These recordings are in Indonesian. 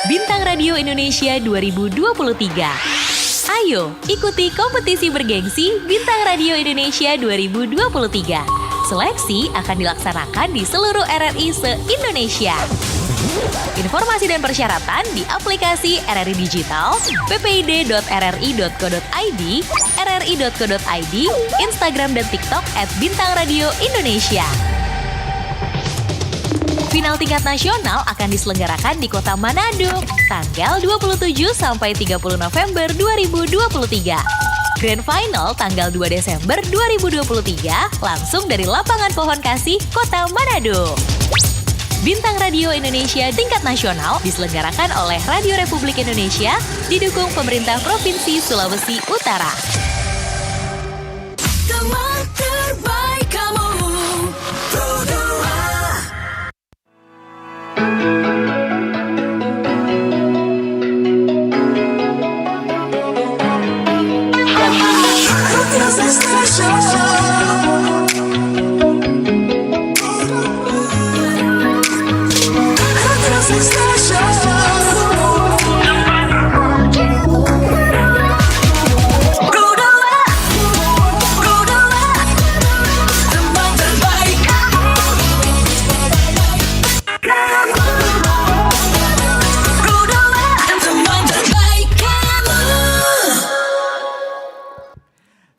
Bintang Radio Indonesia 2023. Ayo, ikuti kompetisi bergengsi Bintang Radio Indonesia 2023. Seleksi akan dilaksanakan di seluruh RRI se-Indonesia. Informasi dan persyaratan di aplikasi RRI Digital, ppid.rri.co.id, rri.co.id, Instagram dan TikTok @bintangradio_Indonesia. Final tingkat nasional akan diselenggarakan di Kota Manado, tanggal 27 sampai 30 November 2023. Grand Final tanggal 2 Desember 2023 langsung dari Lapangan Pohon Kasih, Kota Manado. Bintang Radio Indonesia tingkat nasional diselenggarakan oleh Radio Republik Indonesia, didukung pemerintah Provinsi Sulawesi Utara. Teman terbaik kamu, Produa.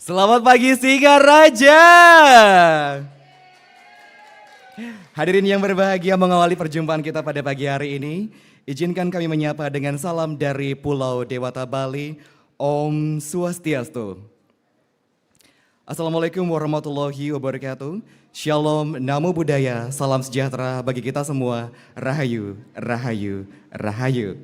Selamat pagi Singaraja. Hadirin yang berbahagia, mengawali perjumpaan kita pada pagi hari ini, izinkan kami menyapa dengan salam dari Pulau Dewata Bali, Om Swastiastu. Assalamualaikum warahmatullahi wabarakatuh. Shalom, namo buddhaya, salam sejahtera bagi kita semua. Rahayu, rahayu, rahayu.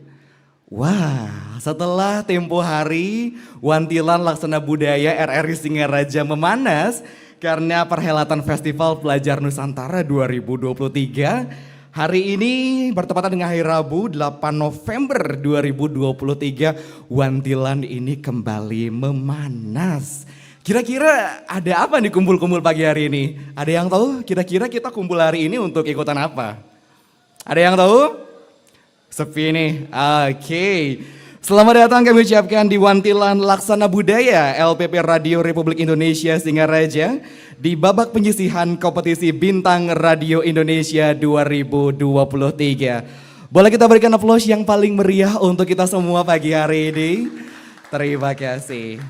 Wah, setelah tempo hari wantilan laksana budaya RRI Singaraja memanas karena perhelatan Festival Pelajar Nusantara 2023, hari ini bertepatan dengan hari Rabu 8 November 2023, wantilan ini kembali memanas. Kira-kira ada apa nih kumpul-kumpul pagi hari ini? Ada yang tahu kira-kira kita kumpul hari ini untuk ikutan apa? Ada yang tahu? Sepi nih, oke. Selamat datang kami ucapkan di Wantilan Laksana Budaya LPP Radio Republik Indonesia Singaraja di babak penyisihan kompetisi Bintang Radio Indonesia 2023. Boleh kita berikan aplaus yang paling meriah untuk kita semua pagi hari ini? Terima kasih.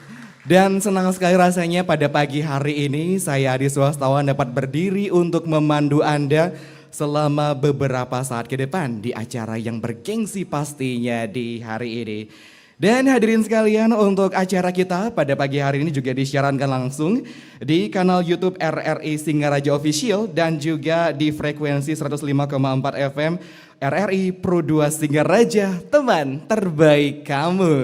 Dan senang sekali rasanya pada pagi hari ini saya Adi Swastawan dapat berdiri untuk memandu Anda selama beberapa saat ke depan di acara yang bergengsi pastinya di hari ini. Dan hadirin sekalian, untuk acara kita pada pagi hari ini juga disiarankan langsung di kanal YouTube RRI Singaraja Official dan juga di frekuensi 105,4 FM RRI Pro 2 Singaraja, teman terbaik kamu.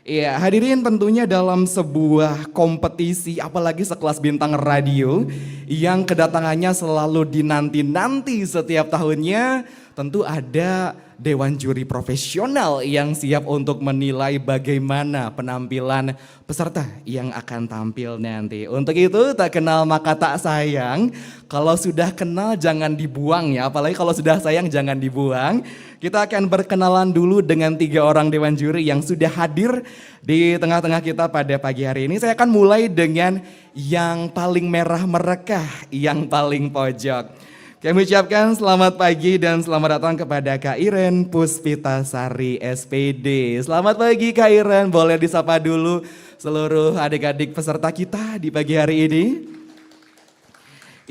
Ya, hadirin, tentunya dalam sebuah kompetisi apalagi sekelas Bintang Radio yang kedatangannya selalu dinanti-nanti setiap tahunnya, tentu ada dewan juri profesional yang siap untuk menilai bagaimana penampilan peserta yang akan tampil nanti. Untuk itu tak kenal maka tak sayang, kalau sudah kenal jangan dibuang ya, apalagi kalau sudah sayang jangan dibuang. Kita akan berkenalan dulu dengan 3 orang dewan juri yang sudah hadir di tengah-tengah kita pada pagi hari ini. Saya akan mulai dengan yang paling merah merekah, yang paling pojok. Kami ucapkan selamat pagi dan selamat datang kepada Kak Iren Puspitasari SPD. Selamat pagi Kak Iren, boleh disapa dulu seluruh adik-adik peserta kita di pagi hari ini.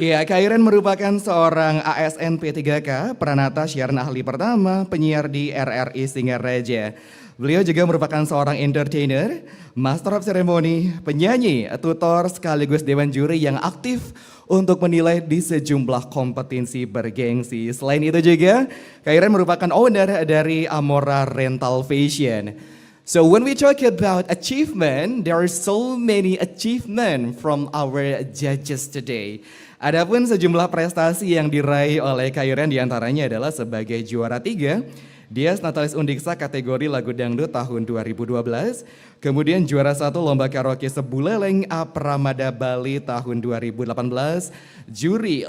Iya, Kak Iren merupakan seorang ASN P3K, peranata siaran ahli pertama, penyiar di RRI Singaraja. Beliau juga merupakan seorang entertainer, master of ceremony, penyanyi, tutor sekaligus dewan juri yang aktif untuk menilai di sejumlah kompetisi bergengsi. Selain itu juga, Kak Iren merupakan owner dari Amora Rental Fashion. So when we talk about achievement, there are so many achievement from our judges today. Adapun sejumlah prestasi yang diraih oleh Kak Iren diantaranya adalah sebagai juara 3 Dias Natalis Undiksa kategori lagu dangdut tahun 2012. Kemudian juara 1 lomba karaoke Sebuleleng A Pramada Bali tahun 2018. Juri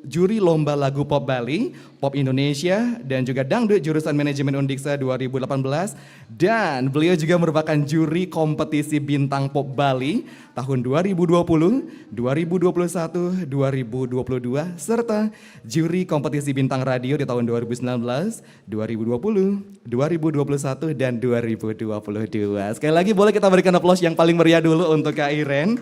juri lomba lagu pop Bali, pop Indonesia, dan juga dangdut jurusan manajemen Undiksa 2018. Dan beliau juga merupakan juri kompetisi bintang pop Bali tahun 2020, 2021, 2022, serta juri kompetisi bintang radio di tahun 2019, 2020, 2021, dan 2022. Sekali lagi boleh kita berikan aplaus yang paling meriah dulu untuk Kak Iren.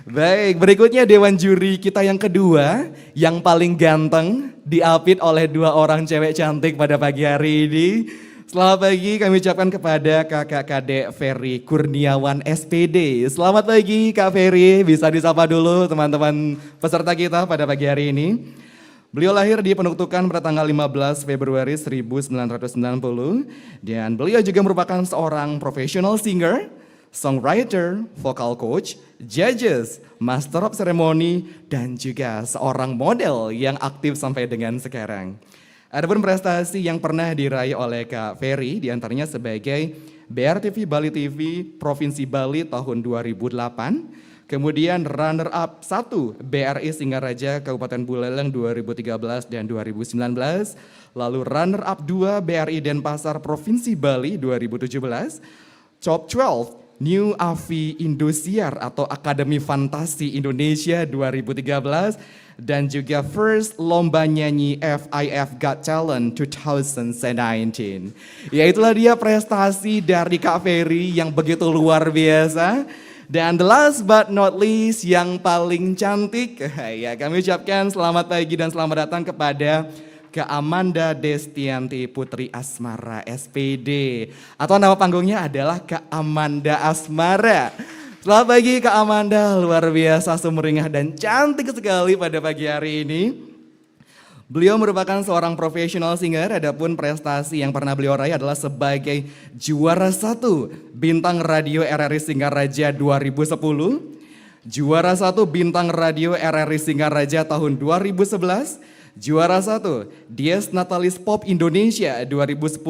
Baik, berikutnya dewan juri kita yang kedua, yang paling ganteng, diapit oleh dua orang cewek cantik pada pagi hari ini. Selamat pagi kami ucapkan kepada kakak kadek Ferry Kurniawan SPD. Selamat pagi Kak Ferry, bisa disapa dulu teman-teman peserta kita pada pagi hari ini. Beliau lahir di Penuktukan pada tanggal 15 Februari 1990 dan beliau juga merupakan seorang professional singer, songwriter, vocal coach, judges, master of ceremony, dan juga seorang model yang aktif sampai dengan sekarang. Adapun prestasi yang pernah diraih oleh Kak Ferry diantaranya sebagai BRTV Bali TV Provinsi Bali tahun 2008, kemudian runner up 1 BRI Singaraja Kabupaten Buleleng 2013 dan 2019, lalu runner up 2 BRI Denpasar Provinsi Bali 2017, top 12 New Avi Indosiar atau Akademi Fantasi Indonesia 2013 dan juga First Lomba Nyanyi FIF Got Talent 2019. Ya itulah dia prestasi dari Kak Ferry yang begitu luar biasa. Dan the last but not least yang paling cantik, ya kami ucapkan selamat pagi dan selamat datang kepada Kak Amanda Destianti Putri Asmara SPD. Atau nama panggungnya adalah Kak Amanda Asmara. Selamat pagi Kak Amanda, luar biasa sumringah dan cantik sekali pada pagi hari ini. Beliau merupakan seorang profesional singer, adapun prestasi yang pernah beliau raih adalah sebagai juara 1 Bintang Radio RRI Singaraja 2010, juara 1 Bintang Radio RRI Singaraja tahun 2011, juara 1 Dies Natalis Pop Indonesia 2010,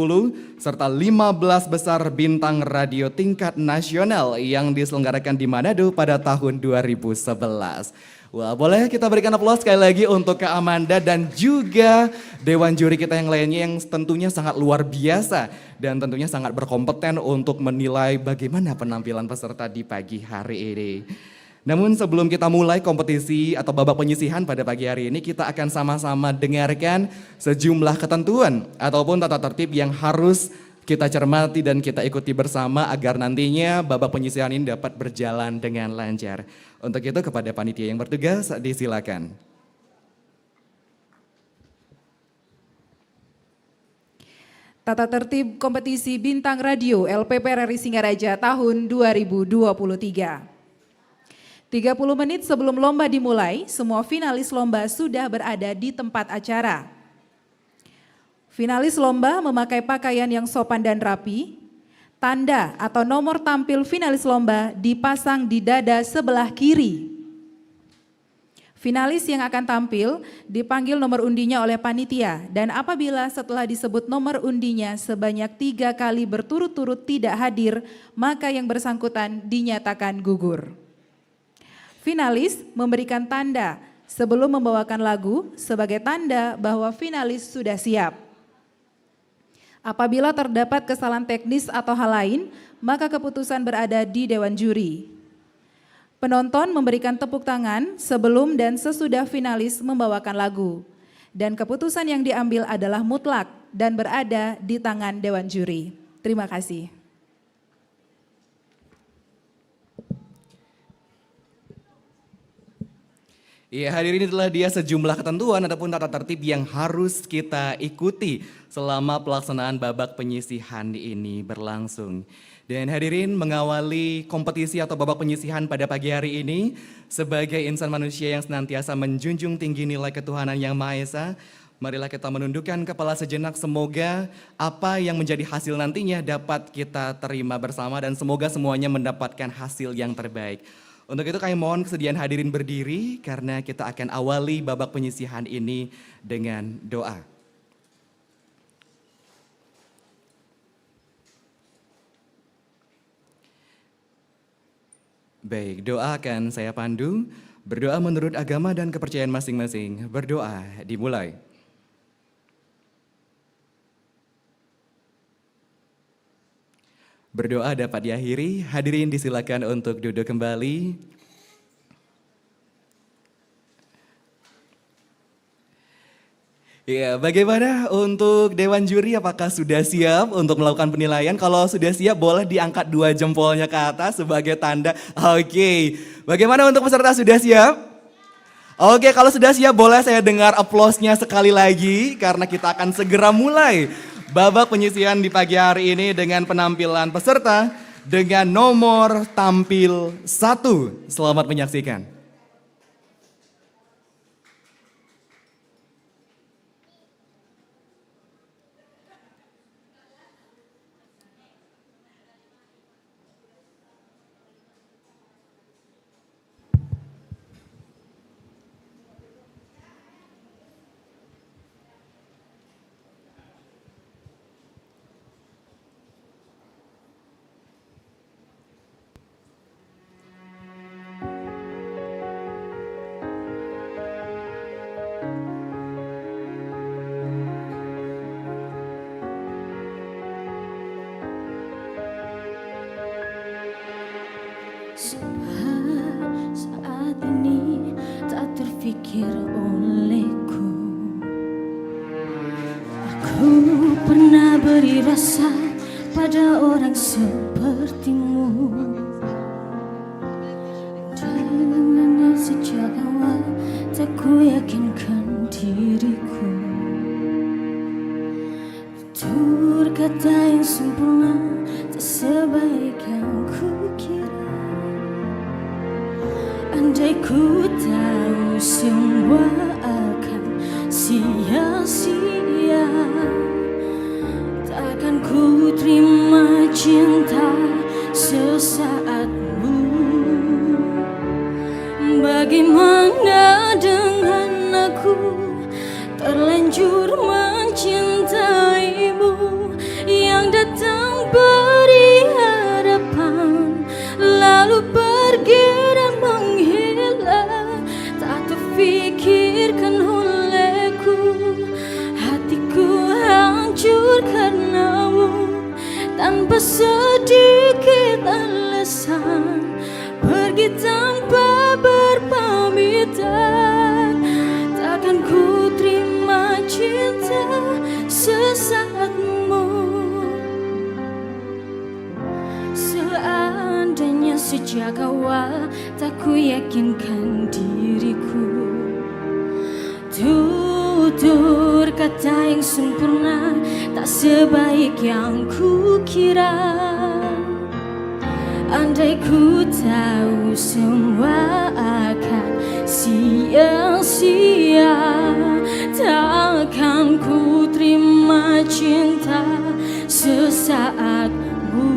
serta 15 besar bintang radio tingkat nasional yang diselenggarakan di Manado pada tahun 2011. Wah, boleh kita berikan aplaus sekali lagi untuk Kak Amanda dan juga dewan juri kita yang lainnya yang tentunya sangat luar biasa dan tentunya sangat berkompeten untuk menilai bagaimana penampilan peserta di pagi hari ini. Namun sebelum kita mulai kompetisi atau babak penyisihan pada pagi hari ini, kita akan sama-sama dengarkan sejumlah ketentuan ataupun tata tertib yang harus kita cermati dan kita ikuti bersama agar nantinya babak penyisihan ini dapat berjalan dengan lancar. Untuk itu kepada panitia yang bertugas disilakan. Tata tertib kompetisi Bintang Radio LPP RRI Singaraja tahun 2023. 30 menit sebelum lomba dimulai, semua finalis lomba sudah berada di tempat acara. Finalis lomba memakai pakaian yang sopan dan rapi. Tanda atau nomor tampil finalis lomba dipasang di dada sebelah kiri. Finalis yang akan tampil dipanggil nomor undinya oleh panitia dan apabila setelah disebut nomor undinya sebanyak 3 kali berturut-turut tidak hadir, maka yang bersangkutan dinyatakan gugur. Finalis memberikan tanda sebelum membawakan lagu sebagai tanda bahwa finalis sudah siap. Apabila terdapat kesalahan teknis atau hal lain, maka keputusan berada di dewan juri. Penonton memberikan tepuk tangan sebelum dan sesudah finalis membawakan lagu. Dan keputusan yang diambil adalah mutlak dan berada di tangan dewan juri. Terima kasih. Ya, hadirin itulah dia sejumlah ketentuan ataupun tata tertib yang harus kita ikuti selama pelaksanaan babak penyisihan ini berlangsung. Dan hadirin mengawali kompetisi atau babak penyisihan pada pagi hari ini sebagai insan manusia yang senantiasa menjunjung tinggi nilai ketuhanan yang Maha Esa, marilah kita menundukkan kepala sejenak, semoga apa yang menjadi hasil nantinya dapat kita terima bersama dan semoga semuanya mendapatkan hasil yang terbaik. Untuk itu kami mohon kesediaan hadirin berdiri karena kita akan awali babak penyisihan ini dengan doa. Baik, doa akan saya pandu. Berdoa menurut agama dan kepercayaan masing-masing. Berdoa dimulai. Berdoa dapat diakhiri. Hadirin disilakan untuk duduk kembali. Ya, bagaimana untuk Dewan Juri, apakah sudah siap untuk melakukan penilaian? Kalau sudah siap boleh diangkat 2 jempolnya ke atas sebagai tanda. Oke, bagaimana untuk peserta, sudah siap? Oke, kalau sudah siap boleh saya dengar aplausnya sekali lagi karena kita akan segera mulai babak penyisian di pagi hari ini dengan penampilan peserta dengan nomor tampil 1. Selamat menyaksikan. Saat ini tak terfikir olehku. Aku pernah beri rasa pada orang sepertimu. Dengan sejak awal tak ku yakinkan diriku. Tutur kata yang sempurna tak sebaik yang ku kira. Andai ku tahu semua akan sia-sia, takkan ku terima cinta sesaatmu. Bagaimana dengan aku, terlanjur mencintaimu, yang datang beri harapan lalu pergi dan menghilang. Tak terfikirkan olehku, hatiku hancur karenamu. Tanpa sedikit alasan, pergi tanpa berpamitan. Takkan ku terima cinta sesaatmu. Seandainya sejak awal tak ku yakinkan diriku. Tutur kata yang sempurna tak sebaik yang ku kira. Andai ku tahu semua akan sia-sia, takkan ku terima cinta sesaatmu.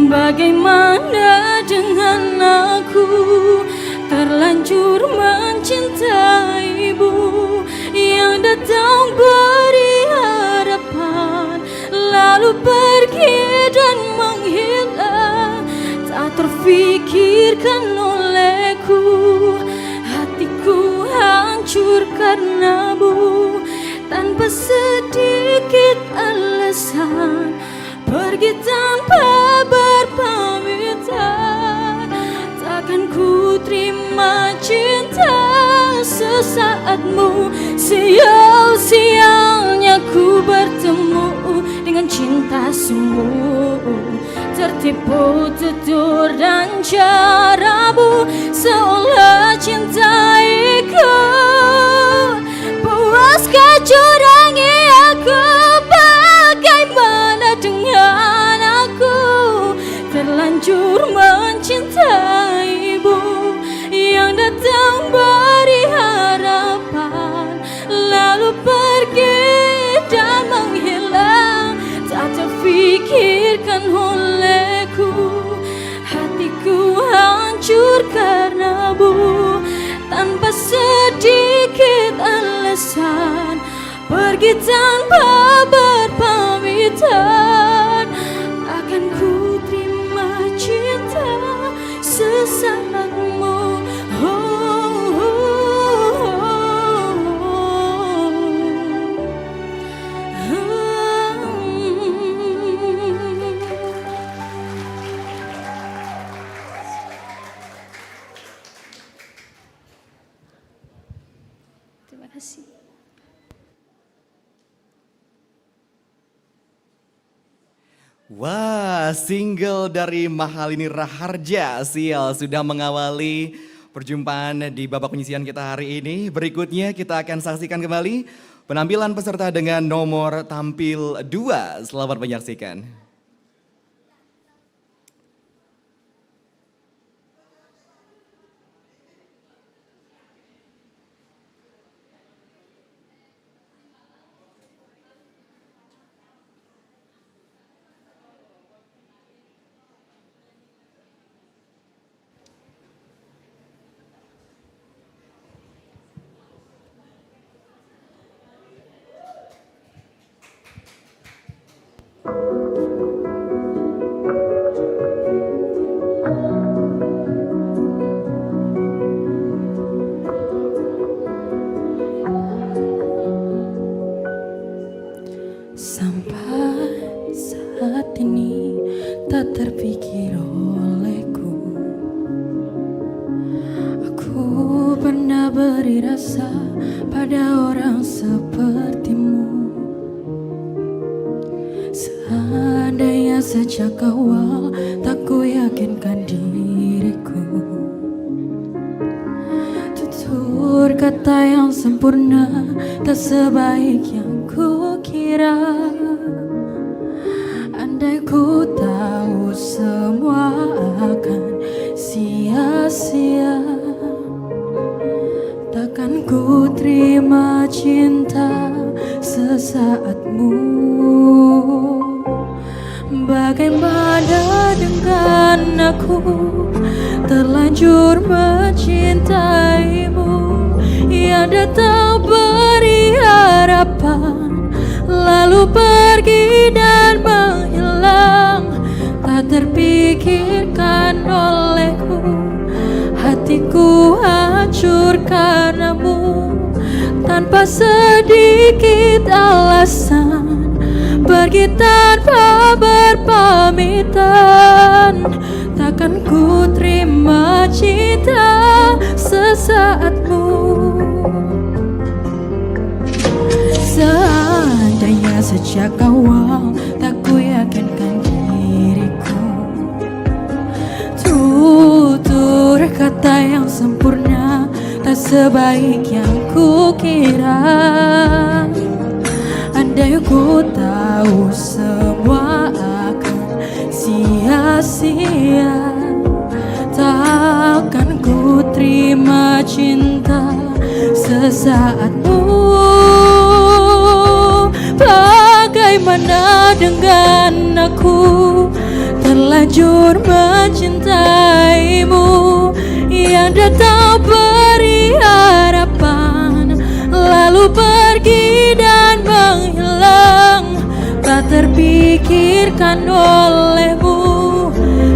Bagaimana dengan aku, terlanjur mencintaimu, yang datang beri harapan lalu pergi dan menghilang. Tak terfikirkan olehku, hatiku hancur karenamu. Tanpa sedikit alasan, pergi tanpa berpamitan. Takkan ku terima cinta sesaatmu. Sial-sialnya ku bertemu dengan cinta semu. Tertipu tutur dan caramu, seolah cintaiku. Puaskah curangi aku, bagaimana dengan aku, terlanjur mencintaimu, yang datang beri harapan lalu pergi dan menghilang. Tak terfikirkan olehku, hatiku hancur karenamu. Tanpa sedikit alasan, pergi tanpa berpamitan. Akan ku terima cinta sesaatmu. Wah, single dari Mahalini Raharja Sial sudah mengawali perjumpaan di babak penyisihan kita hari ini. Berikutnya kita akan saksikan kembali penampilan peserta dengan nomor tampil 2. Selamat menyaksikan. Sampai saat ini tak terpikir olehku, aku pernah beri rasa pada orang sepertimu. Seandainya sejak awal tak ku yakinkan diriku, tutur kata yang sempurna tak sebaik yang ku kira. Andai ku tahu semua akan sia-sia, takkan ku terima cinta sesaatmu. Bagaimana dengan aku terlanjur mencintaimu, yang datang beri harapan lalu pergi dan menghilang, tak terpikirkan olehku. Hatiku hancur karenamu, tanpa sedikit alasan, pergi tanpa berpamitan. Takkan ku terima cinta sesaatmu. Seandainya sejak awal tak ku yakinkan diriku, tutur kata yang sempurna tak sebaik yang ku kira. Andai ku tahu semua akan sia-sia, takkan ku terima cinta sesaatmu. Bagaimana dengan aku terlanjur mencintaimu, yang datang beri harapan lalu pergi dan menghilang, tak terpikirkan olehmu.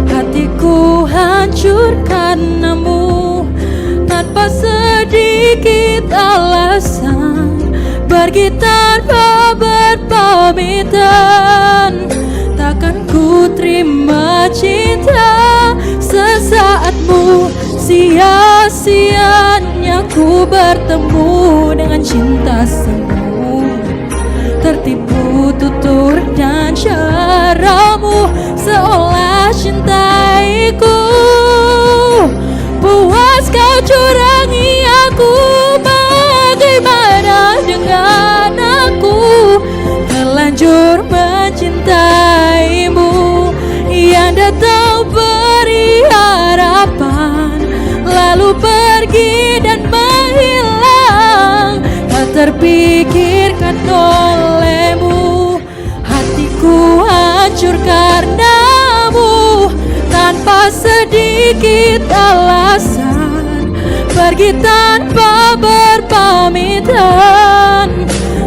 Hatiku hancur karenamu, tanpa sedikit alasan, pergi tanpa berpamitan. Takkan ku terima cinta sesaatmu. Sia-sianya ku bertemu dengan cinta semu, tertipu tutur dan caramu seolah cintaiku. Puas kau curangi aku, bagaimana dengan aku terlanjur mencintaimu, yang datang beri harapan lalu pergi dan menghilang, tak terpikirkan olehmu. Hatiku hancur karenamu, tanpa sedikit alasan, pergi tanpa berpamitan.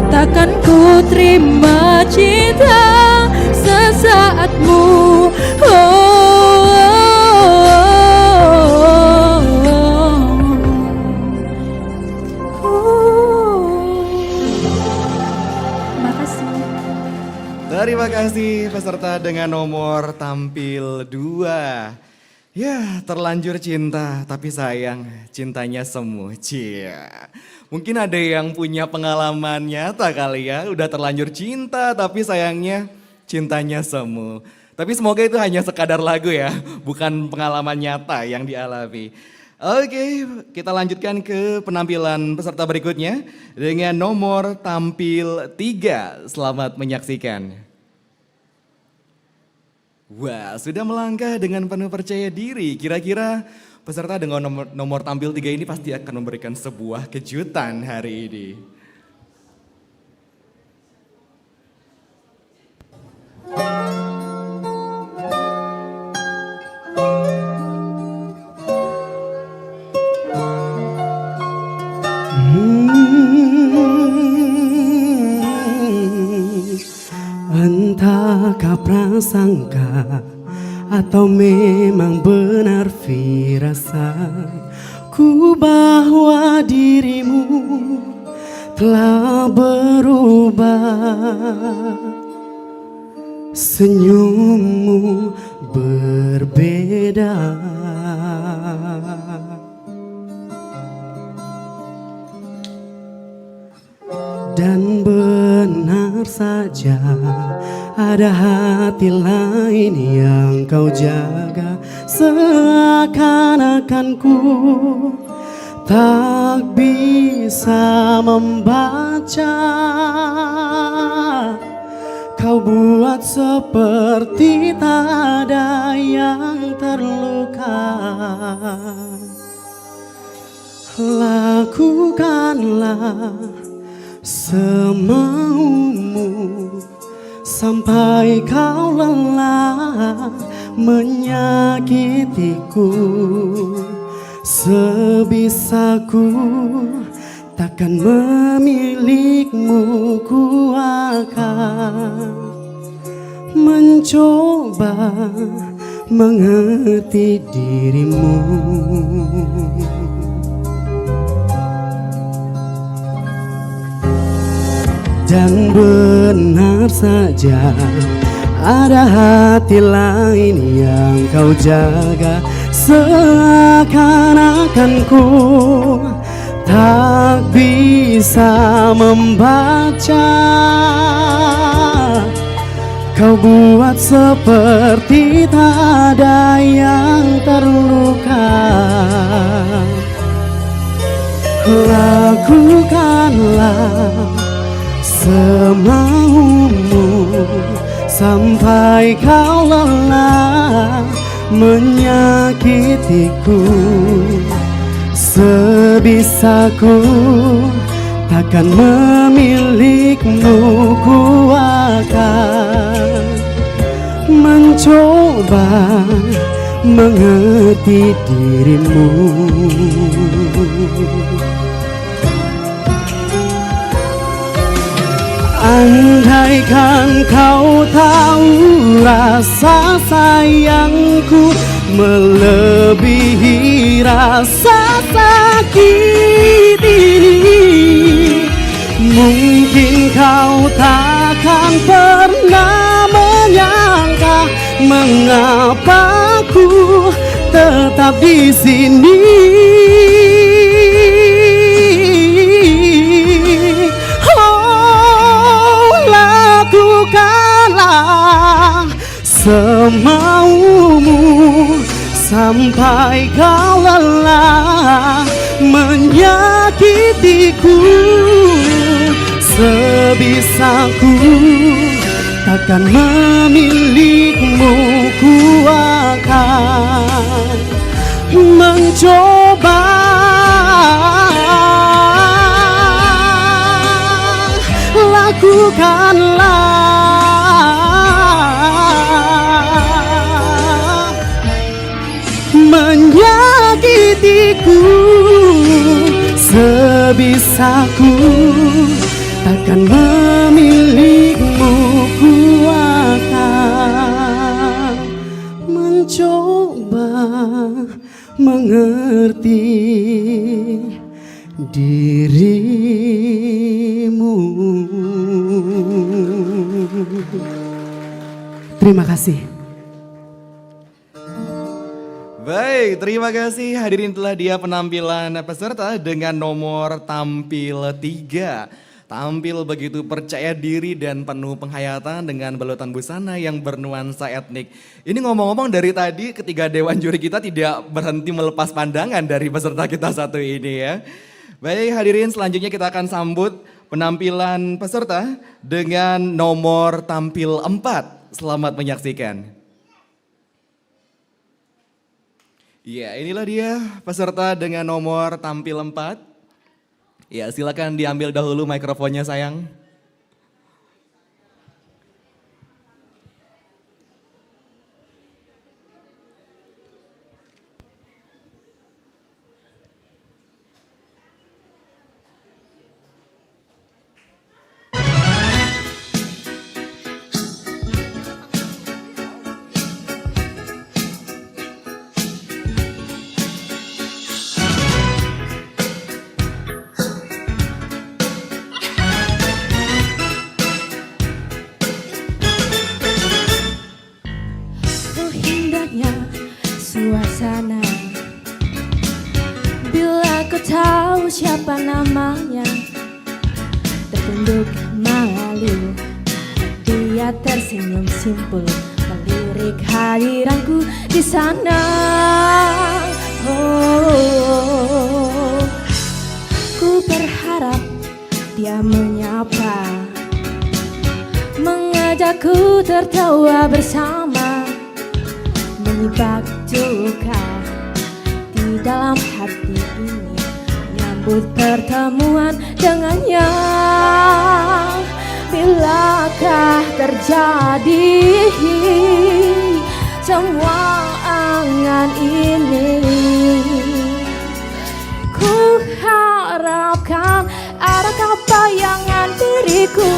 Takkan ku terima cinta sesaatmu. Terima kasih peserta dengan nomor tampil 2. Ya, terlanjur cinta, tapi sayang cintanya semu. Cia. Mungkin ada yang punya pengalaman nyata kali ya, udah terlanjur cinta tapi sayangnya cintanya semu. Tapi semoga itu hanya sekadar lagu ya, bukan pengalaman nyata yang dialami. Oke, kita lanjutkan ke penampilan peserta berikutnya dengan nomor tampil 3. Selamat menyaksikan. Wah, sudah melangkah dengan penuh percaya diri. Kira-kira peserta dengan nomor tampil 3 ini pasti akan memberikan sebuah kejutan hari ini. Entahkah prasangka atau memang benar firasatku bahwa dirimu telah berubah. Senyummu berbeda. Dan benar saja ada hati lain yang kau jaga. Seakan-akan ku tak bisa membaca. Kau buat seperti tak ada yang terluka. Lakukanlah semaumu sampai kau lelah menyakitiku. Sebisaku takkan memilikmu, ku akan mencoba mengerti dirimu. Dan benar saja ada hati lain yang kau jaga. Seakan-akan ku tak bisa membaca. Kau buat seperti tak ada yang terluka. Lakukanlah semaumu sampai kau lelah menyakitiku. Sebisaku takkan memilikmu, ku akan mencoba mengerti dirimu. Andaikan kau tahu rasa sayangku melebihi rasa sakit ini, mungkin kau takkan pernah menyangka mengapa ku tetap di sini. Lakukanlah semaumu sampai kau lelah menyakitiku. Sebisaku takkan memilikmu, ku akan mencoba lakukanlah menyakitiku. Sebisaku takkan memilikmu, ku akan mencoba mengerti dirimu. Terima kasih. Baik, terima kasih hadirin, telah dia penampilan peserta dengan nomor tampil 3. Tampil begitu percaya diri dan penuh penghayatan dengan balutan busana yang bernuansa etnik. Ini ngomong-ngomong dari tadi ketiga dewan juri kita tidak berhenti melepas pandangan dari peserta kita satu ini ya. Baik hadirin, selanjutnya kita akan sambut penampilan peserta dengan nomor tampil 4. Selamat menyaksikan. Ya, inilah dia peserta dengan nomor tampil 4. Ya, silakan diambil dahulu mikrofonnya sayang. Suasana bila kau tahu siapa namanya, tertunduk malu, dia tersenyum simpul melirik hadiranku di sana. Oh, ku berharap dia menyapa, mengajakku tertawa bersama, menyibak duka di dalam hati ini, menyambut pertemuan dengannya. Bilakah terjadi semua angan ini? Ku harapkan adakah bayangan diriku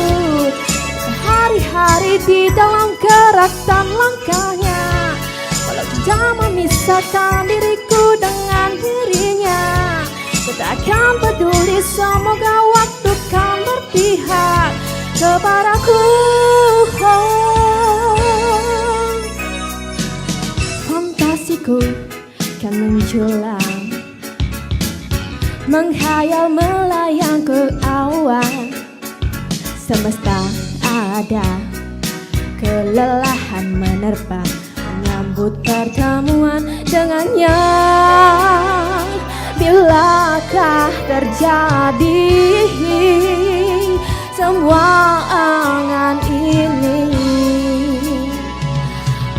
hari-hari di dalam gerak dan langkahnya. Walau tidak memisahkan diriku dengan dirinya, ku takkan peduli, semoga waktu kan berpihak kepadaku. Fantasiku kan menjulang, menghayal melayang ke awan. Semesta ada kelelahan menerbang, menyambut pertemuan dengannya. Bilakah terjadi semua angan ini?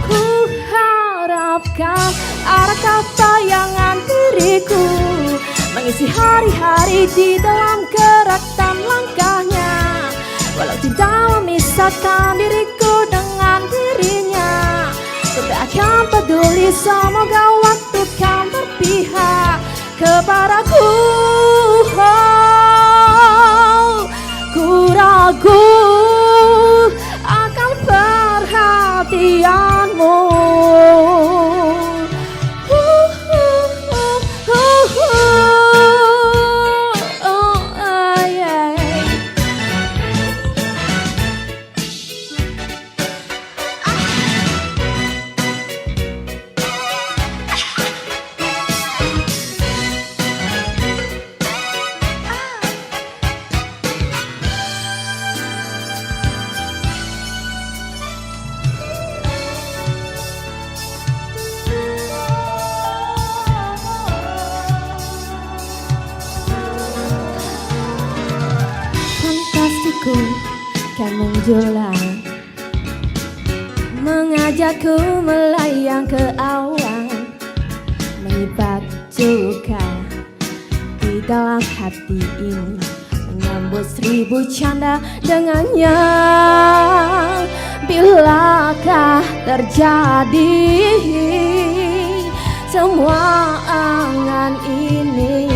Ku harapkan adakah bayangan diriku mengisi hari-hari di dalam gerak dan langkahnya. Walau tidak memisahkan diriku dengan dirinya, ku tak akan peduli, semoga waktu kan berpihak kepadaku. Ku ragu akan perhatianmu. Fantasiku kan menjulang, mengajakku melayang ke awan, menyibak duka di dalam hati ini, menyambut 1000 canda dengannya. Bilakah terjadi semua angan ini?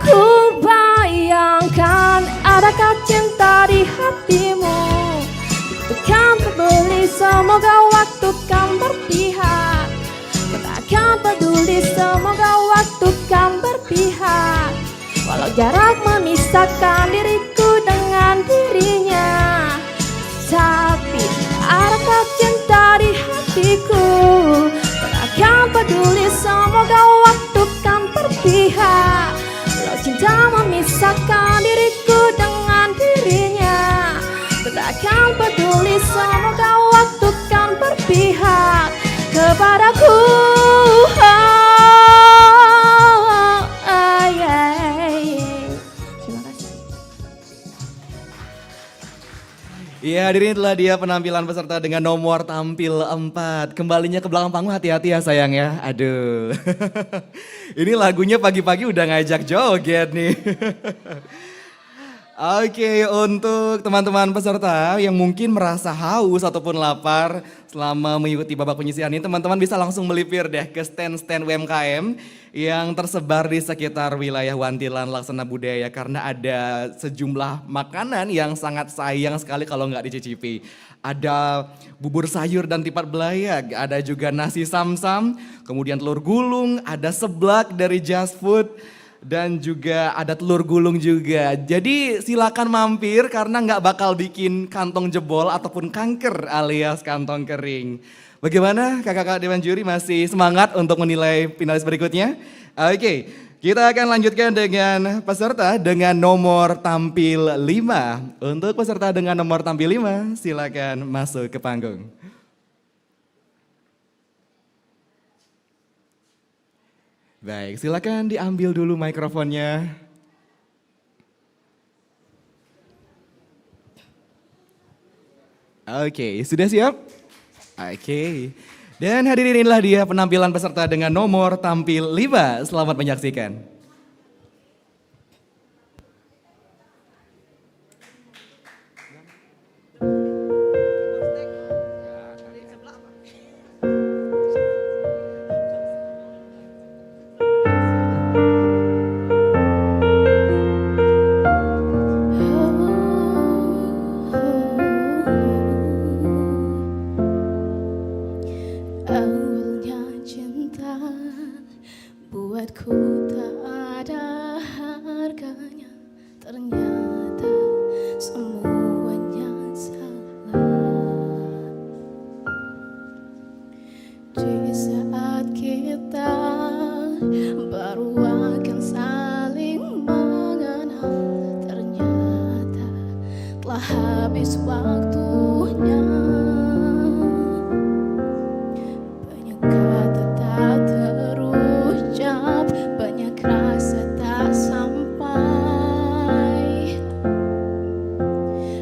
Ku bayangkan adakah cinta di hatimu, ku kan peduli, semoga waktu kan berpihak. Ku takkan peduli, semoga waktu kan berpihak. Walau jarak memisahkan diriku dengan dirinya, tapi adakah cinta di hatiku? Ku takkan peduli, semoga waktu kan berpihak. Walau cinta memisahkan berpihak kepadaku. Terima kasih. Iya, hadirin, itulah dia penampilan peserta dengan nomor tampil 4. Kembalinya ke belakang panggung, hati-hati ya sayang ya. Aduh. Ini lagunya pagi-pagi udah ngajak joget nih. Oke, untuk teman-teman peserta yang mungkin merasa haus ataupun lapar selama mengikuti babak penyisihan ini, teman-teman bisa langsung melipir deh ke stand-stand UMKM yang tersebar di sekitar wilayah Wantilan Laksana Budaya, karena ada sejumlah makanan yang sangat sayang sekali kalau nggak dicicipi. Ada bubur sayur dan tipat belayak, ada juga nasi samsam, kemudian telur gulung, ada seblak dari Just Food, dan juga ada telur gulung juga. Jadi silakan mampir karena nggak bakal bikin kantong jebol ataupun kanker alias kantong kering. Bagaimana kakak-kakak Dewan Juri, masih semangat untuk menilai finalis berikutnya? Oke, kita akan lanjutkan dengan peserta dengan nomor tampil 5. Untuk peserta dengan nomor tampil 5, silakan masuk ke panggung. Baik, silakan diambil dulu mikrofonnya. Oke, sudah siap? Oke. Dan hadirin, inilah dia penampilan peserta dengan nomor tampil 5. Selamat menyaksikan. Awalnya cinta buatku tak ada harganya, ternyata semuanya salah. Di saat kita baru akan saling mengenal, ternyata telah habis waktunya. Banyak kata tak terucap, banyak rasa tak sampai.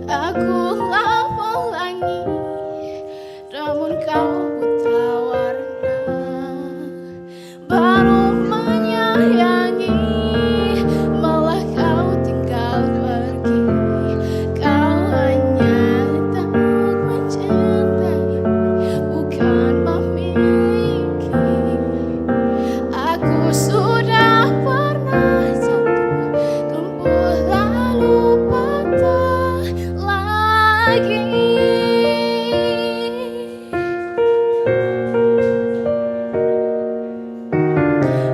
Aku lah pelangi, namun kau buta warna. Baru menyayangi, malah kau tinggal pergi. Kau hanya tak mencintai, bukan memiliki. Aku sudah pernah jatuh, tumbuh lalu patah lagi.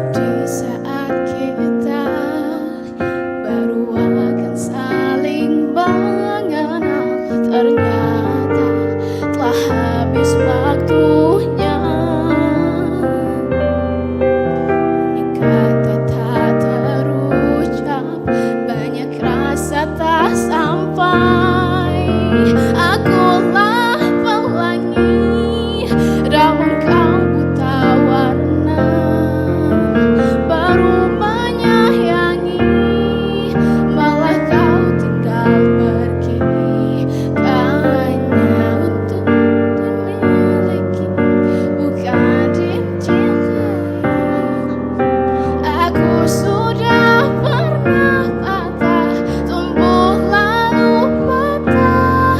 Di saat kita baru akan saling mengenal, ternyata telah habis waktunya. Banyak kata tak terucap, banyak rasa tak sampai. Akulah pelangi, namun kau buta warna. Baru menyayangi, malah kau tinggal pergi. Kau hanya untuk dimiliki, bukan dicintai. Aku sudah pernah patah, tumbuh lalu patah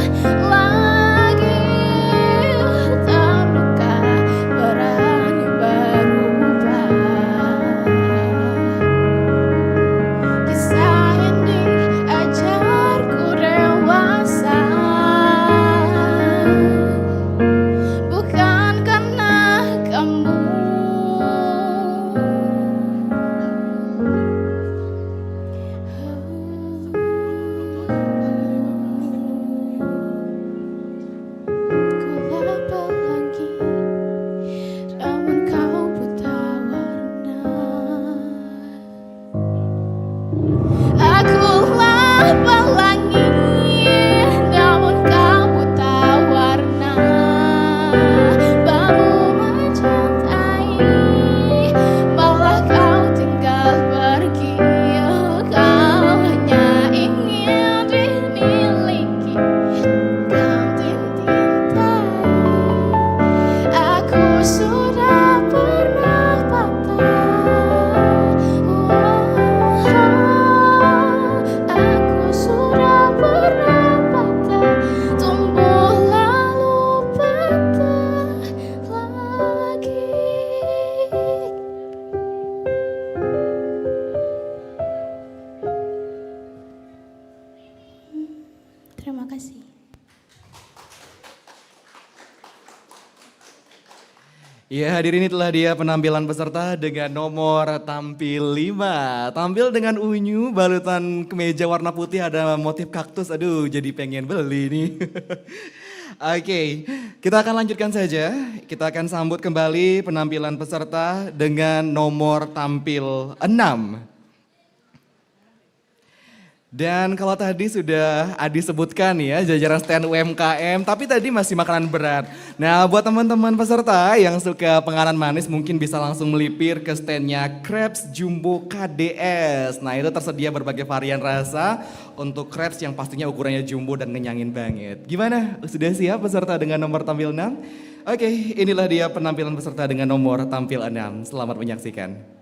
Ya, hadirin, itulah dia penampilan peserta dengan nomor tampil 5. Tampil dengan unyu, balutan kemeja warna putih ada motif kaktus. Aduh, jadi pengen beli nih. Oke, kita akan lanjutkan saja. Kita akan sambut kembali penampilan peserta dengan nomor tampil 6. Dan kalau tadi sudah Adi sebutkan ya jajaran stand UMKM, tapi tadi masih makanan berat. Nah, buat teman-teman peserta yang suka penganan manis mungkin bisa langsung melipir ke standnya Crepes Jumbo KDS. Nah, itu tersedia berbagai varian rasa untuk crepes yang pastinya ukurannya jumbo dan ngenyangin banget. Gimana? Sudah siap peserta dengan nomor tampil 6? Oke, inilah dia penampilan peserta dengan nomor tampil 6. Selamat menyaksikan.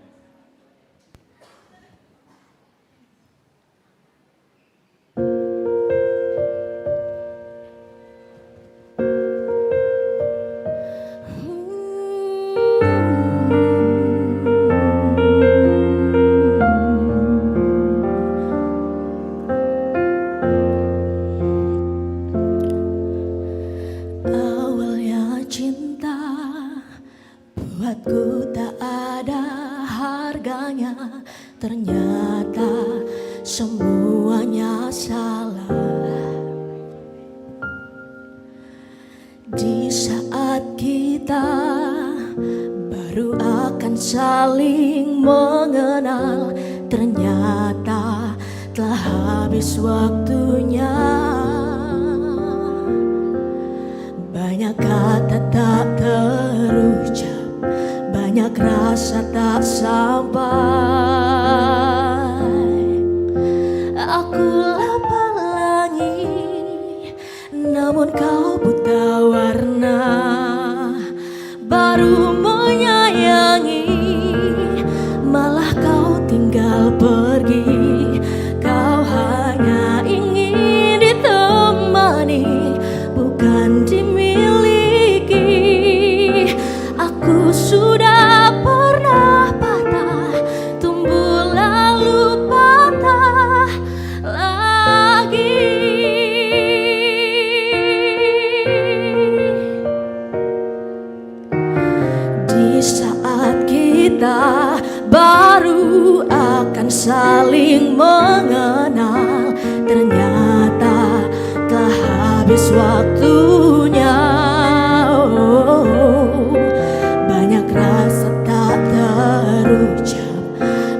Awalnya cinta buatku tak ada harganya. Ternyata semuanya salah. Di saat kita baru akan saling mengenal, ternyata telah habis waktunya. Banyak kata tak terucap, banyak rasa tak sampai. Aku pelangi, namun kau buta warna. Baru menyayangi, malah kau tinggal pergi. Kau hanya ingin ditemani, bukan dimiliki. Aku sudah pernah patah, tumbuh lalu patah lagi. Di saat kita baru akan saling mengenal, ternyata telah habis waktunya. Banyak rasa tak terucap,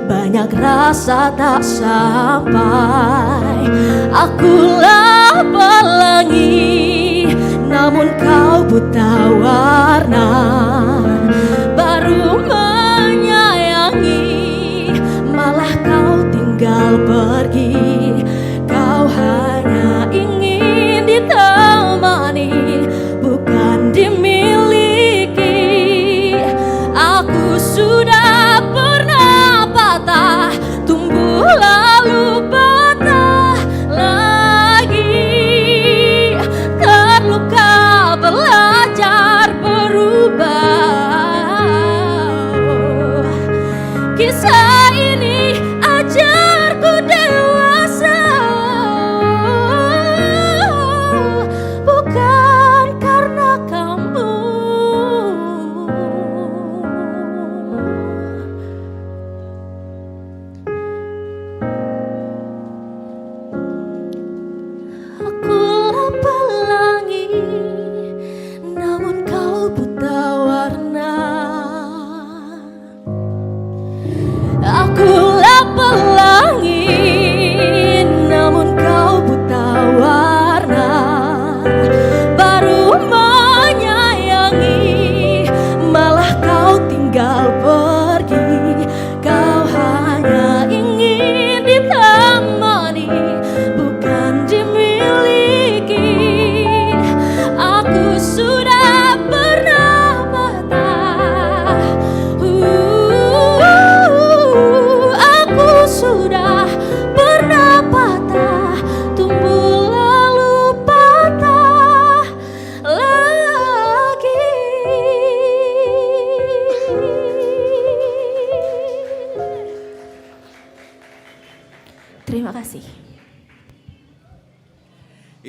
banyak rasa tak sampai. Akulah pelangi, namun kau buta warna. Baru menyayangi, malah kau tinggal pergi. Kau hanya ingin ditemani, bukan dimiliki. Aku sudah pernah patah, tumbuh lalu patah lagi.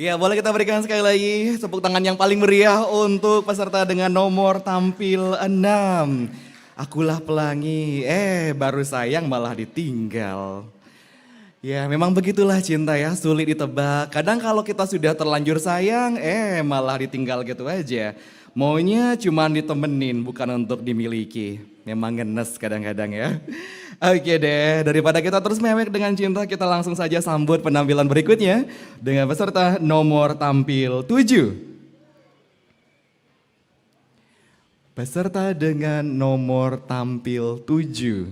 Ya, boleh kita berikan sekali lagi tepuk tangan yang paling meriah untuk peserta dengan nomor tampil 6. Akulah pelangi, baru sayang malah ditinggal. Ya, memang begitulah cinta ya, sulit ditebak. Kadang kalau kita sudah terlanjur sayang, malah ditinggal gitu aja. Maunya cuma ditemenin, bukan untuk dimiliki. Memang ngenes kadang-kadang ya. Oke deh, daripada kita terus mewek dengan cinta, kita langsung saja sambut penampilan berikutnya dengan peserta nomor tampil 7. Peserta dengan nomor tampil 7.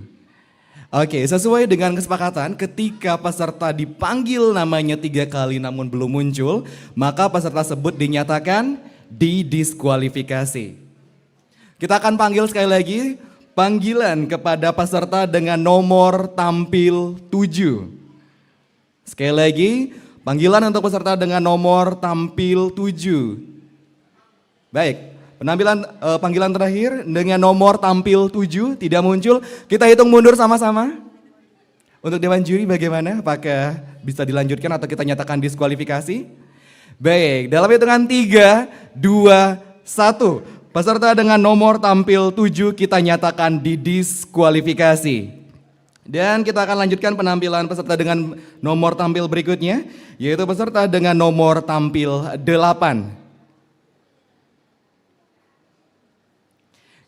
Oke, sesuai dengan kesepakatan ketika peserta dipanggil namanya 3 kali namun belum muncul, maka peserta tersebut dinyatakan didiskualifikasi. Kita akan panggil sekali lagi panggilan kepada peserta dengan nomor tampil 7. Sekali lagi, panggilan untuk peserta dengan nomor tampil 7. Baik. Panggilan terakhir dengan nomor tampil 7 tidak muncul. Kita hitung mundur sama-sama. Untuk Dewan Juri bagaimana? Apakah bisa dilanjutkan atau kita nyatakan diskualifikasi? Baik, dalam hitungan 3, 2, 1. Peserta dengan nomor tampil 7 kita nyatakan didiskualifikasi. Dan kita akan lanjutkan penampilan peserta dengan nomor tampil berikutnya, yaitu peserta dengan nomor tampil 8.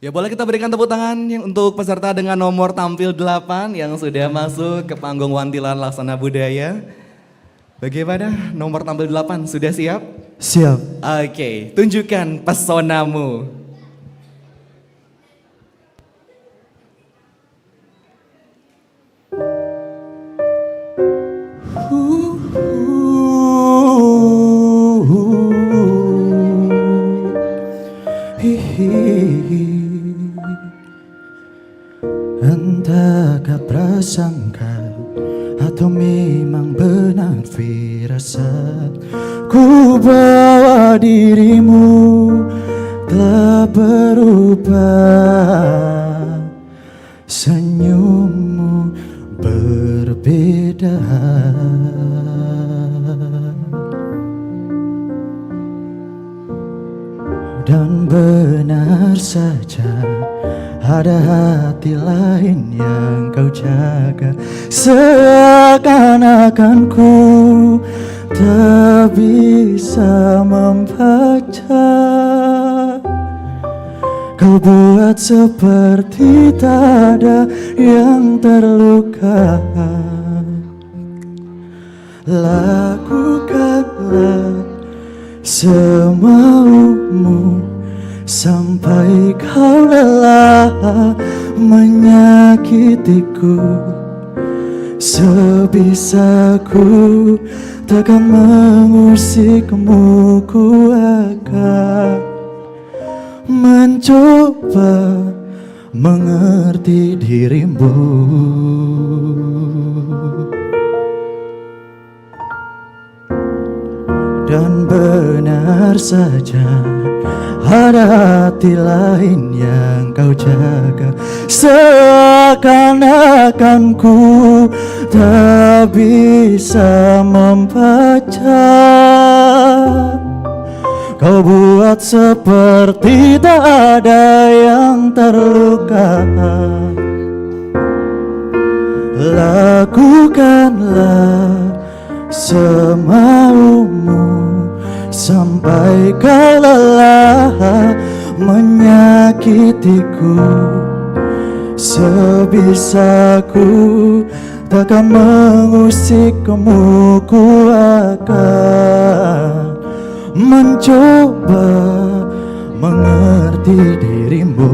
Ya, boleh kita berikan tepuk tangan untuk peserta dengan nomor tampil 8 yang sudah masuk ke panggung Wantilan Laksana Budaya. Bagaimana nomor tampil 8, sudah siap? Siap. Oke, tunjukkan pesonamu. Entahkah prasangka atau memang benar firasat, ku bawa dirimu telah berubah, senyummu berbeda. Dan benar saja ada hati lain yang kau jaga, seakan-akan ku tak bisa membaca. Kau buat seperti tak ada yang terluka. Lakukanlah semaumu sampai kau lelah menyakitiku. Sebisaku takkan mengusikmu, ku akan mencoba mengerti dirimu. Dan benar saja ada hati lain yang kau jaga, seakan-akan ku tak bisa membaca. Kau buat seperti tak ada yang terluka. Lakukanlah semaumu sampai kau lelah menyakitiku. Sebisaku takkan mengusikmu, ku akan mencoba mengerti dirimu.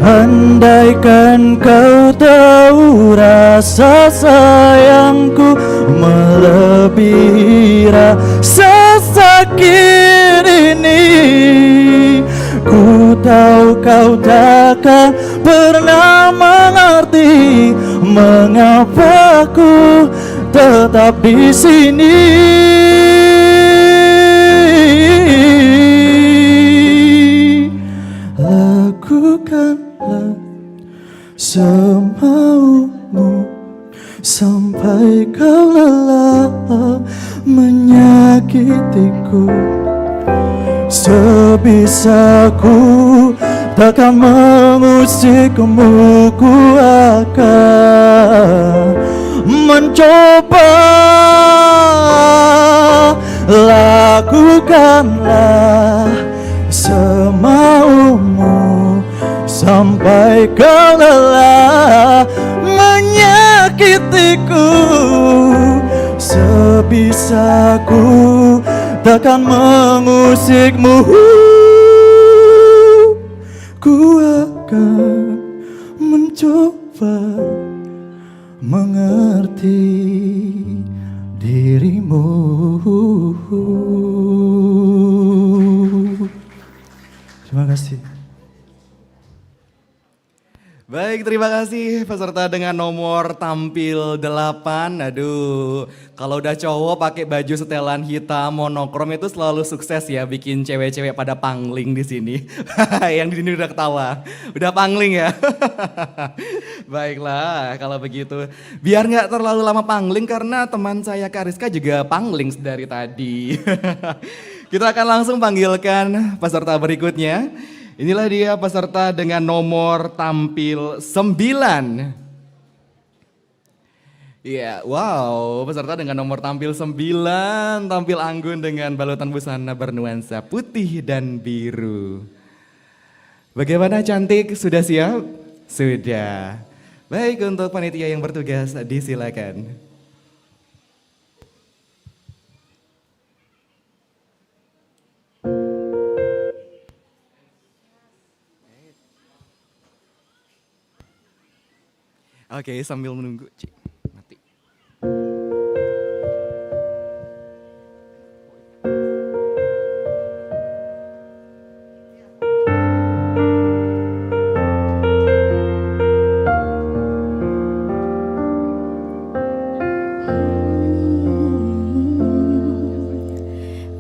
Andaikan kau tahu rasa sayangku melebihi rasa sakit ini, ku tahu kau takkan pernah mengerti mengapa ku tetap di sini. Lakukanlah semaumu sampai kau lelah menyakitiku. Sebisaku takkan mengusikmu, ku akan mencoba. Lakukanlah semaumu sampai kau lelah menyakitiku. Sebisaku takkan mengusikmu, ku akan mencoba mengerti dirimu. Terima kasih. Baik, terima kasih peserta dengan nomor tampil 8. Aduh, kalau udah cowok pakai baju setelan hitam monokrom itu selalu sukses ya bikin cewek-cewek pada pangling di sini. Yang di sini udah ketawa, udah pangling ya. Baiklah, kalau begitu. Biar nggak terlalu lama pangling karena teman saya Kariska juga pangling dari tadi. Kita akan langsung panggilkan peserta berikutnya. Inilah dia peserta dengan nomor tampil 9. Iya, wow, peserta dengan nomor tampil 9, tampil anggun dengan balutan busana bernuansa putih dan biru. Bagaimana, cantik? Sudah siap? Sudah. Baik, untuk panitia yang bertugas disilakan. Oke, sambil menunggu. Mati.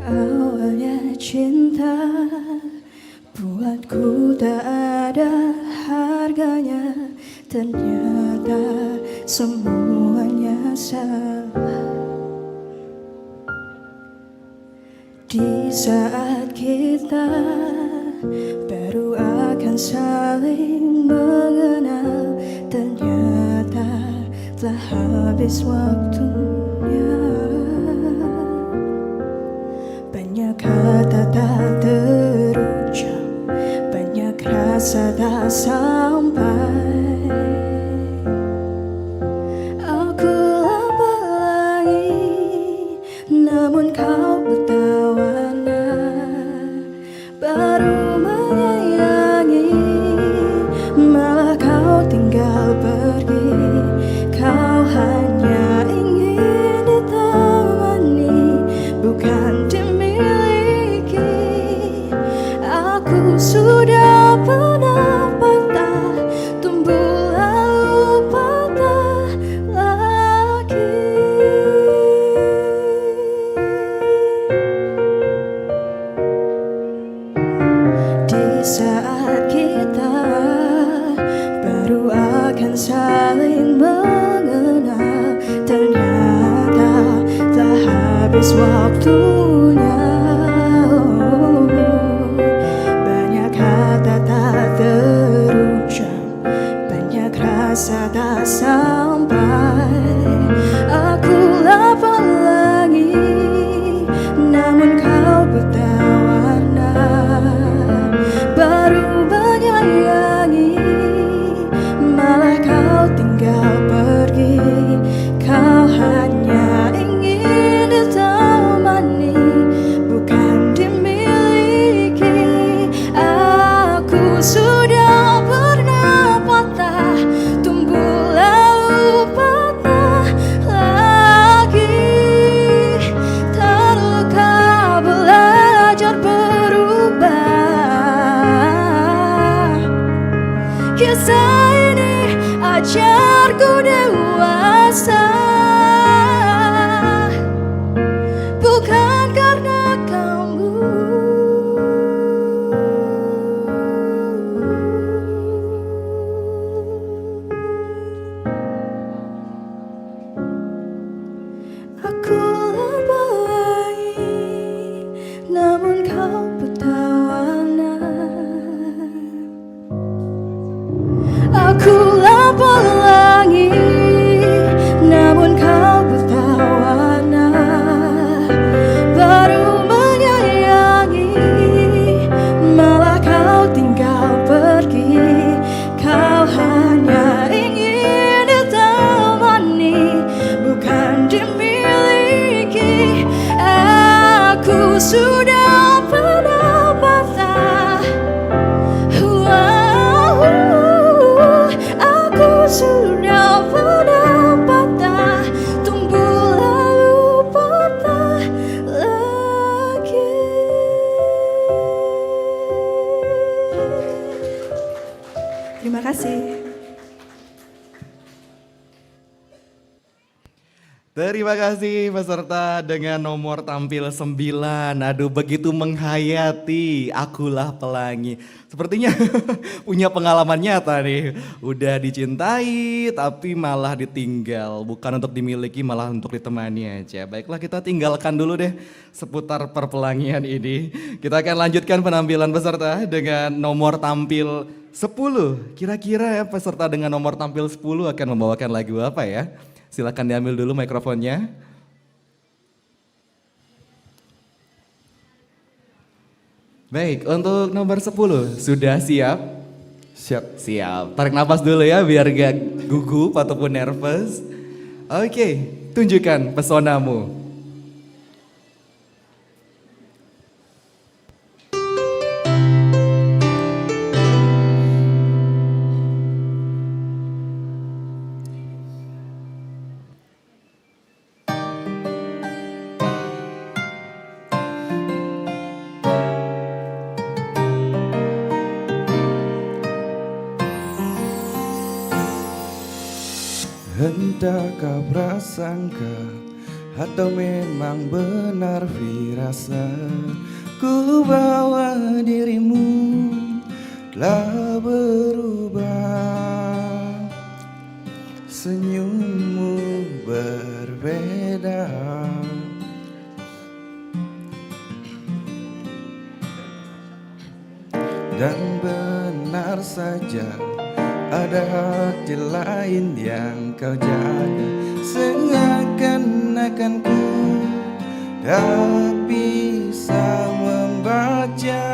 Awalnya cinta buatku tak ada harganya. Ternyata semuanya salah. Di saat kita baru akan saling mengenal, ternyata telah habis waktunya. Banyak kata tak terucap, banyak rasa tak sampai. Namun kau bertawana, baru menyayangi, malah kau tinggal pergi. Kau hanya ingin ditemani, bukan dimiliki. Aku sudah pernah patah, tumbuh lalu patah lagi. Saat kita baru akan saling mengenal, ternyata telah habis waktunya. Banyak kata tak terucap, banyak rasa tak sampai. Aku lapar lagi, namun kau bertawana, baru menyayangi, malah kau tinggal pergi. Kau hanya ingin ditemani, Terima kasih peserta dengan nomor tampil 9. Aduh begitu menghayati, akulah pelangi. Sepertinya punya pengalaman nyata nih. Udah dicintai tapi malah ditinggal. Bukan untuk dimiliki malah untuk ditemani aja. Baiklah kita tinggalkan dulu deh seputar perpelangian ini. Kita akan lanjutkan penampilan peserta dengan nomor tampil 10. Kira-kira ya peserta dengan nomor tampil 10 akan membawakan lagu apa ya? Silakan diambil dulu mikrofonnya. Baik, untuk nomor 10 sudah siap? Siap. Siap. Tarik nafas dulu ya biar gak gugup ataupun nervous. Oke, tunjukkan pesonamu. Hendak kau prasangka atau memang benar firasat, ku bawa dirimu telah berubah. Senyummu berbeda, dan benar saja ada hati lain yang kau jaga. Seakan-akan ku tak bisa membaca.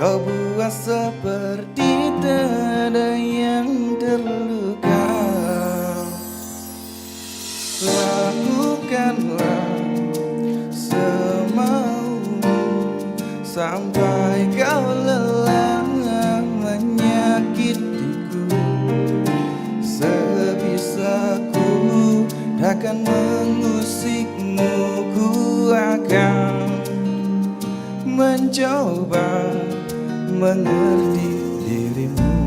Kau buat seperti tiada yang terluka. Lakukanlah semaumu sampai kau lelah menyakitiku. Sebisaku takkan mengusikmu, ku akan mencoba mengerti dirimu.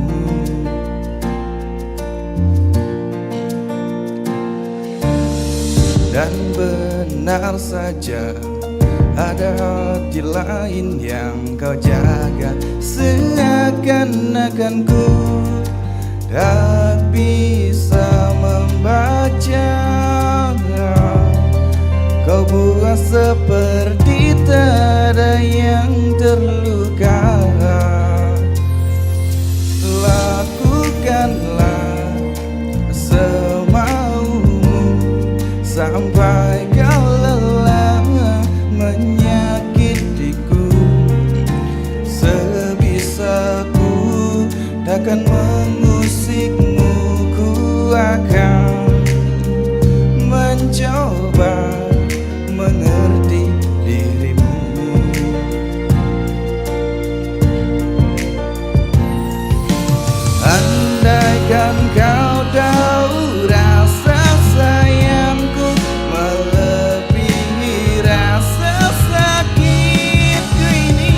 Dan benar saja ada hati lain yang kau jaga. Seakan-akan ku tak bisa membaca. Kau buat seperti tiada yang terluka. Lakukanlah semaumu sampai kau lelah menyakitiku. Sebisaku takkan mengusikmu, ku akan mencoba mengerti dirimu. Andaikan kau tahu rasa sayangku melebihi rasa sakitku ini,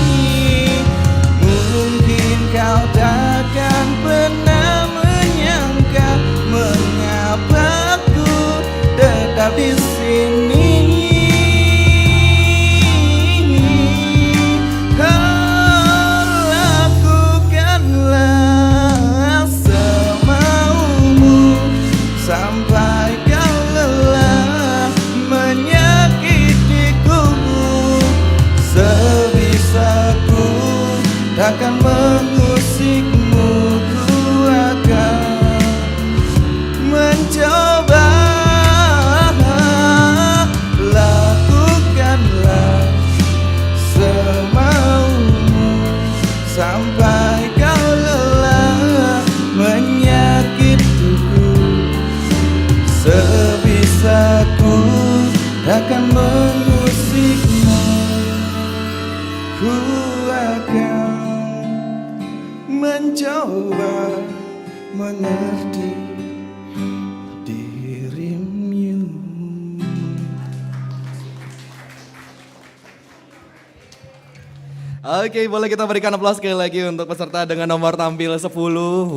mungkin kau takkan pernah menyangka mengapa aku tetap di sini. Lakukanlah semaumu sampai kau lelah menyakitiku. Sebisaku takkan mengusikmu, ku akan mencoba. Lakukanlah semaumu sampai kau lelah menyakitiku. Sebisaku takkan mengusikmu, ku akan mencoba mengerti dirimu. Oke, boleh kita berikan aplaus sekali lagi untuk peserta dengan nomor tampil 10.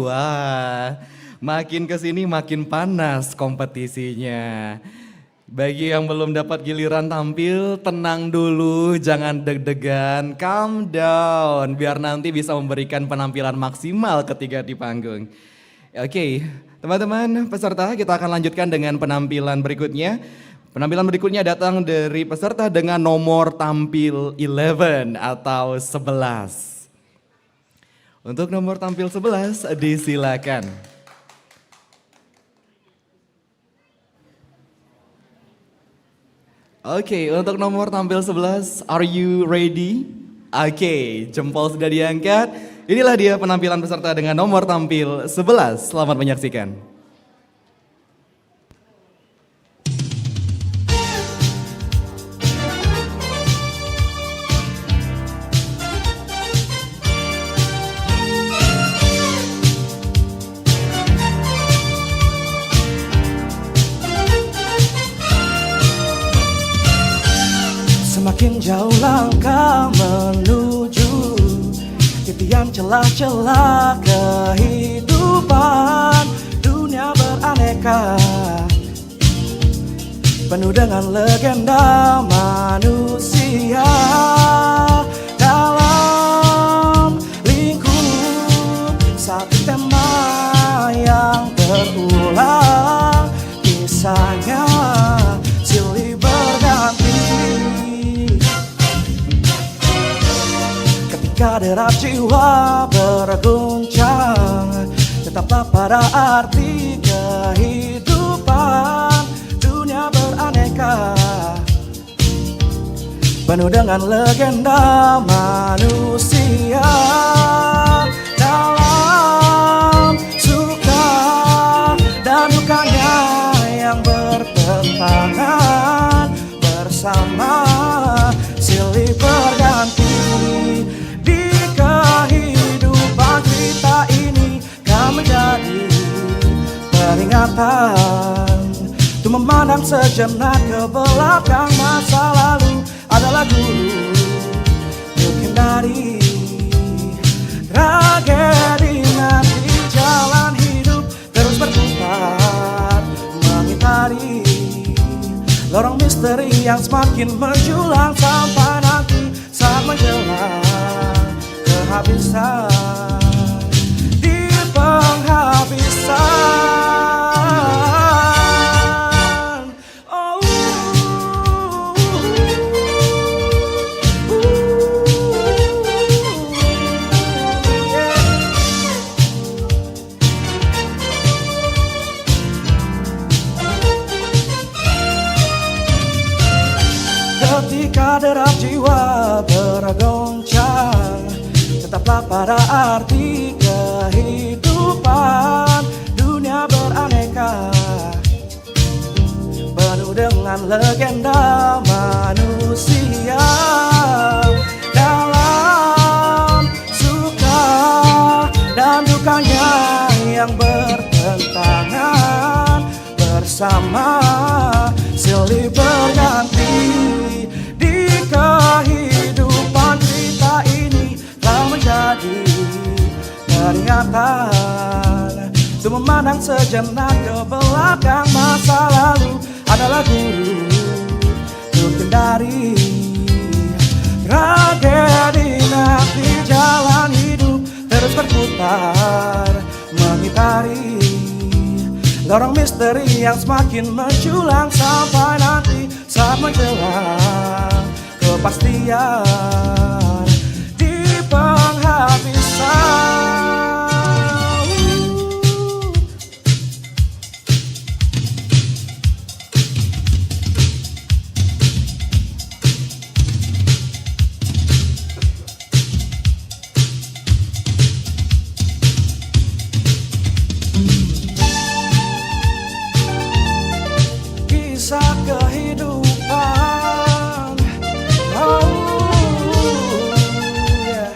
Wah, Makin kesini makin panas kompetisinya. Bagi yang belum dapat giliran tampil, tenang dulu, jangan deg-degan, calm down, biar nanti bisa memberikan penampilan maksimal ketika di panggung. Oke, teman-teman peserta, kita akan lanjutkan dengan penampilan berikutnya. Penampilan berikutnya datang dari peserta dengan nomor tampil 11 atau 11. Untuk nomor tampil 11, disilakan. Oke, untuk nomor tampil 11, are you ready? Oke, jempol sudah diangkat. Inilah dia penampilan peserta dengan nomor tampil 11. Selamat menyaksikan. Semakin jauh langkah menuju titian celah-celah kehidupan. Dunia beraneka, penuh dengan legenda manusia. Dalam lingkup satu tema yang berulang, kisahnya silih berganti. Ketika derap jiwa berguncang, tetaplah pada arti kehidupan. Dunia beraneka, penuh dengan legenda manusia. Dalam suka dan dukanya yang bertentangan, bersama silih berganti. Menjadi peringatan untuk memandang sejenak ke belakang. Masa lalu adalah guru untuk hindari tragedi. Nanti jalan hidup terus berputar, mengitari lorong misteri yang semakin menjulang, sampai nanti saat menjelang kehabisan. Penghabisan. Oh, yeah. Ketika derap jiwa bergoncang, tetaplah pada arti kehidupan. Dunia beraneka, penuh dengan legenda manusia. Dalam suka dan dukanya yang bertentangan, bersama silih berganti. Di kehidupan kita ini telah menjadi peringatan untuk memandang sejenak ke belakang. Masa lalu adalah guru untuk hindari tragedi. Nanti jalan hidup terus berputar, mengitari lorong misteri yang semakin menjulang, sampai nanti saat menjelang kepastian di penghabisan. Kisah kehidupan, oh yeah.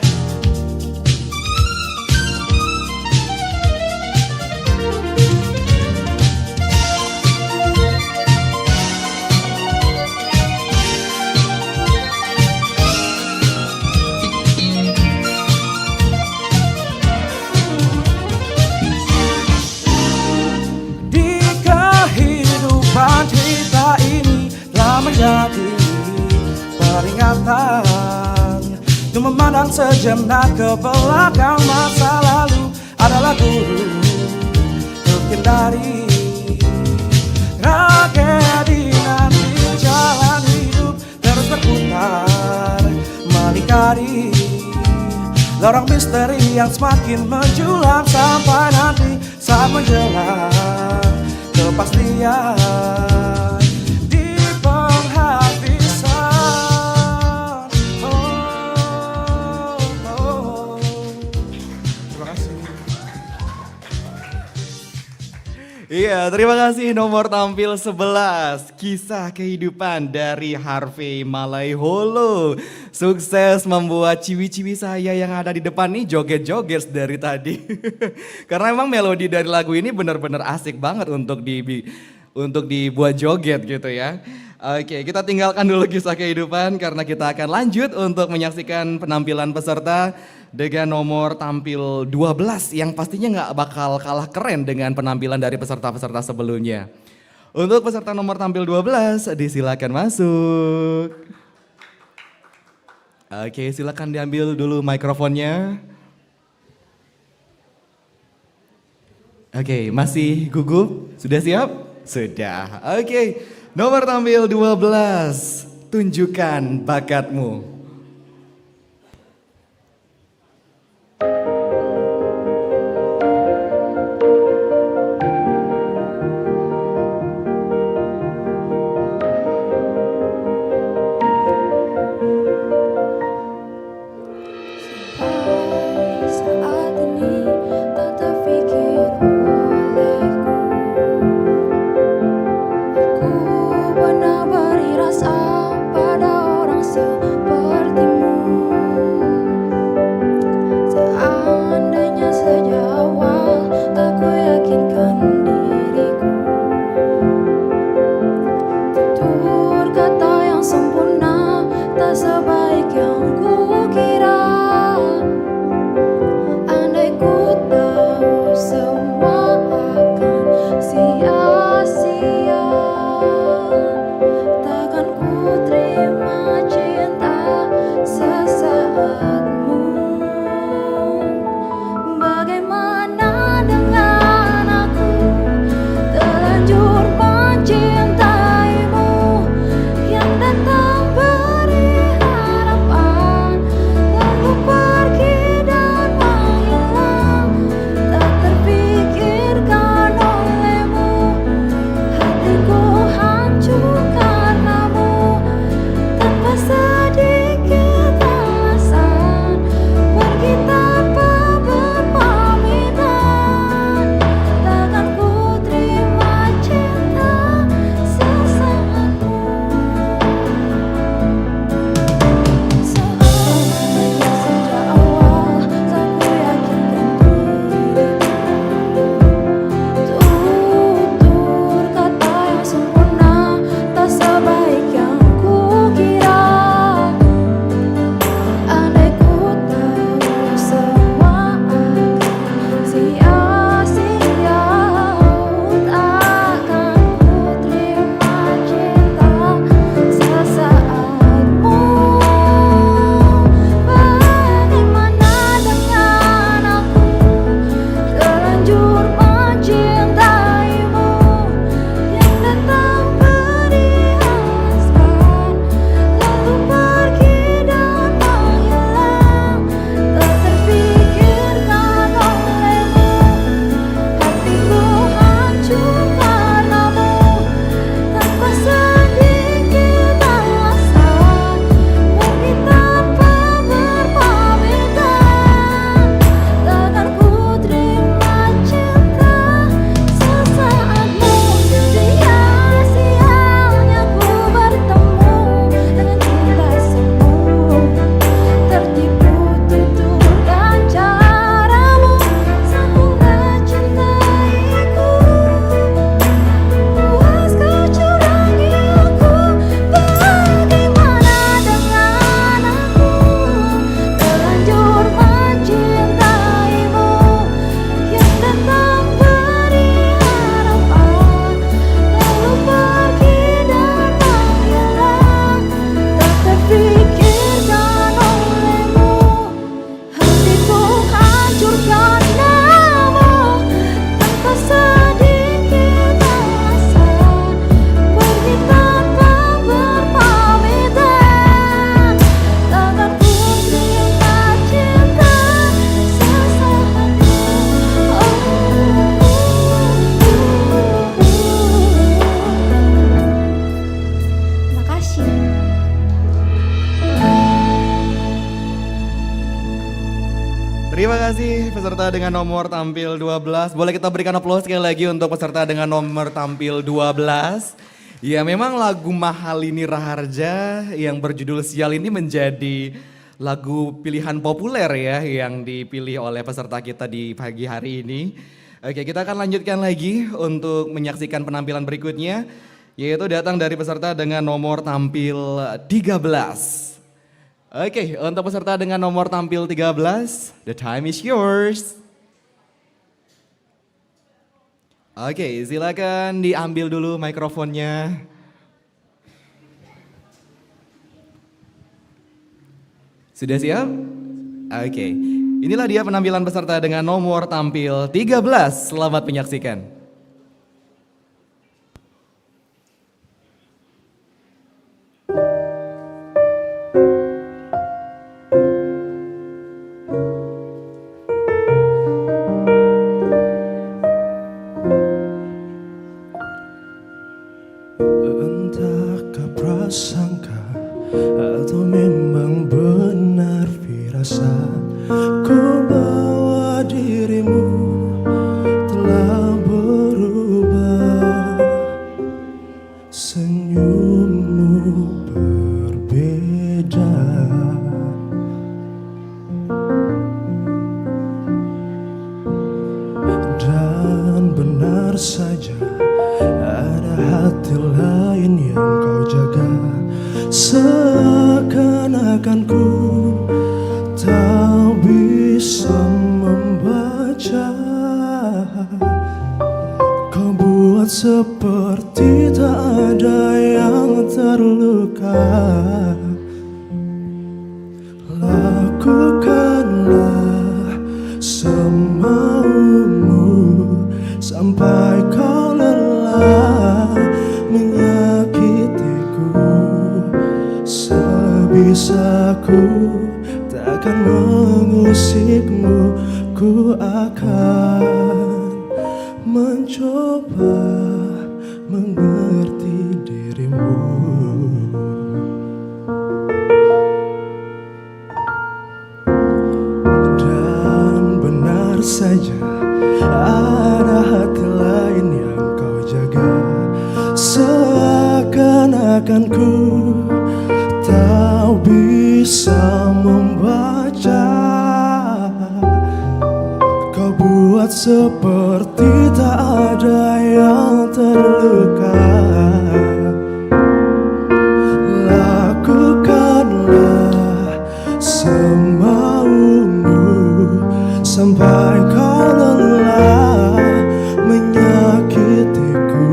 Untuk memandang sejenak ke belakang masa lalu adalah guru untuk hindari tragedi. Nanti jalan hidup terus berputar melingkari lorong misteri yang semakin menjulang sampai nanti saat menjelang kepastian di penghabisan. Terima kasih. Iya, terima kasih nomor tampil 11. Kisah kehidupan dari Harvey Malaiholo. Sukses membuat ciwi-ciwi saya yang ada di depan nih joget-joget dari tadi. Karena emang melodi dari lagu ini benar-benar asik banget untuk dibuat joget gitu ya. Oke, kita tinggalkan dulu kisah kehidupan karena kita akan lanjut untuk menyaksikan penampilan peserta dengan nomor tampil 12 yang pastinya nggak bakal kalah keren dengan penampilan dari peserta-peserta sebelumnya. Untuk peserta nomor tampil 12, disilakan masuk. Oke, silakan diambil dulu mikrofonnya. Oke, masih gugup? Sudah siap? Sudah. Oke, nomor tampil 12, tunjukkan bakatmu. Saat ini tak terfikir olehku. Aku benar beri rasa pada orang seperti kasih peserta dengan nomor tampil 12. Boleh kita berikan aplaus sekali lagi untuk peserta dengan nomor tampil 12. Ya memang lagu Mahalini Raharja yang berjudul Sial ini menjadi lagu pilihan populer ya yang dipilih oleh peserta kita di pagi hari ini. Oke, kita akan lanjutkan lagi untuk menyaksikan penampilan berikutnya, yaitu datang dari peserta dengan nomor tampil 13. Oke, untuk peserta dengan nomor tampil 13, the time is yours. Oke, silakan diambil dulu mikrofonnya. Sudah siap? Oke, inilah dia penampilan peserta dengan nomor tampil 13. Selamat menyaksikan. Entahkah prasangka atau memang benar firasat, ku bawa dirimu telah berubah. Senyummu berbeda, dan benar saja ada hati lain yang kau jaga. Seakan-akan ku tak bisa membaca. Kau buat seperti tak ada yang terluka. Lakukanlah semaumu sampai kau lelah menyakitiku. Sebisaku takkan mengusikmu, ku akan mencoba mengerti dirimu. Dan benar saja ada hati lain yang kau jaga. Seakan-akan ku tak bisa membaca. Kau buat seperti tak ada yang terluka. Lakukanlah semaumu sampai kau lelah menyakitiku.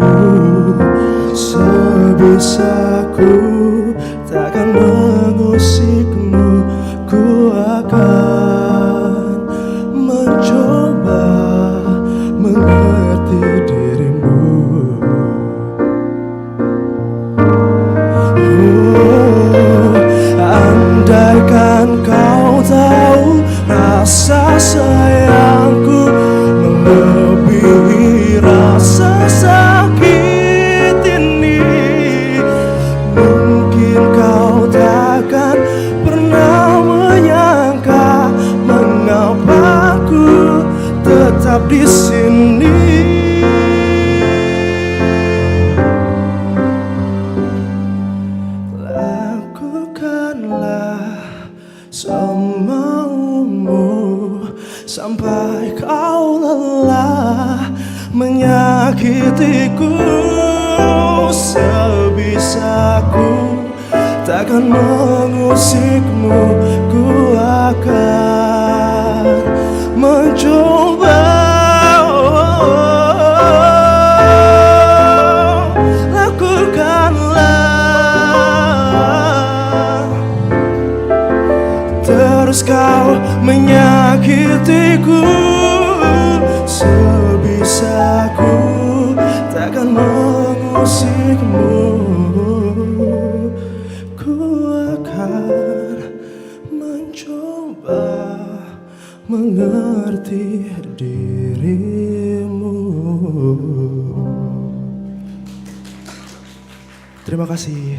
Sebisaku takkan mengusikmu, ku akan mencoba mengerti dirimu. Andaikan kau tahu rasa sayangku melebihi rasa sakit ini, mungkin kau takkan pernah menyangka mengapa aku tetap di sini. Lakukanlah semaumu sampai kau lelah menyakitiku. Sebisaku takkan mengusikmu, ku akan mencoba. Lakukanlah, terus kau menyakitiku. Sebisaku takkan mengusikmu, ku akan mencoba mengerti dirimu. Terima kasih.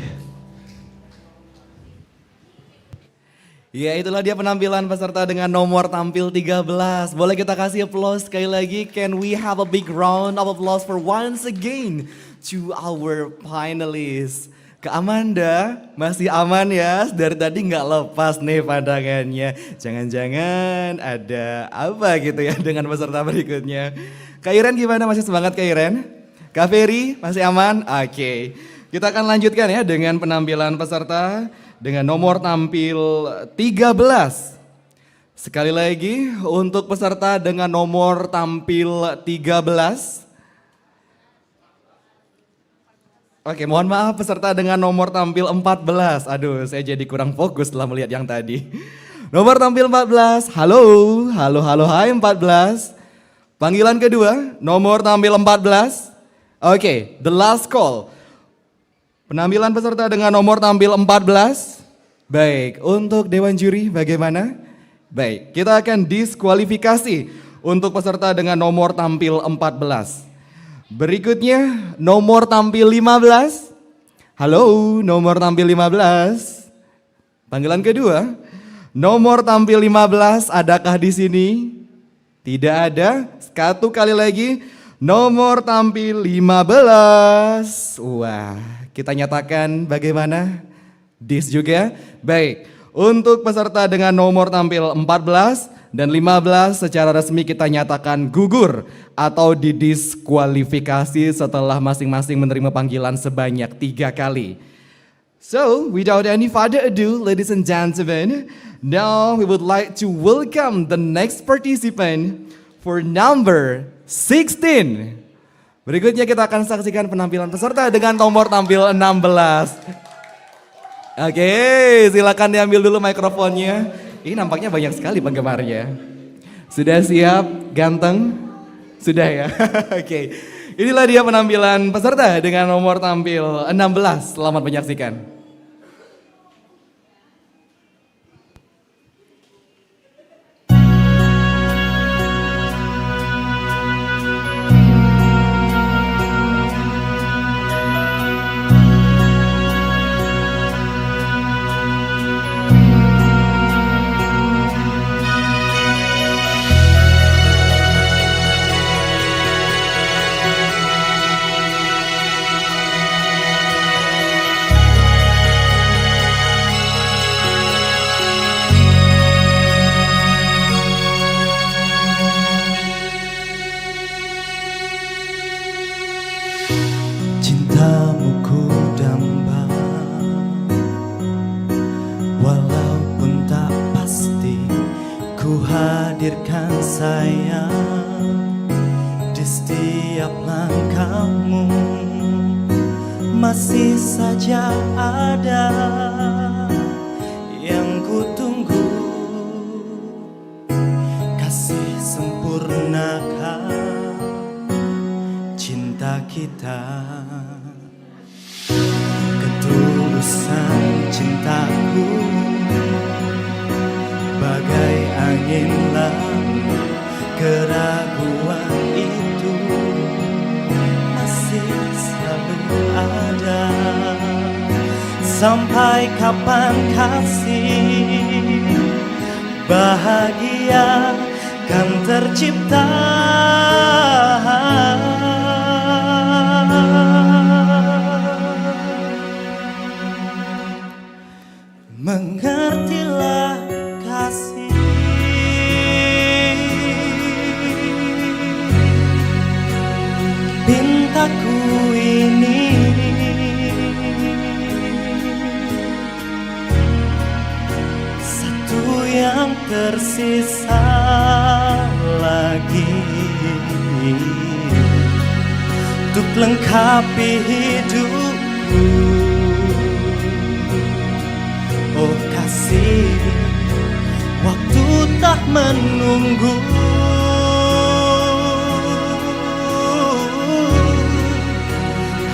Ya itulah dia penampilan peserta dengan nomor tampil 13. Boleh kita kasih applause sekali lagi. Can we have a big round of applause for once again to our finalists. Kak Amanda masih aman ya, dari tadi nggak lepas nih pandangannya. Jangan-jangan ada apa gitu ya dengan peserta berikutnya. Kak Iren gimana, masih semangat Kak Iren? Kak Ferry masih aman? Oke. Kita akan lanjutkan ya dengan penampilan peserta dengan nomor tampil 13. Sekali lagi untuk peserta dengan nomor tampil 13. Oke, mohon maaf peserta dengan nomor tampil 14. Aduh, saya jadi kurang fokus setelah melihat yang tadi. Nomor tampil 14, halo, hai 14. Panggilan kedua, nomor tampil 14. Oke, the last call. Penampilan peserta dengan nomor tampil 14. Baik, untuk Dewan Juri bagaimana? Baik, kita akan diskualifikasi untuk peserta dengan nomor tampil 14. Berikutnya nomor tampil 15. Halo, nomor tampil 15. Panggilan kedua, nomor tampil 15 adakah di sini? Tidak ada. Satu kali lagi, nomor tampil 15. Wah, kita nyatakan bagaimana? Dis juga. Baik, untuk peserta dengan nomor tampil 14 dan 15 secara resmi kita nyatakan gugur atau didiskualifikasi setelah masing-masing menerima panggilan sebanyak 3 kali. So, without any further ado, ladies and gentlemen, now we would like to welcome the next participant for number 16. Berikutnya kita akan saksikan penampilan peserta dengan nomor tampil 16. Oke, silakan diambil dulu mikrofonnya. Ini nampaknya banyak sekali penggemarnya. Sudah siap, ganteng? Sudah ya? Oke. Inilah dia penampilan peserta dengan nomor tampil 16. Selamat menyaksikan. Cintamu ku damba, walaupun tak pasti ku hadirkan sayang. Di setiap langkahmu masih saja ada yang ku tunggu. Kasih sempurnakan cinta kita. Ketulusan cintaku bagai angin lalu, keraguan itu masih selalu ada. Sampai kapan kasih bahagia kan tercipta? Mengertilah kasih, pintaku ini satu yang tersisa lagi untuk lengkapi hidupku. Oh kasih, waktu tak menunggu.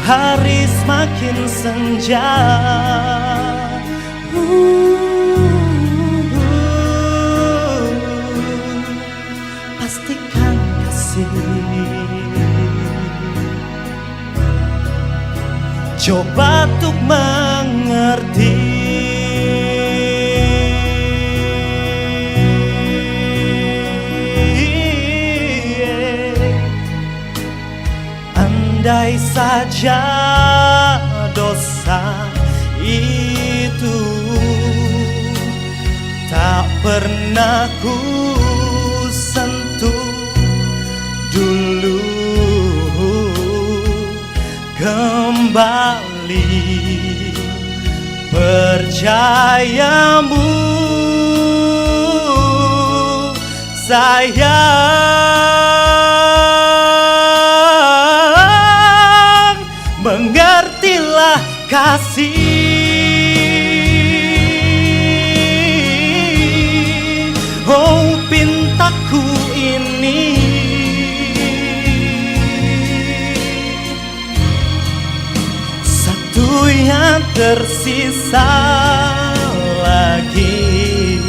Hari semakin senja, pastikan kasih coba untuk mengerti. saja dosa itu tak pernah ku sentuh dulu. Kembali percayamu sayang, mengertilah kasih. Oh pintaku ini satu yang tersisa lagi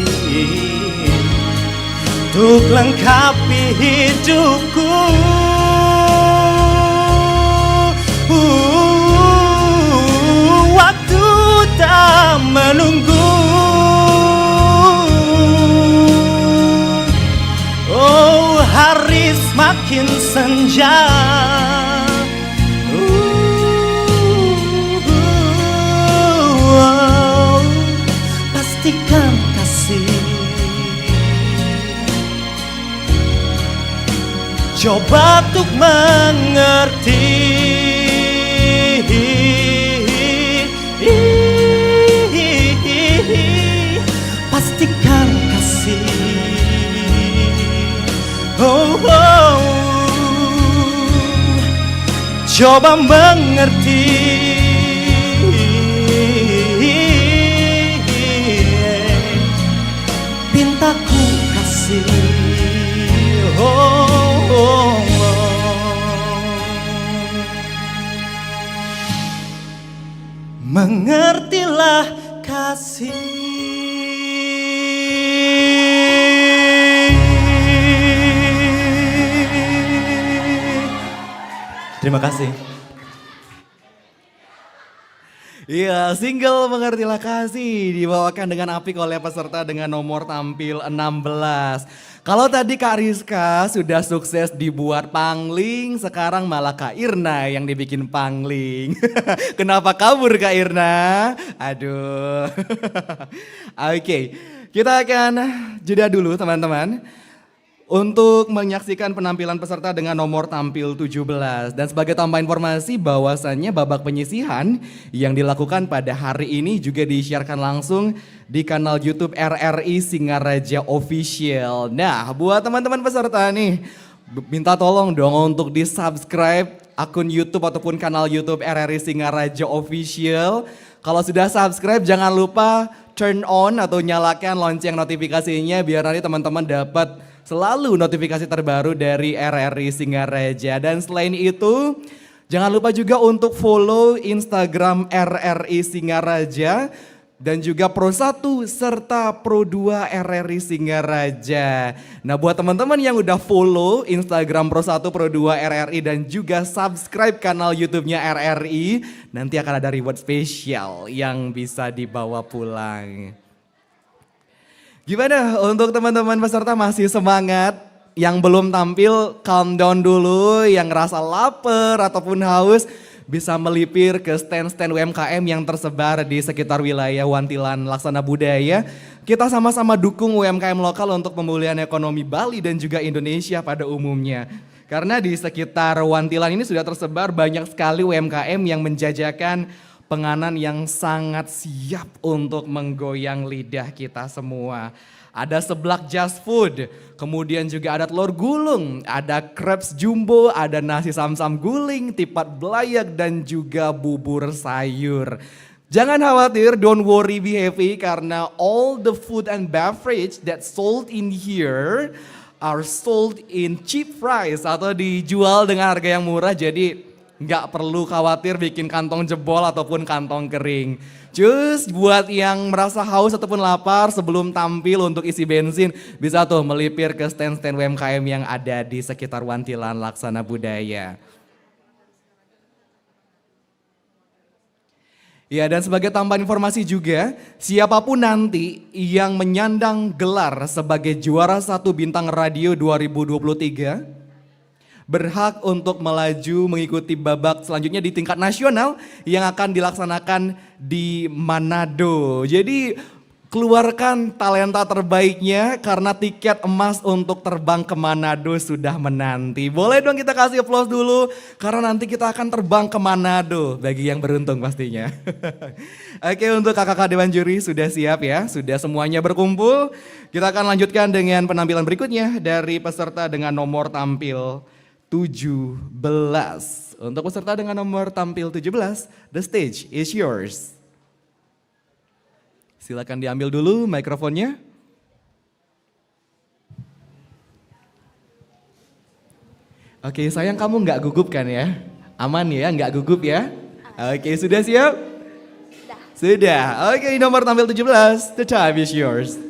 untuk lengkapi hidupku. Waktu tak menunggu. Oh hari semakin senja. Pastikan kasih, coba untuk mengerti. Pastikan kasih, oh, oh. Coba mengerti. Pintaku kasih, oh, oh, oh. Mengertilah kasih. Terima kasih. Iya, single Mengertilah Kasih dibawakan dengan apik oleh peserta dengan nomor tampil 16. Kalau tadi Kak Rizka sudah sukses dibuat pangling, sekarang malah Kak Irna yang dibikin pangling. Kenapa kabur Kak Irna? Aduh. Oke, kita akan jeda dulu teman-teman untuk menyaksikan penampilan peserta dengan nomor tampil 17. Dan sebagai tambahan informasi bahwasannya babak penyisihan yang dilakukan pada hari ini juga disiarkan langsung di kanal YouTube RRI Singaraja Official. Nah, buat teman-teman peserta nih, minta tolong dong untuk di-subscribe akun YouTube ataupun kanal YouTube RRI Singaraja Official. Kalau sudah subscribe jangan lupa turn on atau nyalakan lonceng notifikasinya biar nanti teman-teman dapat selalu notifikasi terbaru dari RRI Singaraja. Dan selain itu, jangan lupa juga untuk follow Instagram RRI Singaraja dan juga Pro 1 serta Pro 2 RRI Singaraja. Nah, buat teman-teman yang udah follow Instagram Pro 1, Pro 2 RRI dan juga subscribe kanal YouTube-nya RRI, nanti akan ada reward spesial yang bisa dibawa pulang. Gimana untuk teman-teman peserta masih semangat? Yang belum tampil calm down dulu, yang ngerasa lapar ataupun haus bisa melipir ke stand-stand UMKM yang tersebar di sekitar wilayah Wantilan Laksana Budaya. Kita sama-sama dukung UMKM lokal untuk pemulihan ekonomi Bali dan juga Indonesia pada umumnya. Karena di sekitar Wantilan ini sudah tersebar banyak sekali UMKM yang menjajakan penganan yang sangat siap untuk menggoyang lidah kita semua. Ada seblak Just Food, kemudian juga ada telur gulung, ada crepes jumbo, ada nasi samsam guling, tipat belayak dan juga bubur sayur. Jangan khawatir, don't worry, be happy karena all the food and beverage that sold in here are sold in cheap price atau dijual dengan harga yang murah, jadi nggak perlu khawatir bikin kantong jebol ataupun kantong kering. Just buat yang merasa haus ataupun lapar sebelum tampil untuk isi bensin, bisa tuh melipir ke stand-stand UMKM yang ada di sekitar Wantilan Laksana Budaya. Ya, dan sebagai tambahan informasi juga, siapapun nanti yang menyandang gelar sebagai juara 1 Bintang Radio 2023, berhak untuk melaju mengikuti babak selanjutnya di tingkat nasional yang akan dilaksanakan di Manado. Jadi keluarkan talenta terbaiknya karena tiket emas untuk terbang ke Manado sudah menanti. Boleh dong kita kasih applause dulu karena nanti kita akan terbang ke Manado bagi yang beruntung pastinya. Oke, untuk kakak-kakak Dewan Juri sudah siap ya? Sudah semuanya berkumpul? Kita akan lanjutkan dengan penampilan berikutnya dari peserta dengan nomor tampil 17. Untuk peserta dengan nomor tampil 17, the stage is yours. Silakan diambil dulu mikrofonnya. Oke, sayang kamu nggak gugup kan ya? Aman ya, nggak gugup ya? Oke, sudah siap? Sudah. Oke, nomor tampil 17, the time is yours.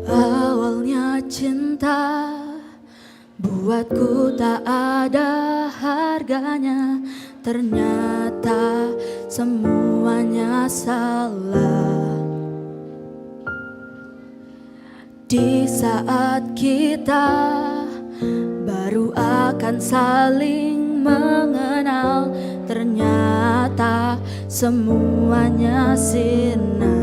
Awalnya cinta buatku tak ada harganya. Ternyata semuanya salah. Di saat kita baru akan saling mengenal, ternyata semuanya sirna.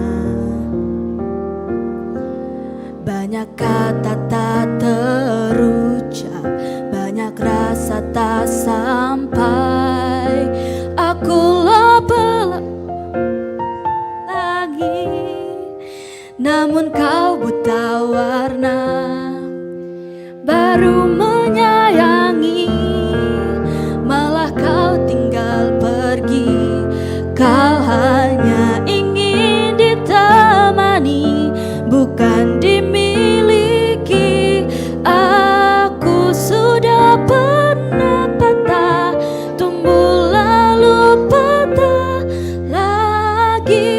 Banyak kata tak terucap, banyak rasa tak sampai. Aku lapar lagi, namun kau buta warna. Baru menyayangi, malah kau tinggal pergi. Kau hanya ingin ditemani, bukan dimiliki. Aku sudah pernah patah, tumbuh lalu patah lagi.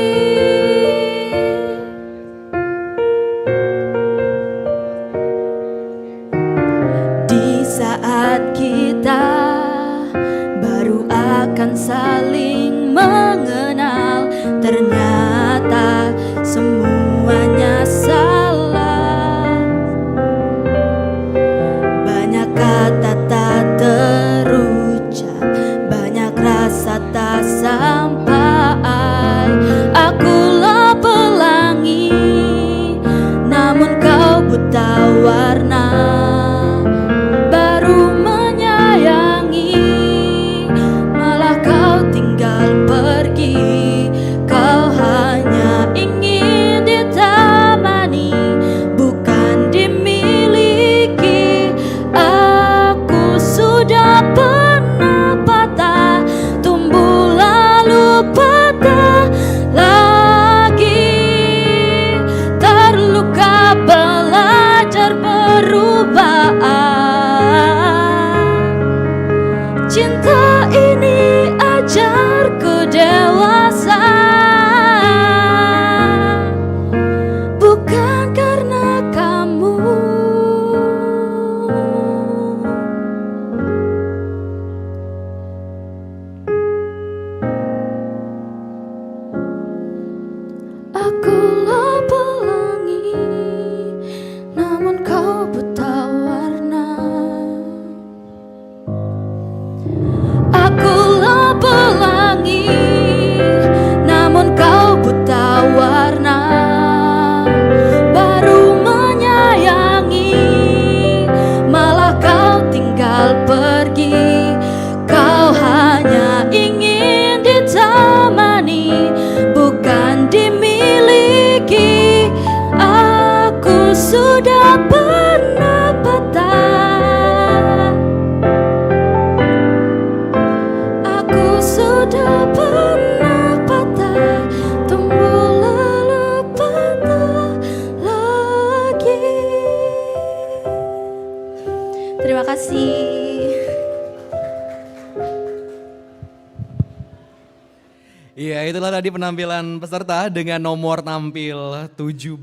itulah tadi penampilan peserta dengan nomor tampil 17.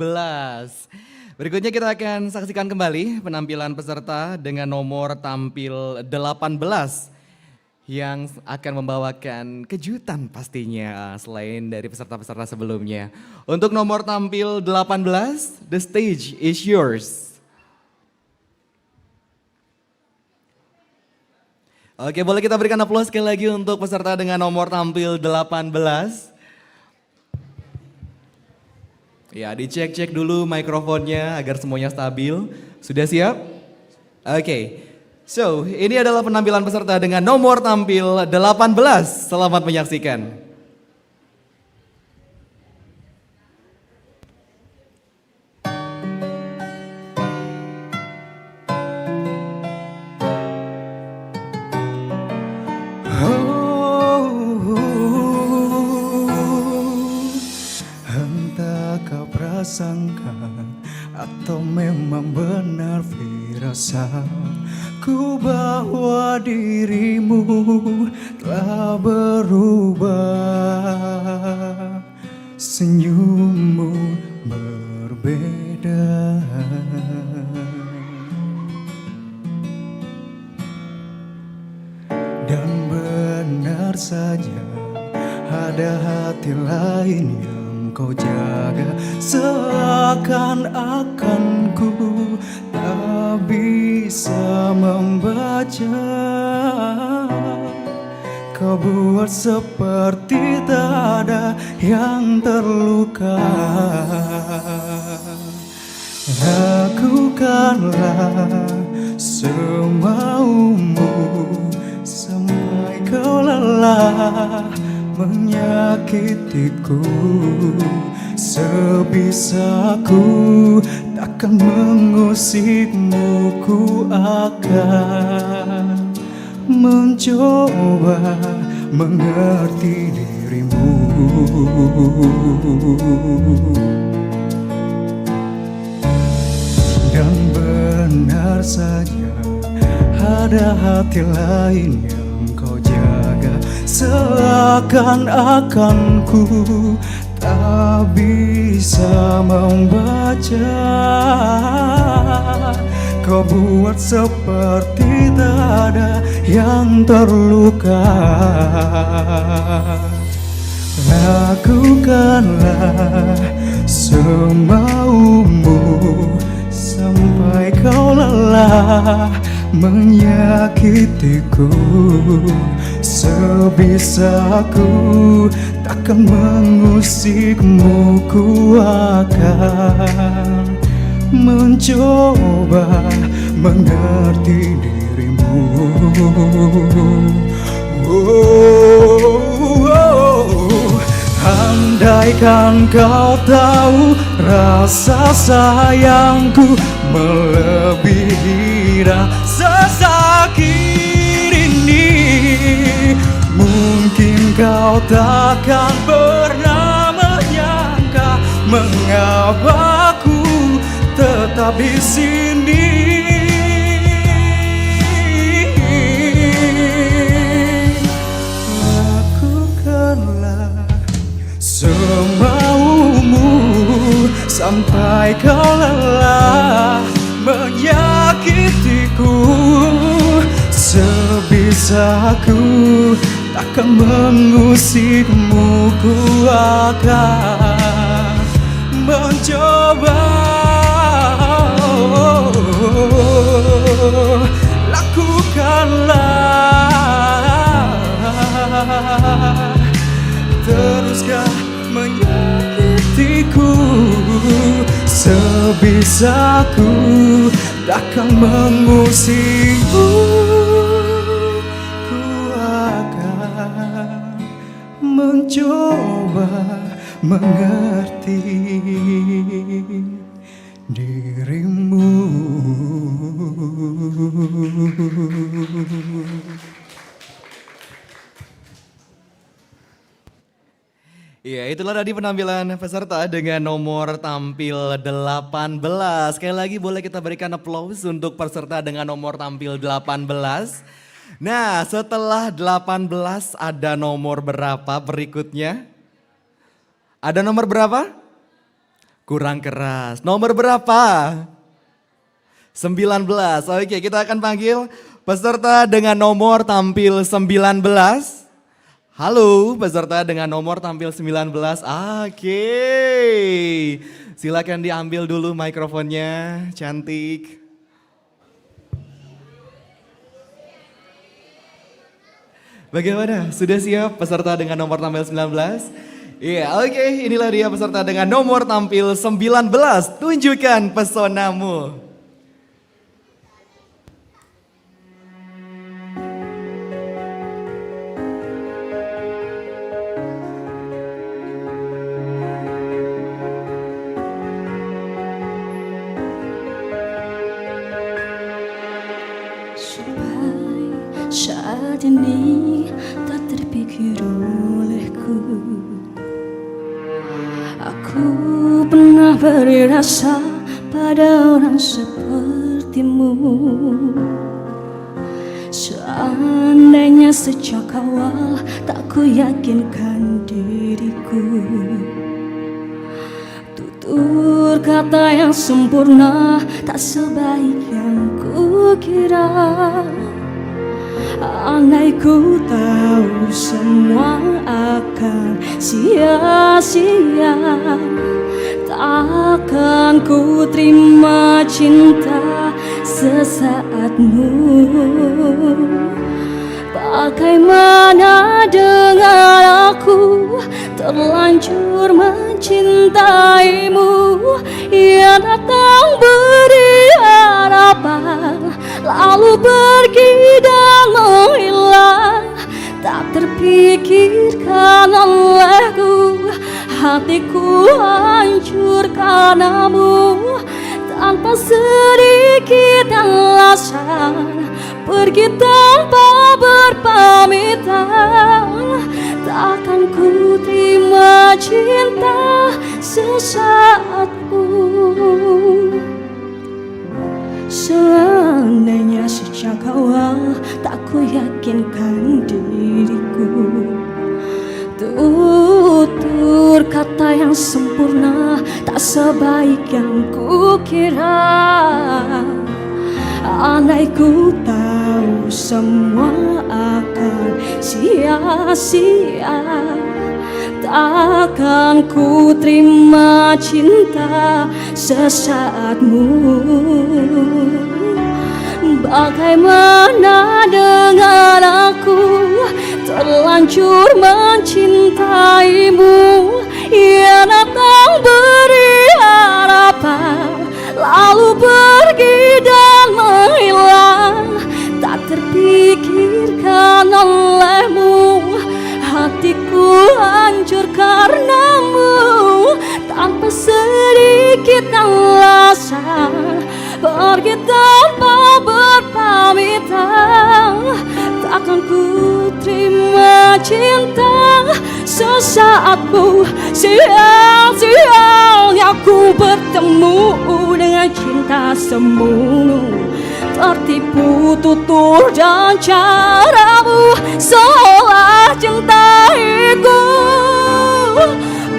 Berikutnya kita akan saksikan kembali penampilan peserta dengan nomor tampil 18 yang akan membawakan kejutan pastinya selain dari peserta-peserta sebelumnya. Untuk nomor tampil 18, the stage is yours. Oke, boleh kita berikan aplaus sekali lagi untuk peserta dengan nomor tampil 18. Ya, dicek-cek dulu mikrofonnya agar semuanya stabil. Sudah siap? Oke. So, ini adalah penampilan peserta dengan nomor tampil 18. Selamat menyaksikan. Entah kau prasangka atau memang benar firasatku bahwa dirimu telah berubah, senyummu berbeda. Dan benar saja ada hati lain yang kau jaga, seakan-akan ku tak bisa membaca. Kau buat seperti tak ada yang terluka. Lakukanlah semaumu sampai kau lelah menyakitiku. Sebisaku takkan mengusikmu, ku akan mencoba mengerti dirimu. Dan benar saja ada hati lain yang kau jaga, seakan-akan ku tak bisa membaca. Kau buat seperti tak ada yang terluka. Lakukanlah semaumu sampai kau lelah menyakitiku. Sebisaku takkan mengusikmu, ku akan mencoba mengerti dirimu. Andaikan kau tahu rasa sayangku melebihi rasa sakit ini, mungkin kau takkan pernah menyangka mengapa aku tetap di sini. Lakukanlah semaumu sampai kau lelah menyakitiku. Sebisaku takkan mengusikmu, ku akan mencoba. Lakukanlah, teruskan menyakitiku. Sebisaku takkan mengusikmu, ku akan mencoba mengerti dirimu. Iya, itulah tadi penampilan peserta dengan nomor tampil 18. Sekali lagi boleh kita berikan aplaus untuk peserta dengan nomor tampil 18. Nah, setelah 18 ada nomor berapa berikutnya? Ada nomor berapa? Kurang keras. Nomor berapa? 19. Oke, kita akan panggil peserta dengan nomor tampil 19. Halo, peserta dengan nomor tampil 19. Oke. Silakan diambil dulu mikrofonnya, cantik. Bagaimana? Sudah siap peserta dengan nomor tampil 19? Iya, oke. Inilah dia peserta dengan nomor tampil 19. Tunjukkan pesonamu. Sampai saat ini tak terpikir olehku. Aku pernah beri rasa pada orang sepertimu. Seandainya sejak awal tak ku yakinkan diriku, tutur kata yang sempurna tak sebaik yang ku kira. Andai ku tahu semua akan sia-sia, takkan ku terima cinta sesaatmu. Bagaimana dengan aku terlanjur mencintaimu, yang datang beri harapan lalu pergi dan menghilang. Tak terpikirkan olehku, hatiku hancur karenamu. Tanpa sedikit alasan, pergi tanpa berpamitan. Takkan ku terima cinta sesaatmu. Seandainya sejak awal tak ku yakinkan diriku, tutur kata yang sempurna tak sebaik yang ku kira. Andai ku tahu semua akan sia-sia, takkan ku terima cinta sesaatmu. Bagaimana dengan aku terlanjur mencintaimu, yang datang beri harapan lalu pergi dan menghilang. Tak terpikirkan olehmu, hatiku hancur karenamu. Tanpa sedikit alasan, pergi tanpa berpamitan. Takkan ku terima cinta sesaatmu. Siang-siangnya ku bertemu dengan cinta semu. Tertipu tutur dan caramu, seolah cintaiku.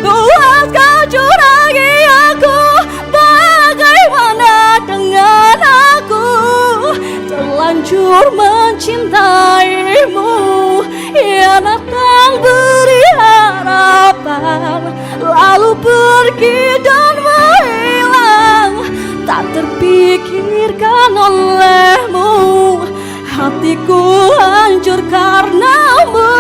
Buat kau curangi aku, bagaimana dengan aku? Terlanjur mencintaimu, yang datang beri harapan lalu pergi dan menghilang. Tak terpikirkan olehmu, hatiku hancur karenamu.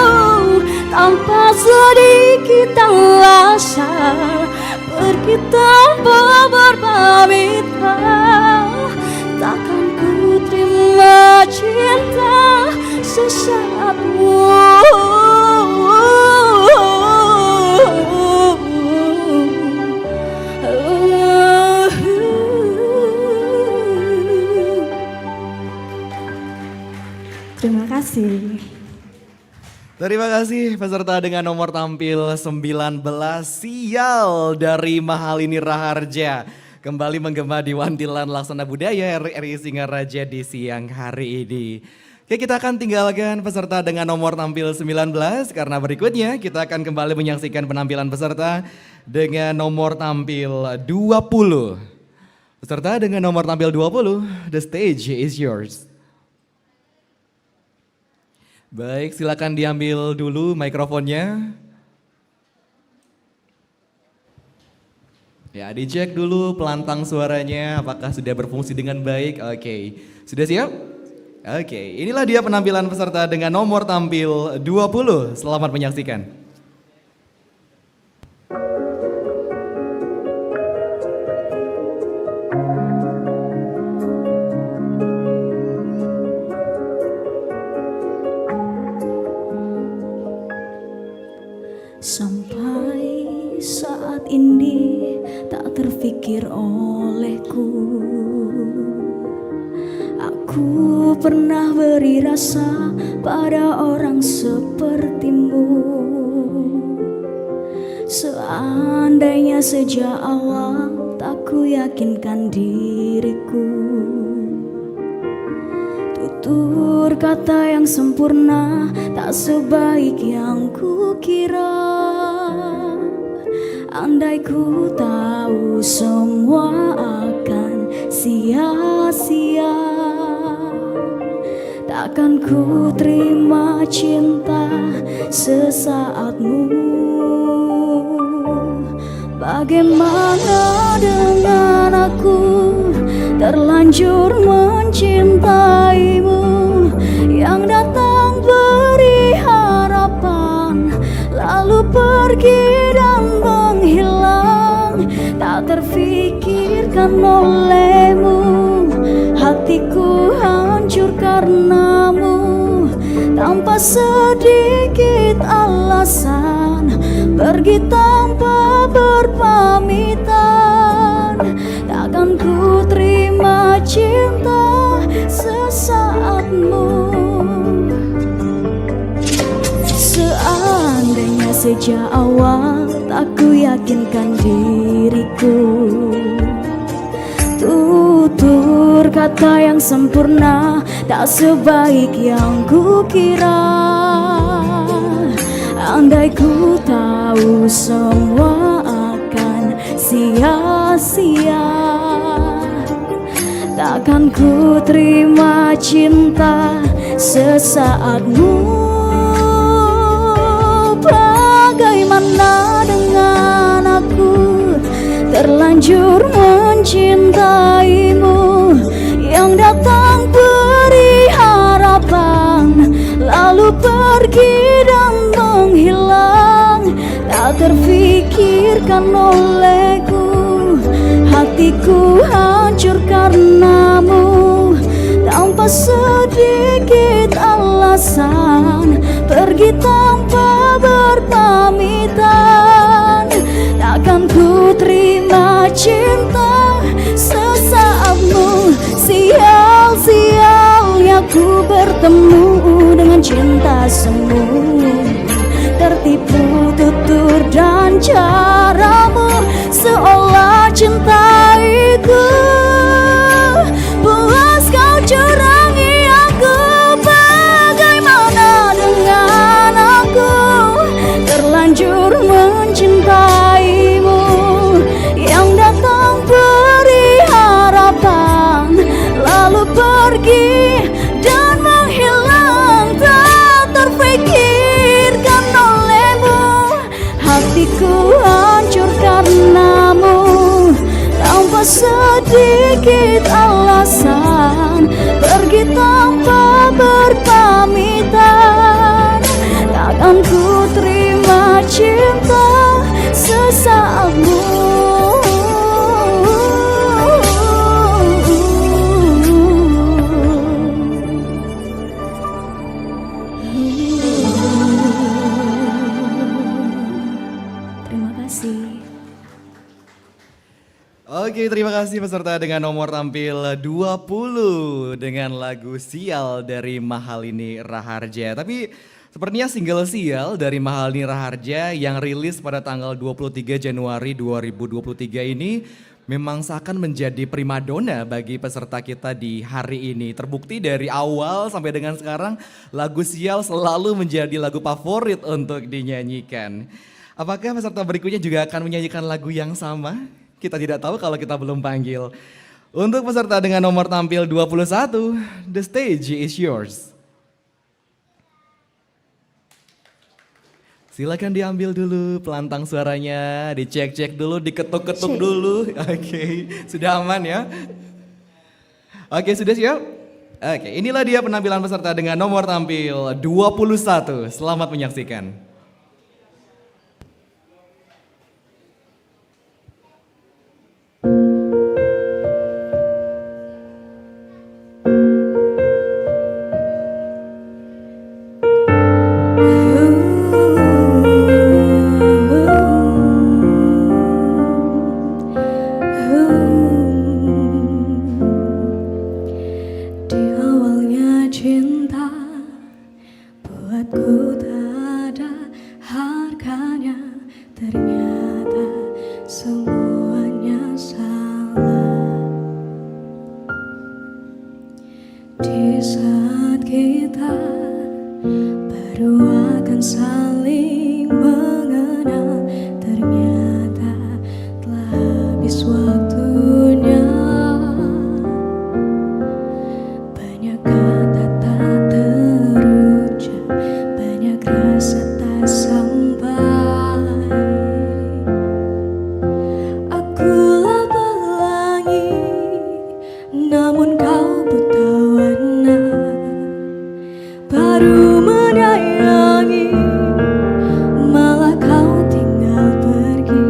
Tanpa sedikit alasan, pergi tanpa berpamitan. Takkan ku terima cinta sesaatmu. Terima kasih. Terima kasih peserta dengan nomor tampil 19, Sial dari Mahalini Raharja. Kembali menggema di Wantilan Laksana Budaya RRI Singaraja di siang hari ini. Oke, kita akan tinggalkan peserta dengan nomor tampil 19 karena berikutnya kita akan kembali menyaksikan penampilan peserta dengan nomor tampil 20. Peserta dengan nomor tampil 20, the stage is yours. Baik, silakan diambil dulu mikrofonnya. Ya, dicek dulu pelantang suaranya apakah sudah berfungsi dengan baik. Oke, sudah siap? Oke, inilah dia penampilan peserta dengan nomor tampil 20. Selamat menyaksikan. Sampai saat ini tak terfikir olehku, aku pernah beri rasa pada orang sepertimu. Seandainya sejak awal tak ku yakinkan diriku, tutur kata yang sempurna tak sebaik yang ku kira. Andai ku tahu semua akan sia-sia, takkan ku terima cinta sesaatmu. Bagaimana dengan aku terlanjur mencintaimu, yang datang beri harapan lalu pergi dan menghilang, tak terfikirkan olehmu. Hatiku hancur karenamu, tanpa sedikit alasan, pergi tanpa berpamitan. Takkan ku terima cinta sesaatmu. Seandainya sejak awal tak ku yakinkan diriku, tutur kata yang sempurna tak sebaik yang ku kira. Andai ku tahu semua akan sia-sia, takkan ku terima cinta sesaatmu. Bagaimana dengan aku terlanjur mencintaimu, yang datang beri harapan lalu pergi dan menghilang, tak terfikirkan olehku. Hatiku hancur karenamu, tanpa sedikit alasan, pergi tanpa berpamitan. Takkan ku terima cinta sesaatmu. Sial-sialnya ku bertemu dengan cinta semu, tertipu tutur dan caramu, seolah cintaiku. Puas kau curangi aku. Bagaimana dengan aku terlanjur mencintaimu, yang datang beri harapan lalu pergi dan menghilang, tak terfikirkan olehmu. Hatiku hancur karenamu, tanpa sedikit alasan, pergi tanpa berpamitan. Takkan ku terima cinta sesaatmu. Terima kasih. Oke, terima kasih peserta dengan nomor tampil 20 dengan lagu Sial dari Mahalini Raharja. Tapi sepertinya single Sial dari Mahalini Raharja yang rilis pada tanggal 23 Januari 2023 ini memang seakan menjadi primadona bagi peserta kita di hari ini. Terbukti dari awal sampai dengan sekarang lagu Sial selalu menjadi lagu favorit untuk dinyanyikan. Apakah peserta berikutnya juga akan menyanyikan lagu yang sama? Kita tidak tahu kalau kita belum panggil. Untuk peserta dengan nomor tampil 21, the stage is yours. Silakan diambil dulu pelantang suaranya, dicek-cek dulu, diketuk-ketuk dulu. Oke, sudah aman ya? Oke, sudah siap? Oke, inilah dia penampilan peserta dengan nomor tampil 21. Selamat menyaksikan. Di awalnya cinta buatku tak ada harganya. Ternyata semuanya salah. Di saat kita baru akan saling mengenal, ternyata telah habis waktunya. Banyak kata tak terucap, banyak rasa tak sampai. Akulah pelangi, namun kau buta warna. Baru menyayangi, malah kau tinggal pergi.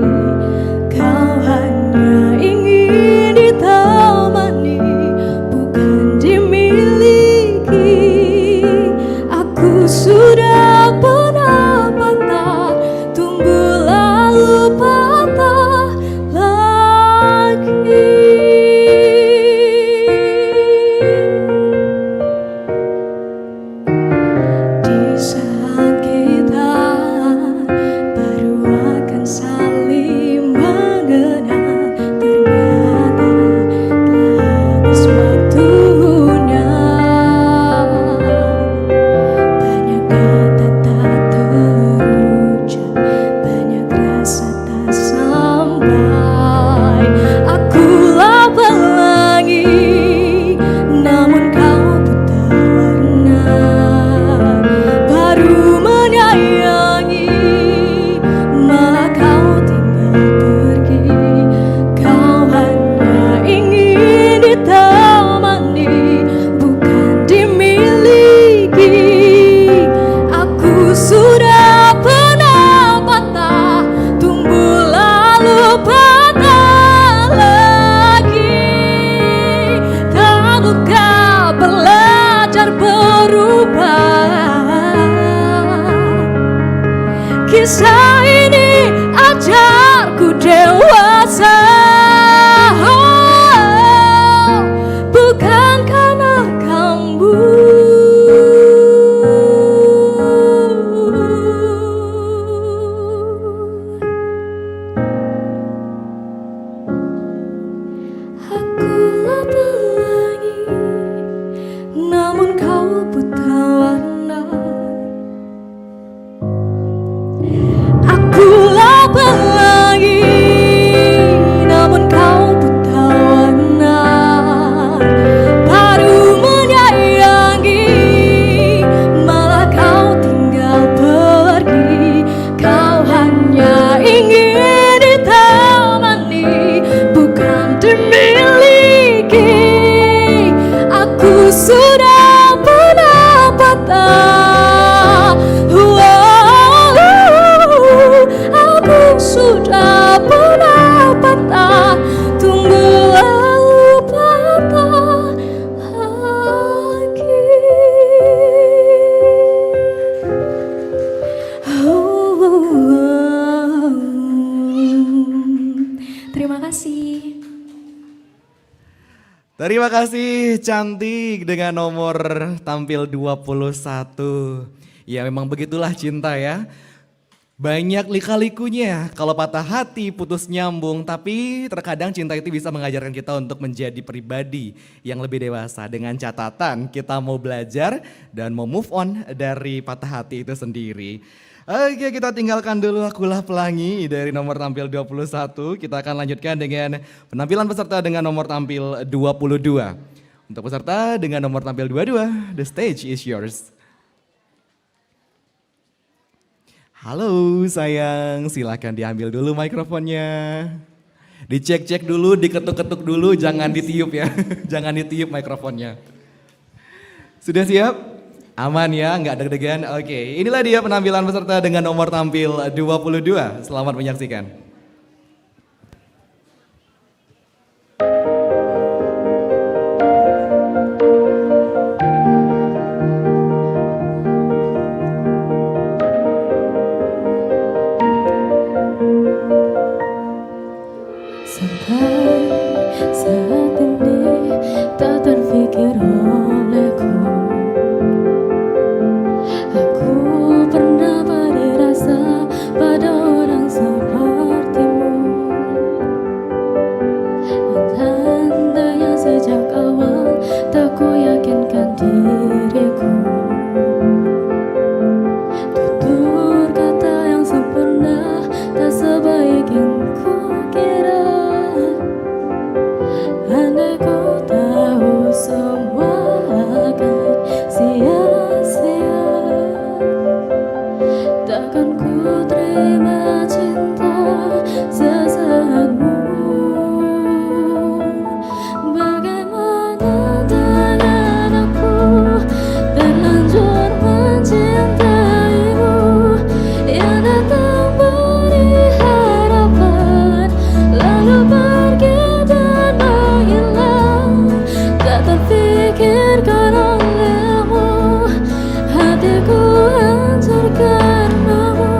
Kau hanya ingin ditemani, bukan dimiliki. Aku sudah pernah patah, tumbuh lalu patah lagi. Di saat kita baru akan saling mengenal, ternyata telah habis waktunya. Banyak kata tak terucap, banyak rasa tak sampai. Akulah pelangi, namun kau buta warna. Baru menyayangi, malah kau tinggal pergi. Kau hanya ingin ditemani, bukan dimiliki. Aku sudah pernah patah, tumbuh lalu patah lagi. Tahukah belajar berubah? Kisah ini ajarku dewasa. Oh, bukan karena kamu. Akulah pelangi, namun kau buta warna. Akulah pelangi, namun kau buta warna. Baru menyayangi, malah kau tinggal pergi. Kau hanya ingin ditemani, bukan dimiliki. Aku sudah pernah patah. Aku sudah pernah patah, tunggu lalu patah lagi. Terima kasih. Terima kasih cantik dengan nomor tampil 21. Ya memang begitulah cinta ya. Banyak lika-likunya, kalau patah hati, putus nyambung, tapi terkadang cinta itu bisa mengajarkan kita untuk menjadi pribadi yang lebih dewasa. Dengan catatan kita mau belajar dan mau move on dari patah hati itu sendiri. Oke, kita tinggalkan dulu Akulah Pelangi dari nomor tampil 21. Kita akan lanjutkan dengan penampilan peserta dengan nomor tampil 22. Untuk peserta dengan nomor tampil 22, the stage is yours. Halo sayang, silakan diambil dulu mikrofonnya. Dicek-cek dulu, diketuk-ketuk dulu, jangan ditiup ya. Jangan ditiup mikrofonnya. Sudah siap? Aman ya, nggak deg-degan? Oke, inilah dia penampilan peserta dengan nomor tampil 22. Selamat menyaksikan. Saat ini tak terfikir olehku, aku pernah beri rasa pada orang sepertimu. Tandanya sejak awal tak ku yakinkan diriku. Tutur kata yang sempurna tak sebaik yang ku kira. Andai ku tahu semua akan sia-sia, takkan ku terima cinta sesaatmu. Bagaimana dengan aku terlanjur mencintaimu, yang datang beri harapan lalu pergi dan menghilang. Tak terfikirkan olehmu, hatiku hancur karenamu.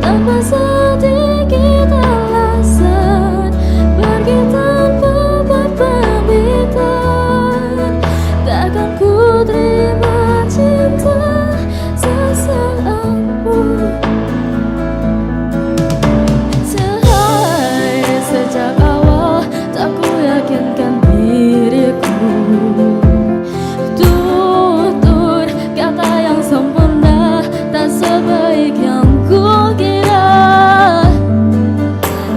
Tanpa sedikit alasan, pergi tanpa berpamitan. Takkan ku terima cinta sesaatmu. Sejak awal tak ku yakinkan diriku. Tutur kata yang sempurna tak sebaik yang ku kira.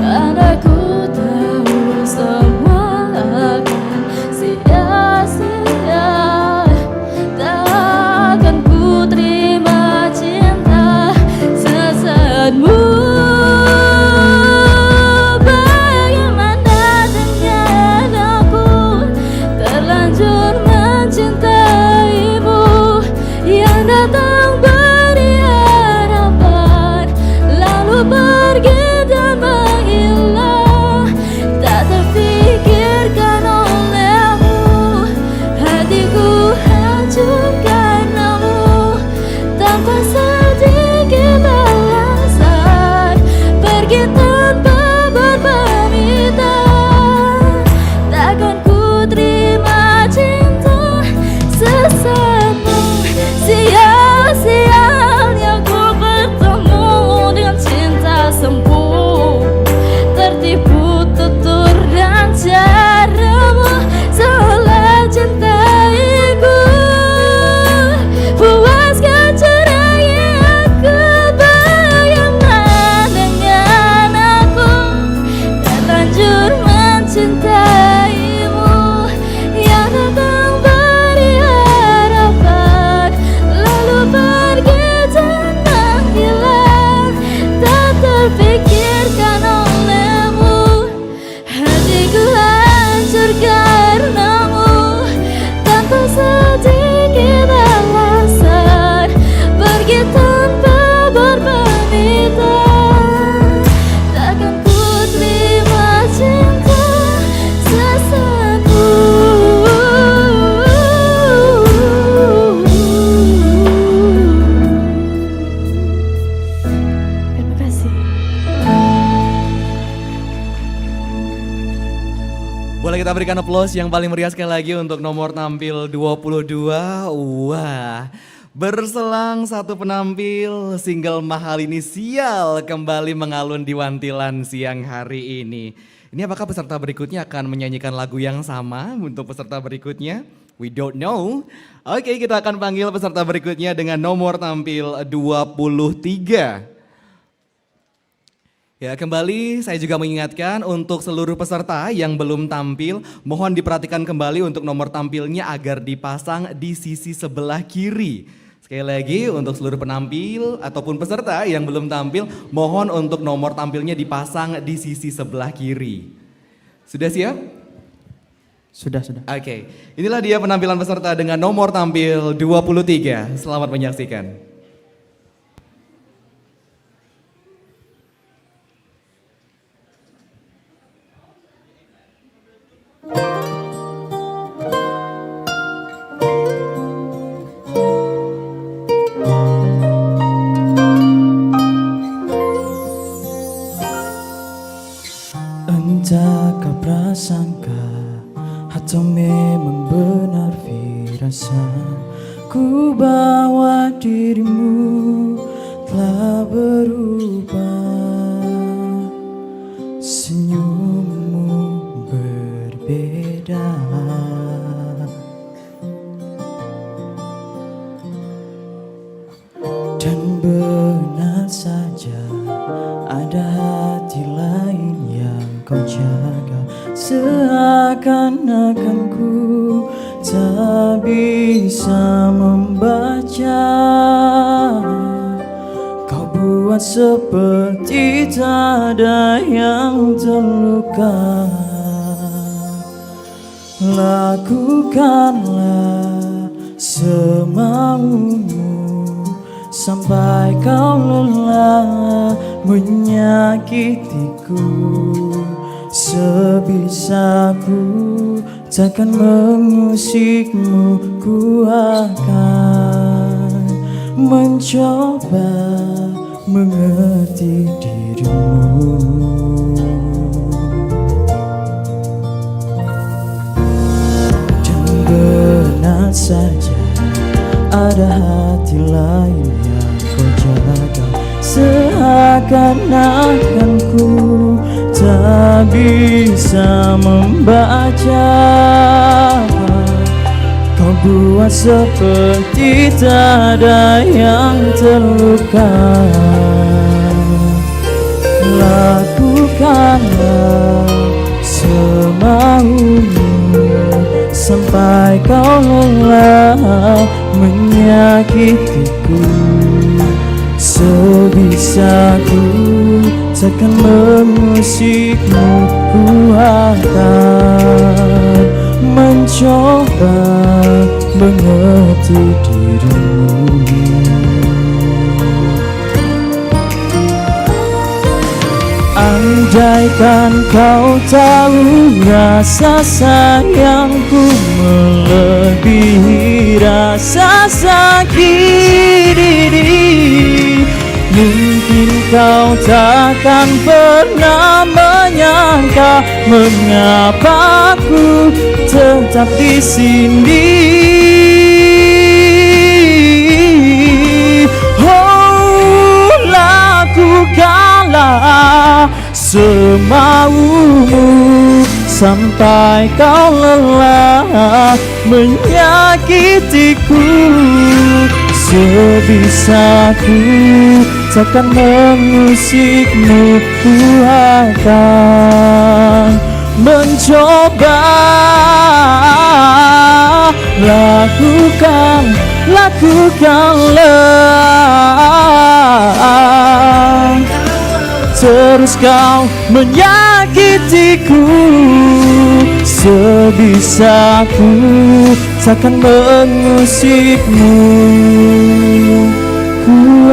Andai ku tahu semua akan sia-sia, takkan ku terima cinta sesaatmu. Bagaimana dengan aku terlanjur mencintaimu, yang datang beri harapan lalu pergi dan menghilang. Tak terfikirkan olehmu, hatiku hancur karenamu. Tanpa sedikit alasan, pergi tanpa berpamitan. Takkan ku terima cinta sesaatmu. Sia-sianya ku bertemu dengan cinta semu, tertipu tutur dan caramu seolah cintaiku. Puaskan cerai aku, bagaimana dengan aku terlanjur mencintaimu, yang datang beri harapan lalu pergi dan menghilang. Tak terfikirkan olehmu, hatiku hancur karenamu. Tanpa sedikit alasan, pergi tanpa berpamitan. Takkan ku terima cinta sesaatmu. Terima kasih. Boleh kita berikan applause yang paling meriah sekali lagi untuk nomor tampil 22. Wah, Berselang satu penampil, single Mahal Inisial kembali mengalun di Wantilan siang hari ini. Ini apakah peserta berikutnya akan menyanyikan lagu yang sama untuk peserta berikutnya? We don't know. Oke, kita akan panggil peserta berikutnya dengan nomor tampil 23. Ya, kembali saya juga mengingatkan untuk seluruh peserta yang belum tampil, mohon diperhatikan kembali untuk nomor tampilnya agar dipasang di sisi sebelah kiri. Sekali lagi untuk seluruh penampil ataupun peserta yang belum tampil, mohon untuk nomor tampilnya dipasang di sisi sebelah kiri. Sudah siap? Sudah. Oke, inilah dia penampilan peserta dengan nomor tampil 23. Selamat menyaksikan. Entah kau prasangka atau memang benar firasat, ku bawa dirimu telah berubah. Senyummu berbeda, dan benar saja ada hati lain yang kau jaga. Seakan-akan ku tak bisa membaca, kau buat seperti tak ada yang terluka. Lakukanlah semaumu sampai kau lelah menyakitiku. Sebisaku takkan mengusikmu, ku akan mencoba mengerti dirimu. Dan benar saja ada hati lain yang kau jaga. Seakan-akan ku tak bisa membaca, kau buat seperti tak ada yang terluka. Lakukanlah semaumu sampai kau lelah menyakitiku. Sebisaku takkan mengusikmu, ku akan mencoba mengerti dirimu. Andaikan kau tahu rasa sayangku melebihi rasa sakit ini, mungkin kau takkan pernah menyangka mengapa aku tetap di sini. Oh, lakukanlah semaumu sampai kau lelah menyakitiku. Sebisaku takkan mengusikmu, ku akan mencoba. Lakukanlah, terus kau menyakitiku. Sebisaku takkan mengusikmu, ku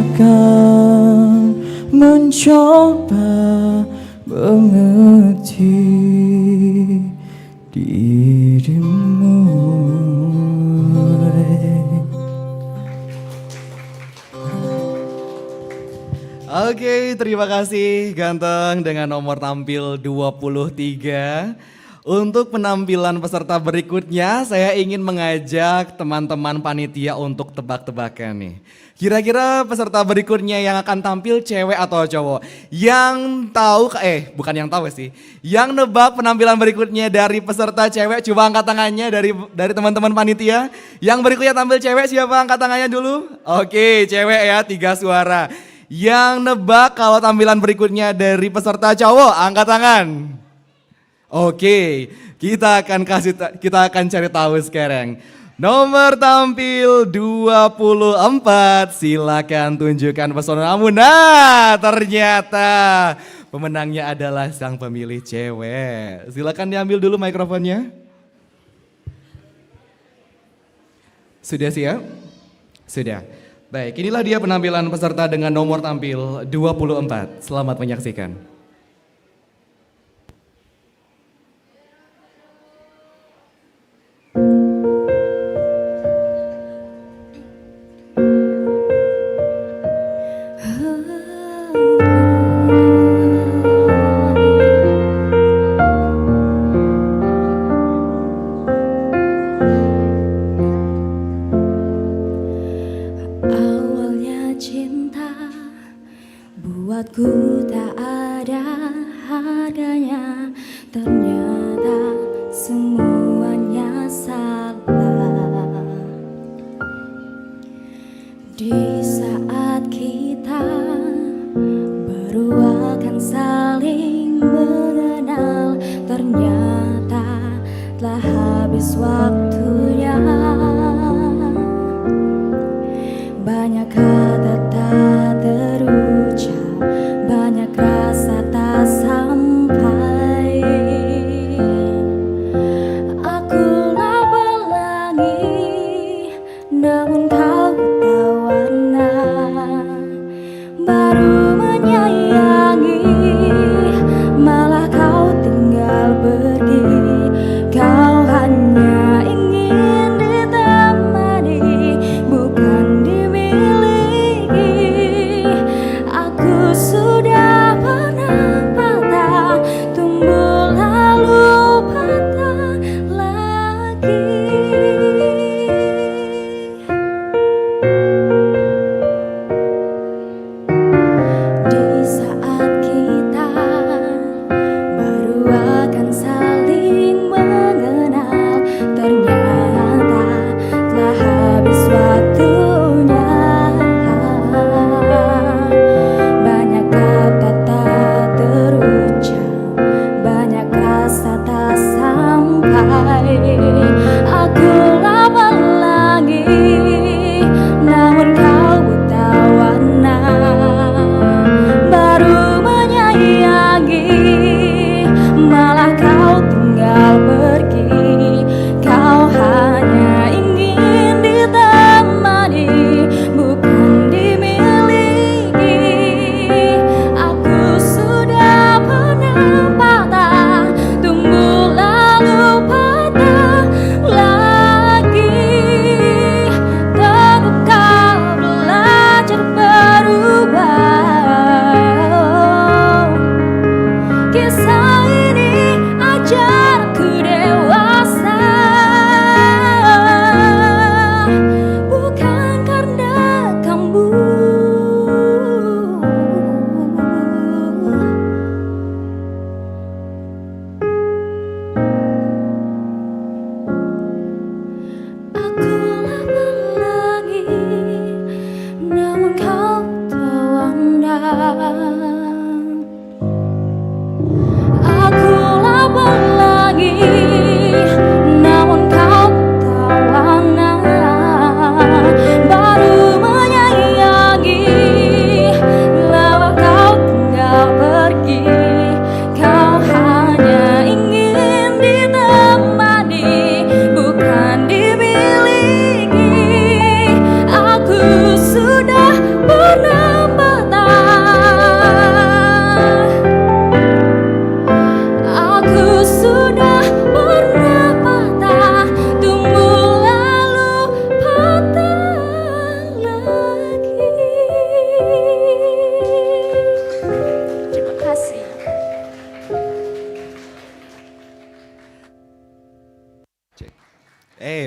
akan mencoba mengerti dirimu. Oke, terima kasih Ganteng dengan nomor tampil 23. Untuk penampilan peserta berikutnya, saya ingin mengajak teman-teman panitia untuk tebak-tebakan nih. Kira-kira peserta berikutnya yang akan tampil cewek atau cowok? Yang tahu, bukan yang tahu sih. Yang nebak penampilan berikutnya dari peserta cewek, coba angkat tangannya dari teman-teman panitia. Yang berikutnya tampil cewek, siapa angkat tangannya dulu? Oke, cewek ya, 3 suara. Yang nebak kalau tampilan berikutnya dari peserta cowok, angkat tangan. Oke, kita akan cari tahu sekarang. Nomor tampil 24, silakan tunjukkan pesonamu. Nah, ternyata pemenangnya adalah sang pemilih cewek. Silakan diambil dulu mikrofonnya. Sudah siap? Sudah. Baik, inilah dia penampilan peserta dengan nomor tampil 24. Selamat menyaksikan. Awalnya cinta buatku tak ada harganya. Ternyata semuanya salah. Di saat kita baru akan saling mengenal, ternyata telah habis waktunya. Banyak kata tak terucap, banyak rasa tak sampai. Akulah pelangi, namun kau tawarna. Baru menyayangi, malah kau tinggal pergi. Kau hanya ingin ditemani, bukan dimiliki. Aku sudah pernah patah, tumbuh lalu patah lagi. Di saat kita baru akan saling mengenal, ternyata telah habis waktunya. Banyak kata tak terucap, banyak rasa tak sampai. Akulah pelangi, namun kau buta warna. Baru menyayangi, malah kau tinggal pergi. Kau hanya ingin ditemani, bukan dimiliki. Aku sudah pernah patah, tumbuh lalu patah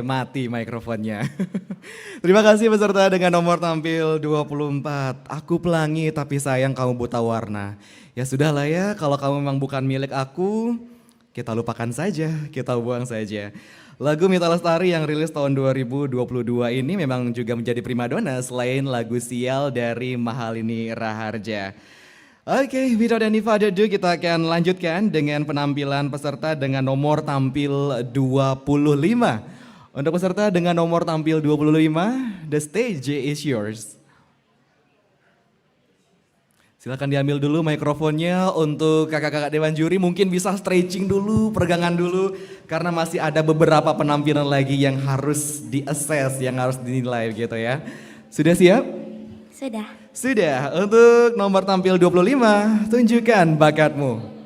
Mati mikrofonnya. Terima kasih peserta dengan nomor tampil 24. Aku pelangi tapi sayang kamu buta warna. Ya sudahlah ya, kalau kamu memang bukan milik aku, kita lupakan saja, kita buang saja. Lagu Mita Lestari yang rilis tahun 2022 ini memang juga menjadi primadona selain lagu Sial dari Mahalini Raharja. Oke, without any further ado kita akan lanjutkan dengan penampilan peserta dengan nomor tampil 25. Untuk peserta dengan nomor tampil 25, the stage is yours. Silakan diambil dulu mikrofonnya untuk kakak-kakak Dewan Juri, mungkin bisa stretching dulu, peregangan dulu, karena masih ada beberapa penampilan lagi yang harus di-assess, yang harus dinilai gitu ya. Sudah siap? Sudah. Sudah, untuk nomor tampil 25, tunjukkan bakatmu.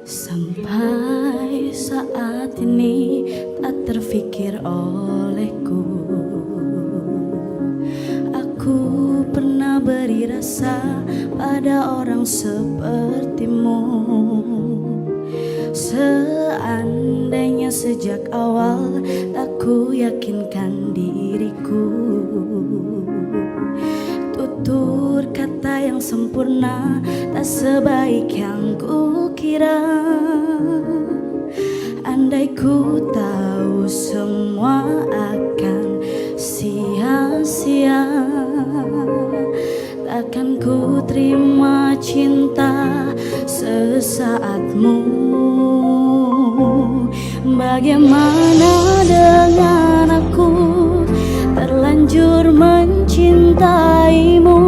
Sampai saat ini tak terfikir olehku, aku pernah beri rasa pada orang sepertimu. Seandainya sejak awal tak ku yakinkan diriku, tutur kata yang sempurna tak sebaik yang ku kira. Andai ku tahu semua akan sia-sia, takkan ku terima cinta sesaatmu. Bagaimana dengan aku, terlanjur mencintaimu,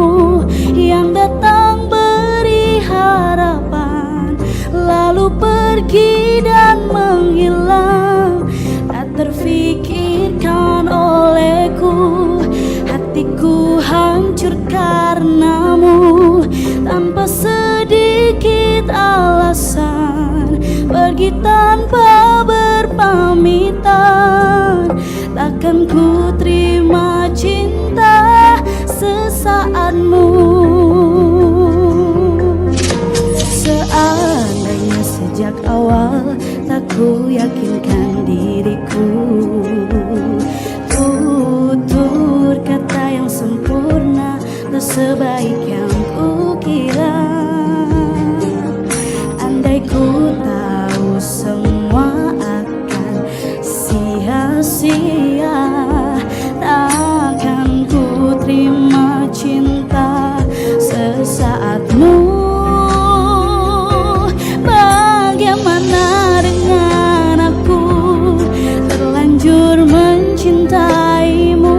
yang datang beri harapan lalu pergi dan menghilang. Tak terfikirkan olehku, hatiku hancur karenamu. Tanpa sedikit alasan, pergi tanpa berpamitan. Takkan ku terima cinta sesaatmu. Seandainya sejak awal tak ku yakinkan diriku, tutur kata yang sempurna tak sebaik yang ku kira. Andai ku tahu semua akan sia-sia, takkan ku terima cinta sesaatmu. Bagaimana dengan aku, terlanjur mencintaimu,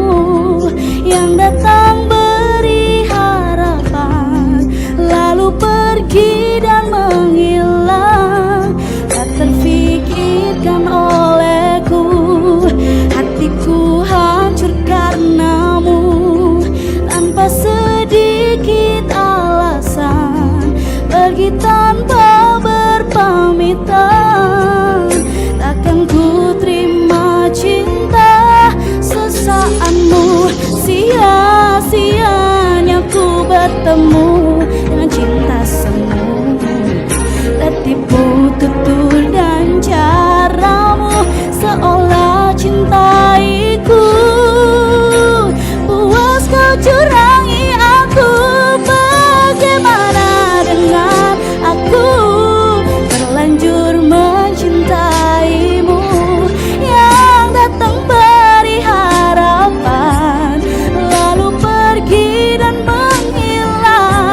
yang datang beri harapan lalu pergi dan menghilang. Tak terfikirkan olehku, hatiku hancur karenamu. Tanpa sedikit alasan, pergi tanpa berpamitan. Takkan ku terima cinta sesaatmu. Sia-sianya ku bertemu dengan cinta semu, tertipu tutur dan caramu, seolah cintaiku. Puas kau curangi aku, bagaimana dengan aku, terlanjur mencintaimu, yang datang beri harapan lalu pergi dan menghilang.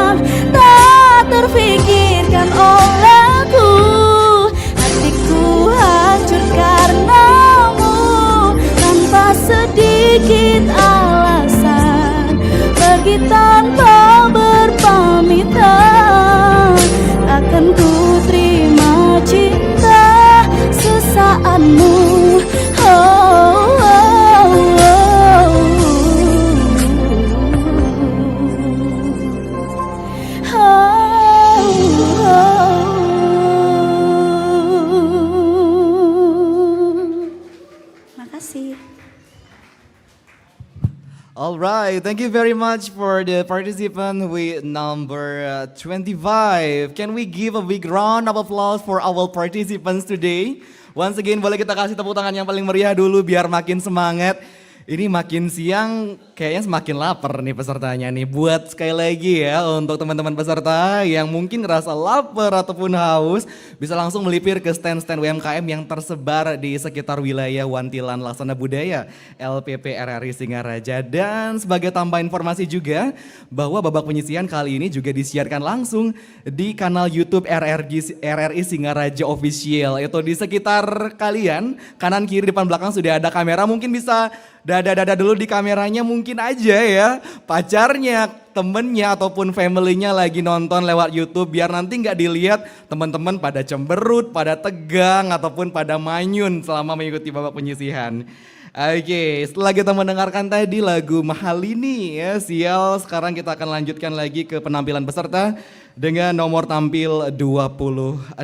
Alright, thank you very much for the participant with number 25. Can we give a big round of applause for our participants today? Once again, boleh kita kasih tepuk tangan yang paling meriah dulu biar makin semangat. Ini makin siang kayaknya semakin lapar nih pesertanya nih. Buat sekali lagi ya untuk teman-teman peserta yang mungkin ngerasa lapar ataupun haus, bisa langsung melipir ke stand-stand UMKM yang tersebar di sekitar wilayah Wantilan Laksana Budaya LPP RRI Singaraja. Dan sebagai tambah informasi juga bahwa babak penyisihan kali ini juga disiarkan langsung di kanal YouTube RRI Singaraja Official. Itu di sekitar kalian, kanan kiri depan belakang sudah ada kamera, mungkin bisa dada-dada dulu di kameranya, mungkin aja ya pacarnya, temennya ataupun familynya lagi nonton lewat YouTube biar nanti nggak dilihat teman-teman pada cemberut, pada tegang ataupun pada manyun selama mengikuti babak penyisihan. Oke, setelah kita mendengarkan tadi lagu Mahalini ya, sial, sekarang kita akan lanjutkan lagi ke penampilan peserta dengan nomor tampil 26.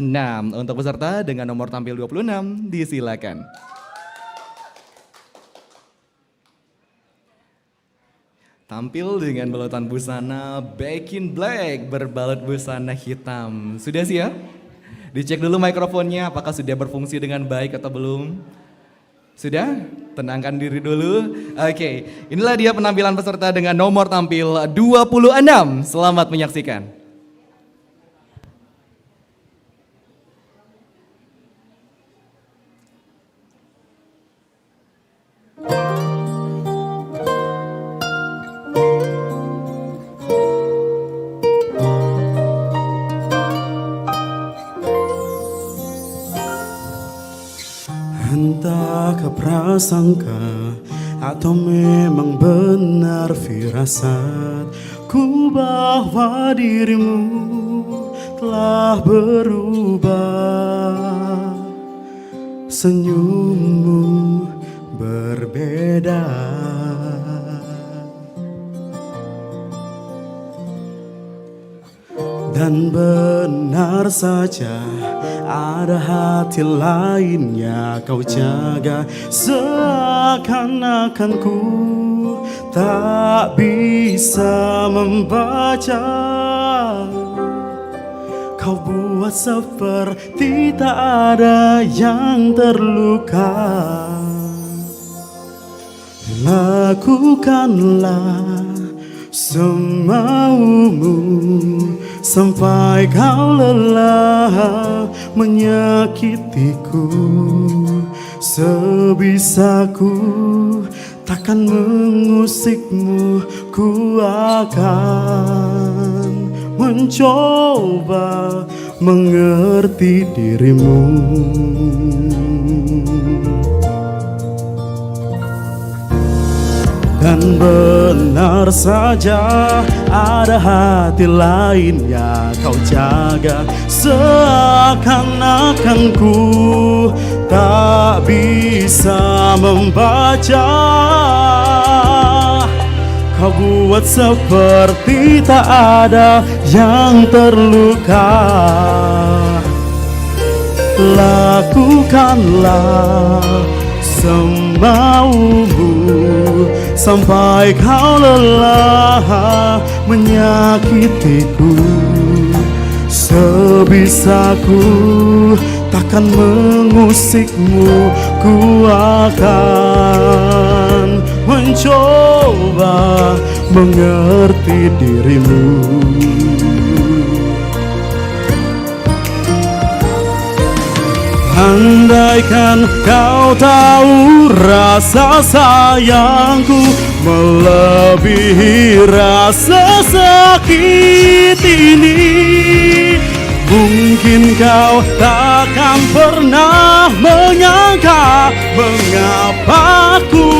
Untuk peserta dengan nomor tampil 26 disilakan. Tampil dengan balutan busana Back in Black berbalut busana hitam. Sudah siap? Dicek dulu mikrofonnya apakah sudah berfungsi dengan baik atau belum. Sudah? Tenangkan diri dulu. Oke, inilah dia penampilan peserta dengan nomor tampil 26. Selamat menyaksikan. Entah keprasangka atau memang benar firasat ku bahwa dirimu telah berubah. Senyummu berbeda, dan benar saja ada hati lainnya kau jaga. Seakan-akan ku tak bisa membaca. Kau buat seperti tak ada yang terluka. Lakukanlah semaumu sampai kau lelah menyakitiku. Sebisaku takkan mengusikmu, ku akan mencoba mengerti dirimu. Dan benar saja ada hati lain yang kau jaga. Seakan-akan ku tak bisa membaca. Kau buat seperti tak ada yang terluka. Lakukanlah semaumu sampai kau lelah menyakitiku. Sebisaku takkan mengusikmu, ku akan mencoba mengerti dirimu. Andaikan kau tahu rasa sayangku melebihi rasa sakit ini, mungkin kau takkan pernah menyangka mengapa aku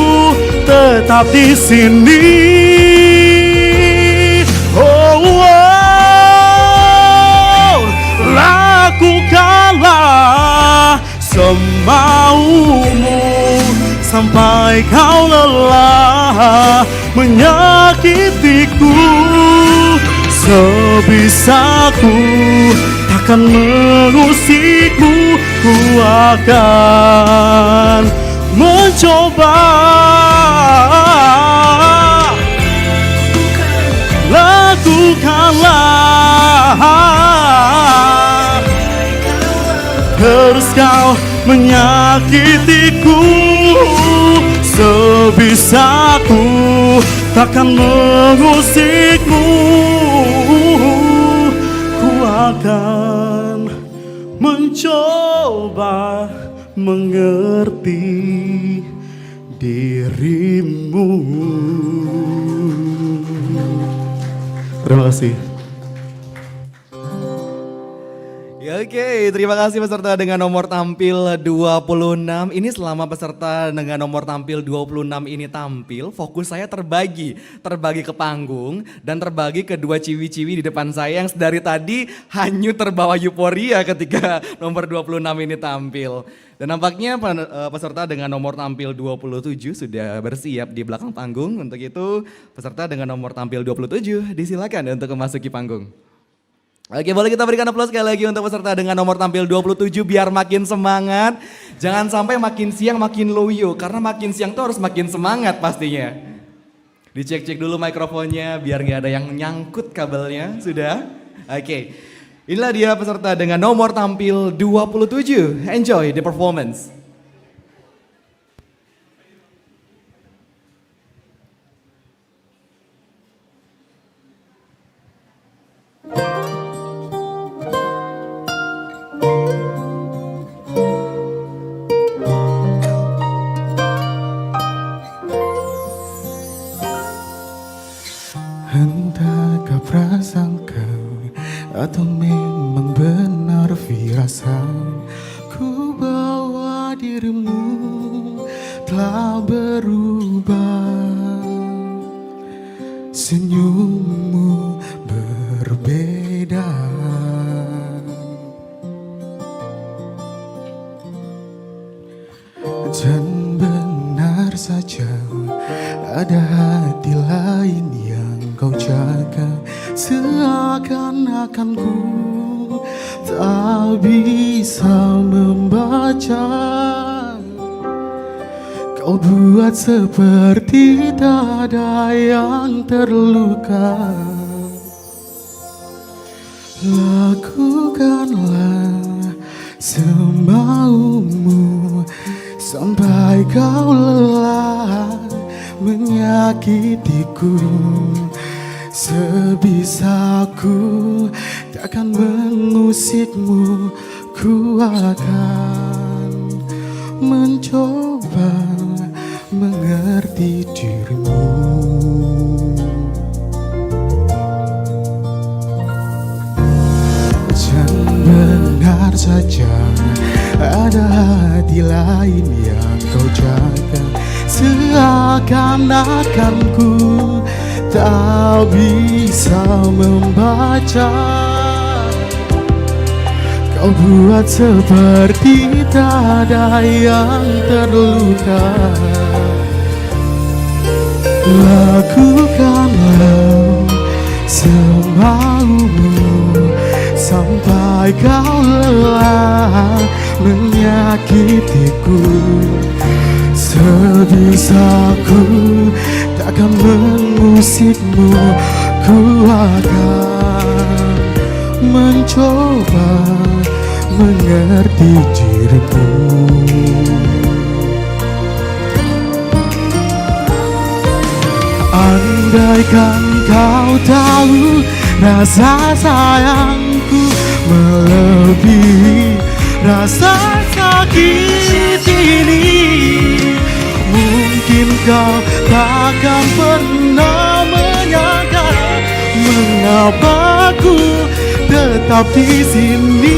tetap di sini. Lakukanlah semaumu sampai kau lelah menyakitiku. Sebisaku takkan mengusikmu, ku akan mencoba menyakitiku. Sebisaku takkan mengusikmu. Ku akan mencoba mengerti dirimu. Terima kasih. Ya, oke, terima kasih peserta dengan nomor tampil 26. Ini selama peserta dengan nomor tampil 26 ini tampil, fokus saya terbagi ke panggung dan terbagi ke dua ciwi-ciwi di depan saya yang dari tadi hanyut terbawa euforia ketika nomor 26 ini tampil. Dan nampaknya peserta dengan nomor tampil 27 sudah bersiap di belakang panggung. Untuk itu peserta dengan nomor tampil 27 disilakan untuk memasuki panggung. Oke, boleh kita berikan aplaus sekali lagi untuk peserta dengan nomor tampil 27 biar makin semangat. Jangan sampai makin siang makin loyo, karena makin siang tuh harus makin semangat pastinya. Dicek-cek dulu mikrofonnya biar nggak ada yang nyangkut kabelnya, sudah? Oke, inilah dia peserta dengan nomor tampil 27. Enjoy the performance. Entahkah prasangka atau memang benar firasat, ku bawa dirimu telah berubah. Senyummu berbeda, dan benar saja ada hati lain yang kau jaga. Seakan-akan ku tak bisa membaca. Kau buat seperti tak ada yang terluka. Lakukanlah semaumu sampai kau lelah menyakitiku. Sebisaku takkan mengusikmu. Ku akan mencoba mengerti dirimu. Dan benar saja ada hati lain yang kau jaga. Seakan-akan ku tak bisa membaca. Kau buat seperti tak ada yang terluka. Lakukanlah semaumu sampai kau lelah menyakitiku. Sebisaku takkan mengusikmu. Ku akan mencoba mengerti dirimu. Andaikan kau tahu rasa sayangku melebihi rasa sakit ini, mungkin kau takkan pernah menyangka mengapa ku tetap di sini.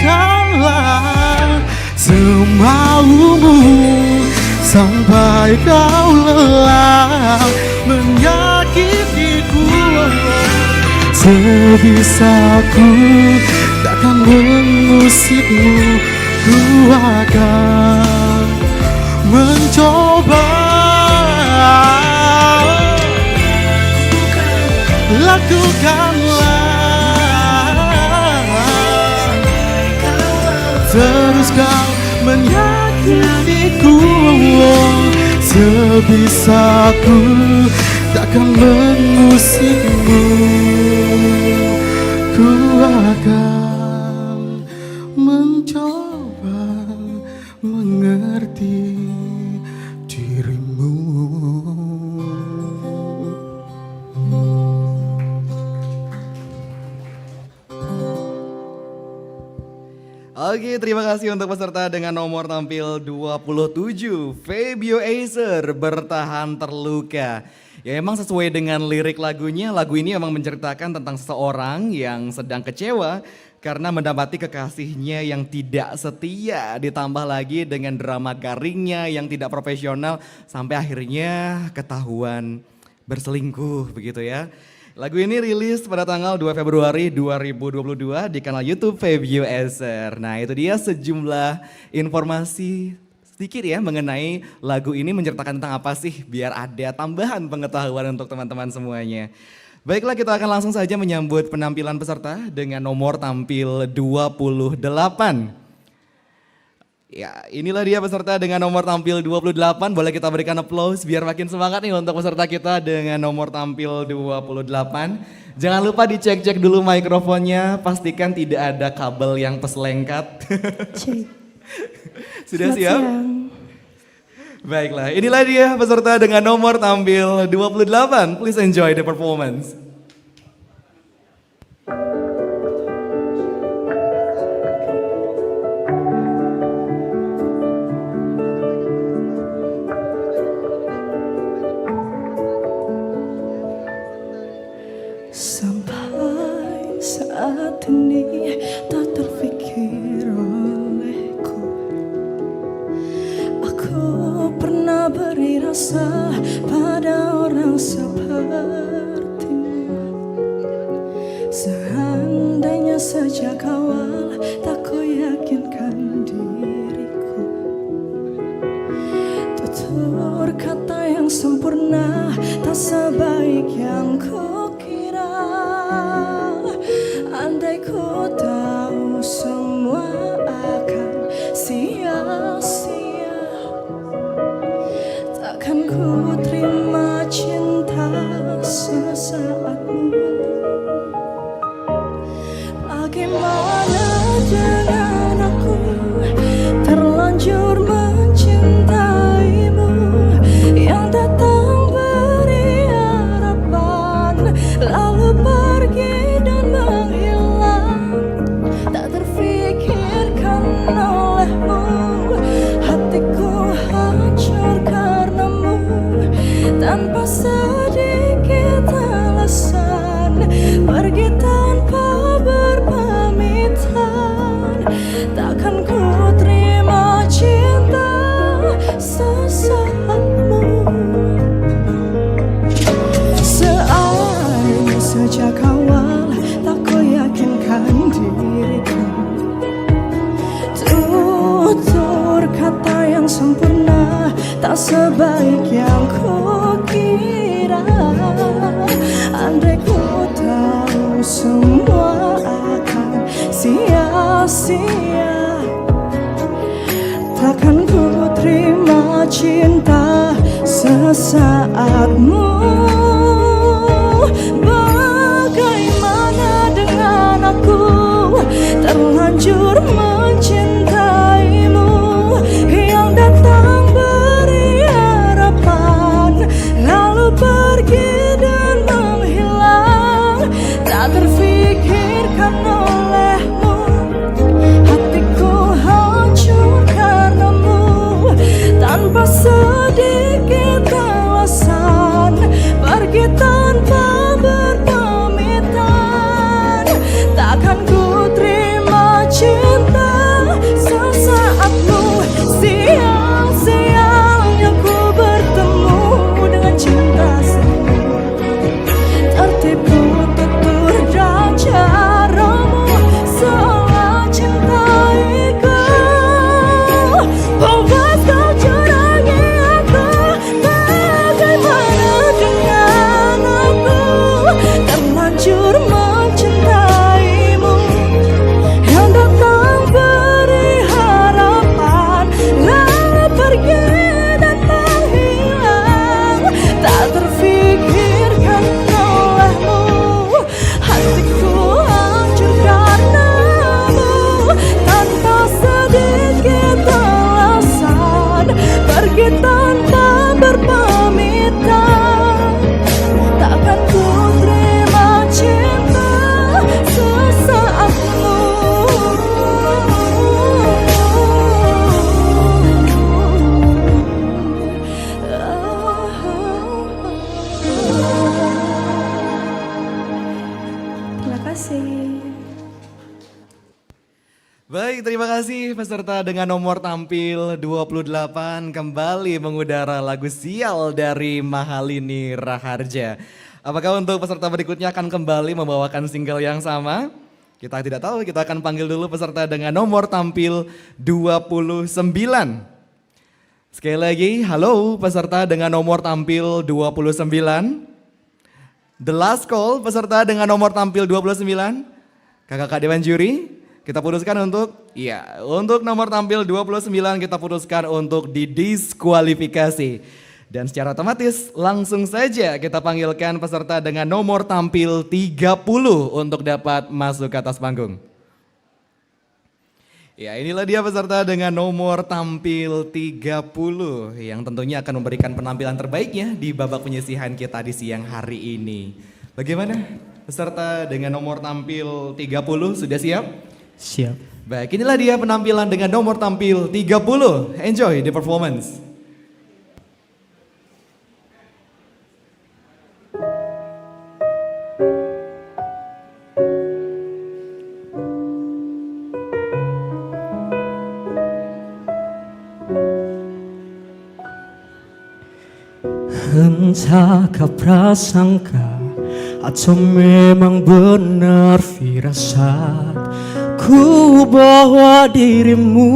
Lakukanlah semaumu sampai kau lelah menyakitiku. Sebisaku takkan mengusikmu. Ku akan mencoba. Lakukanlah, terus kau menyakitiku. Sebisaku takkan mengusikmu. Ku akan mencoba mengerti dirimu. Oke, terima kasih untuk peserta dengan nomor tampil 27, Fabio Acer, Bertahan Terluka. Ya emang sesuai dengan lirik lagunya, lagu ini emang menceritakan tentang seseorang yang sedang kecewa karena mendapati kekasihnya yang tidak setia, ditambah lagi dengan drama garingnya yang tidak profesional sampai akhirnya ketahuan berselingkuh begitu ya. Lagu ini rilis pada tanggal 2 Februari 2022 di kanal YouTube Fabio Acer. Nah itu dia sejumlah informasi sedikit ya mengenai lagu ini menceritakan tentang apa sih biar ada tambahan pengetahuan untuk teman-teman semuanya. Baiklah kita akan langsung saja menyambut penampilan peserta dengan nomor tampil 28. Ya inilah dia peserta dengan nomor tampil 28, boleh kita berikan aplaus biar makin semangat nih untuk peserta kita dengan nomor tampil 28. Jangan lupa dicek-cek dulu mikrofonnya, pastikan tidak ada kabel yang terselengkat. Sudah siap? Baiklah, inilah dia peserta dengan nomor tampil 28. Please enjoy the performance. Sampai saat ini tak terfikir olehku, aku pernah beri rasa pada orang sepertimu. Seandainya sejak awal tak ku yakinkan diriku, tutur kata yang sempurna tak sebaik yang ku. Andai ku tahu semua akan sia-sia, takkan ku terima cinta sesaatmu. Bagaimana dengan aku terlanjur mencintaimu, yang datang beri harapan lalu pergi dan menghilang, tak terfikirkan olehmu. Hatiku hancur karenamu, tanpa sedikit alasan, pergi tanpa berpamitan. Takkan ku terima cinta sesaatmu. Seandainya sejak awal tak ku yakinkan diriku, tutur kata yang sempurna tak sebaik yang ku kira. Andai ku tahu semua akan sia-sia, takkan ku terima cinta sesaatmu. Bagaimana dengan aku terlanjur mencintaimu, yang datang beri harapan lalu pergi dan menghilang, tak terfikirkan olehmu. Hatiku hancur karenamu, tanpa sedikit alasan, pergi tanpa berpamitan. Takkan ku terima cinta sesaatmu. Siang-siangnya ku bertemu dengan cinta semu, tertipu tutur dan caramu seolah cintaiku. Bebas kau curangi aku, bagaimana dengan aku terlanjur mencintaimu, Baik, terima kasih peserta dengan nomor tampil 28 kembali mengudara lagu Sial dari Mahalini Raharja. Apakah untuk peserta berikutnya akan kembali membawakan single yang sama? Kita tidak tahu, kita akan panggil dulu peserta dengan nomor tampil 29. Sekali lagi, halo peserta dengan nomor tampil 29. The last call peserta dengan nomor tampil 29. Kakak-kakak Dewan Juri. Kita putuskan untuk nomor tampil 29 kita putuskan untuk didiskualifikasi. Dan secara otomatis langsung saja kita panggilkan peserta dengan nomor tampil 30 untuk dapat masuk ke atas panggung. Ya, inilah dia peserta dengan nomor tampil 30 yang tentunya akan memberikan penampilan terbaiknya di babak penyisihan kita di siang hari ini. Bagaimana peserta dengan nomor tampil 30 sudah siap? Siap. Baik, inilah dia penampilan dengan nomor tampil 30. Enjoy the performance. Entahkah prasangka atau memang benar firasat ku bahwa dirimu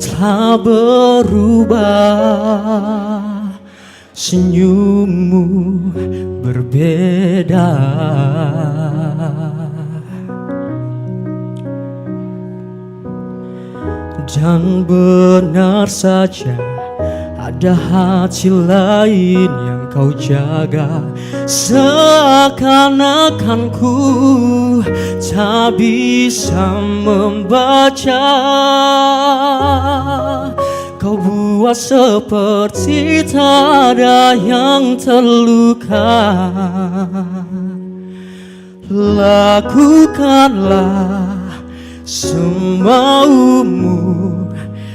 telah berubah, senyummu berbeda. Dan benar saja ada hati lain yang kau jaga, seakan-akan ku tak bisa membaca. Kau buat seperti tak ada yang terluka. Lakukanlah semaumu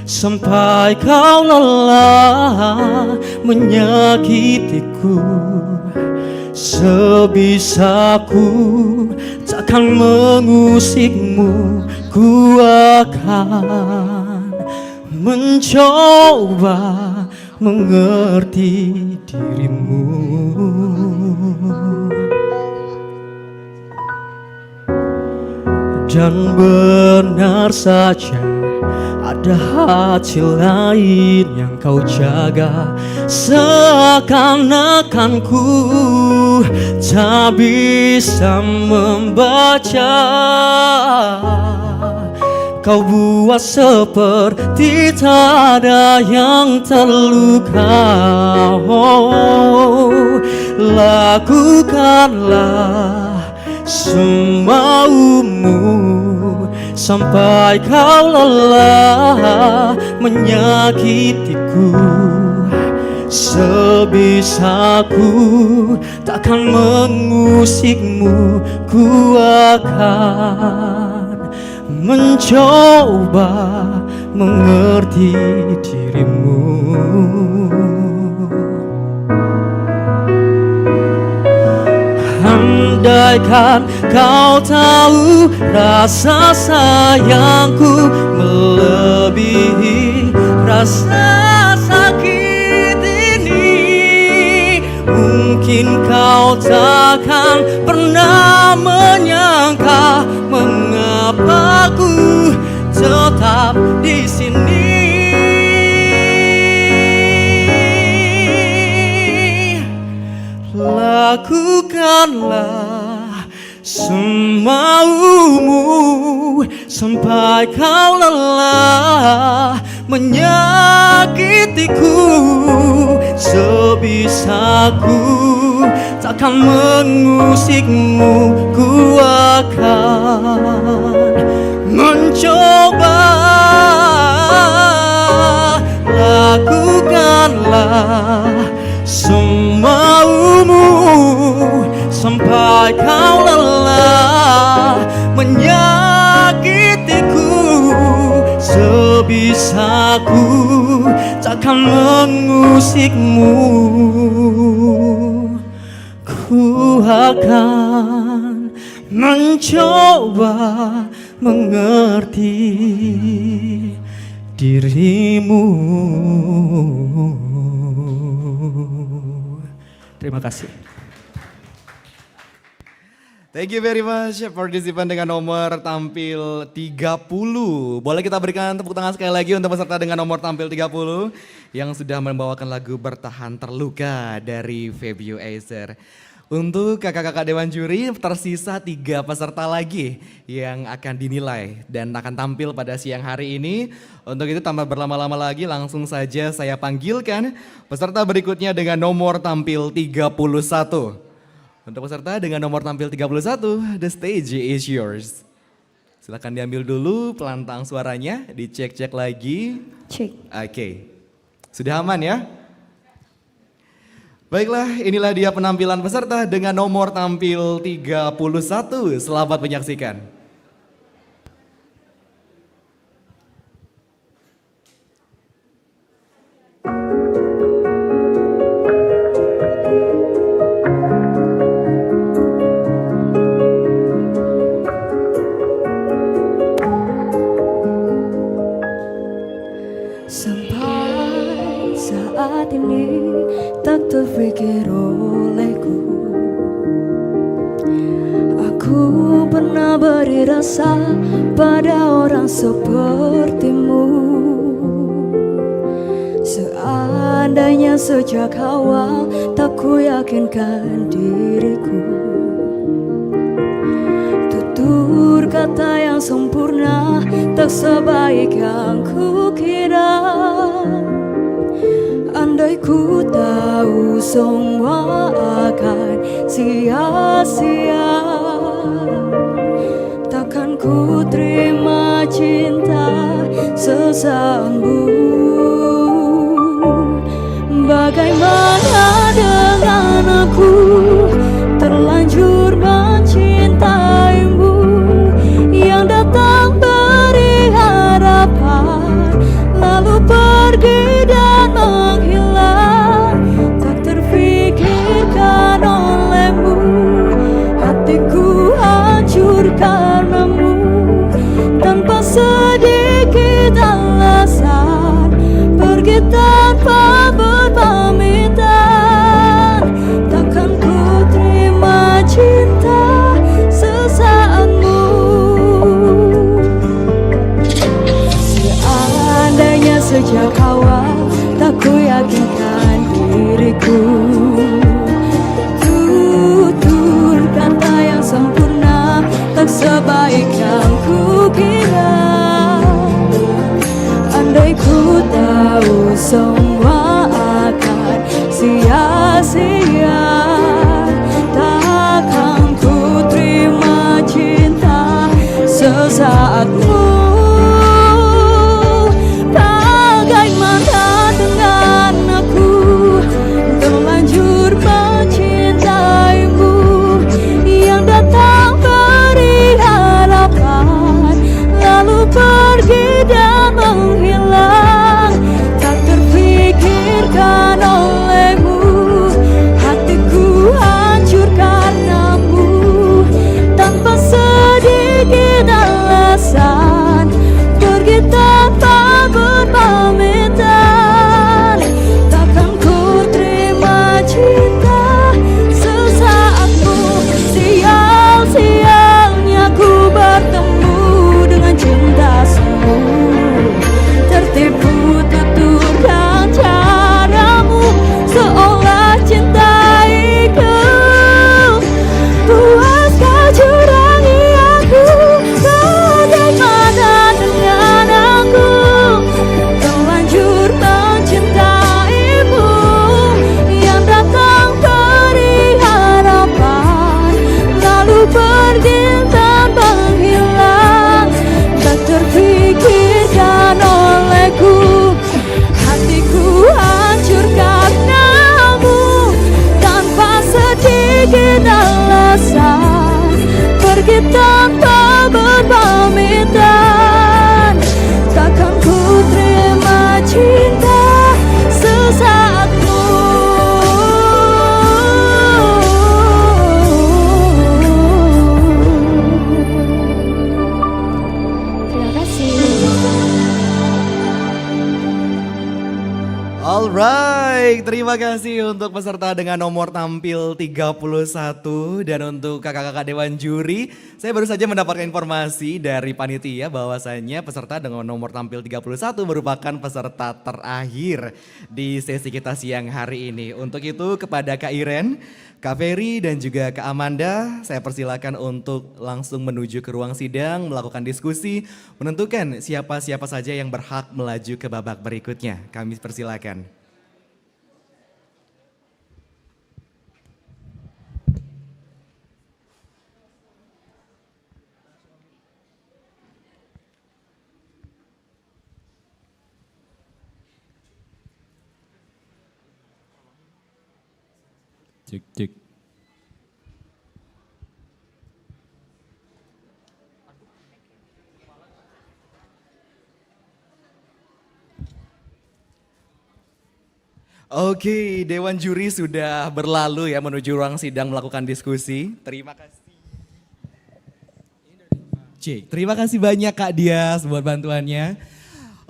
sampai kau lelah menyakitiku. Sebisaku takkan mengusikmu, ku akan mencoba mengerti dirimu. Dan benar saja ada hati lain yang kau jaga, seakan-akan ku tak bisa membaca. Kau buat seperti tak ada yang terluka. Lakukanlah semaumu sampai kau lelah menyakitiku. Sebisaku takkan mengusikmu, ku akan mencoba mengerti dirimu. Andaikan kau tahu rasa sayangku melebihi rasa sakit ini, mungkin kau takkan pernah menyangka mengapa ku tetap di sini. Lakukanlah semaumu sampai kau lelah menyakitiku. Sebisaku takkan mengusikmu, ku akan mencoba. Lakukanlah semaumu sampai kau lelah menyakitiku. Sebisaku takkan mengusikmu, ku akan mencoba mengerti dirimu. Terima kasih. Thank you very much partisipan dengan nomor tampil 30. Boleh kita berikan tepuk tangan sekali lagi untuk peserta dengan nomor tampil 30 yang sudah membawakan lagu Bertahan Terluka dari Febio Acer. Untuk kakak-kakak Dewan Juri tersisa 3 peserta lagi yang akan dinilai dan akan tampil pada siang hari ini. Untuk itu tanpa berlama-lama lagi langsung saja saya panggilkan peserta berikutnya dengan nomor tampil 31. Untuk peserta dengan nomor tampil 31, the stage is yours. Silahkan diambil dulu pelantang suaranya, dicek-cek lagi. Cek. Oke, sudah aman ya? Baiklah, inilah dia penampilan peserta dengan nomor tampil 31. Selamat menyaksikan. Sampai saat ini tak terpikir olehku, aku pernah beri rasa pada orang sepertimu. Seandainya sejak awal tak ku yakinkan diriku, tutur kata yang sempurna tak sebaik yang ku kira. Andai ku tahu semua akan sia-sia, takkan ku terima cinta sesaatmu. Bagaimana dengan aku terlanjur mencintaimu, yang datang beri harapan lalu pergi dan menghilang, tak terfikirkan olehmu. Hatiku hancur karenamu, tanpa sedikit alasan, pergi tanpa berpamitan. Takkan ku terima cinta sesaatmu. Seandainya sejak awal tak ku yakinkan diriku, tutur kata yang sempurna tak sebaik yang ku kira. Andai ku tahu semua akan sia-sia, takkan ku terima cinta sesaatmu. Bagaimana dengan aku terlanjur mencintaimu, yang datang beri harapan lalu pergi dan menghilang, tak terfikirkan olehmu. Hatiku hancur karenamu, tanpa sedikit alasan, Alright, terima kasih untuk peserta dengan nomor tampil 31 dan untuk kakak-kakak Dewan Juri. Saya baru saja mendapatkan informasi dari panitia bahwasannya peserta dengan nomor tampil 31 merupakan peserta terakhir di sesi kita siang hari ini. Untuk itu kepada Kak Iren, Kak Ferry dan juga Kak Amanda, saya persilakan untuk langsung menuju ke ruang sidang, melakukan diskusi, menentukan siapa-siapa saja yang berhak melaju ke babak berikutnya. Kami persilakan. Cek cek. Oke, Dewan Juri sudah berlalu ya menuju ruang sidang melakukan diskusi. Terima kasih. Cek, terima kasih banyak Kak Dias buat bantuannya.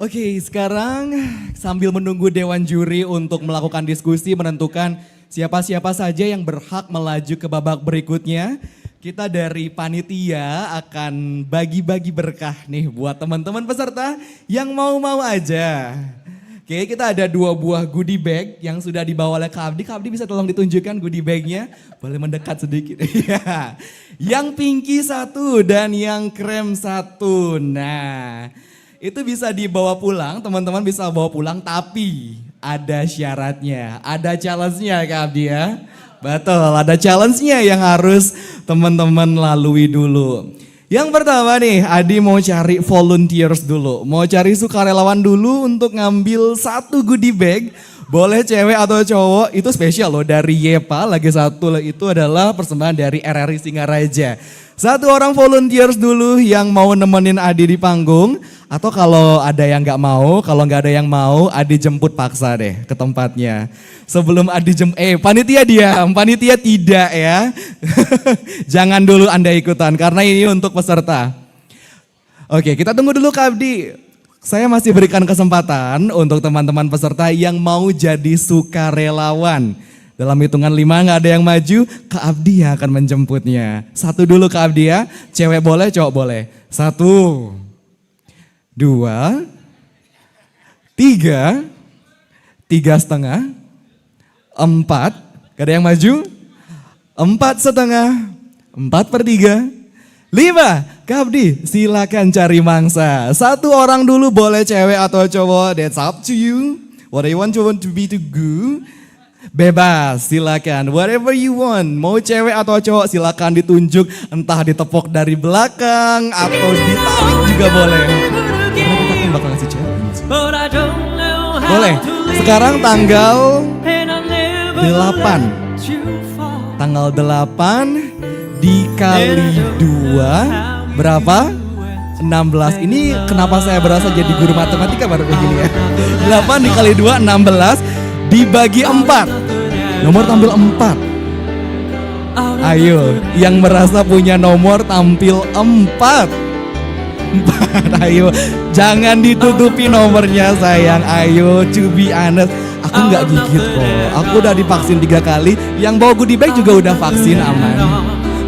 Oke, sekarang sambil menunggu Dewan Juri untuk melakukan diskusi menentukan siapa-siapa saja yang berhak melaju ke babak berikutnya. Kita dari panitia akan bagi-bagi berkah nih buat teman-teman peserta yang mau-mau aja. Oke, kita ada 2 buah goodie bag yang sudah dibawa oleh Kak Abdi. Kak Abdi bisa tolong ditunjukkan goodie bagnya? Boleh mendekat sedikit. Iya. Yang pinky 1 dan yang krem 1. Nah, itu bisa dibawa pulang, teman-teman bisa bawa pulang, tapi ada syaratnya, ada challenge-nya Kak Abdi ya. Betul, ada challenge-nya yang harus teman-teman lalui dulu. Yang pertama nih, Adi mau cari volunteers dulu, mau cari sukarelawan dulu untuk ngambil 1 goodie bag. Boleh cewek atau cowok, itu spesial loh dari Yepa, lagi 1 itu adalah persembahan dari RRI Singaraja. 1 orang volunteers dulu yang mau nemenin Adi di panggung. Atau kalau ada yang gak mau, kalau gak ada yang mau, Adi jemput paksa deh ke tempatnya. Sebelum Adi panitia diam, panitia tidak ya. Jangan dulu Anda ikutan karena ini untuk peserta. Oke, kita tunggu dulu Kak Abdi. Saya masih berikan kesempatan untuk teman-teman peserta yang mau jadi sukarelawan. Dalam hitungan 5 gak ada yang maju, Kak Abdi yang akan menjemputnya. 1 dulu Kak Abdi ya, cewek boleh, cowok boleh. 1, 2, 3, 3,5, 4, gak ada yang maju, 4,5, 4/3, 5, Kak Abdi silakan cari mangsa. 1 orang dulu boleh cewek atau cowok, that's up to you. What do you want to be to go? Bebas, silakan. Whatever you want. Mau cewek atau cowok silakan ditunjuk. Entah ditepok dari belakang atau ditarik juga boleh. Karena kita akan bakal ngasih challenge. Boleh. Sekarang tanggal 8. Tanggal 8 dikali 2 berapa? 16. Ini kenapa saya berasa jadi guru matematika baru begini ya. 8 dikali 2, 16. Dibagi 4. Nomor tampil 4. Ayo, yang merasa punya nomor tampil 4. 4, ayo. Jangan ditutupi nomornya sayang. Ayo, to be honest. Aku gak gigit kok. Aku udah divaksin 3 kali. Yang bawa goodie bag juga udah vaksin, aman.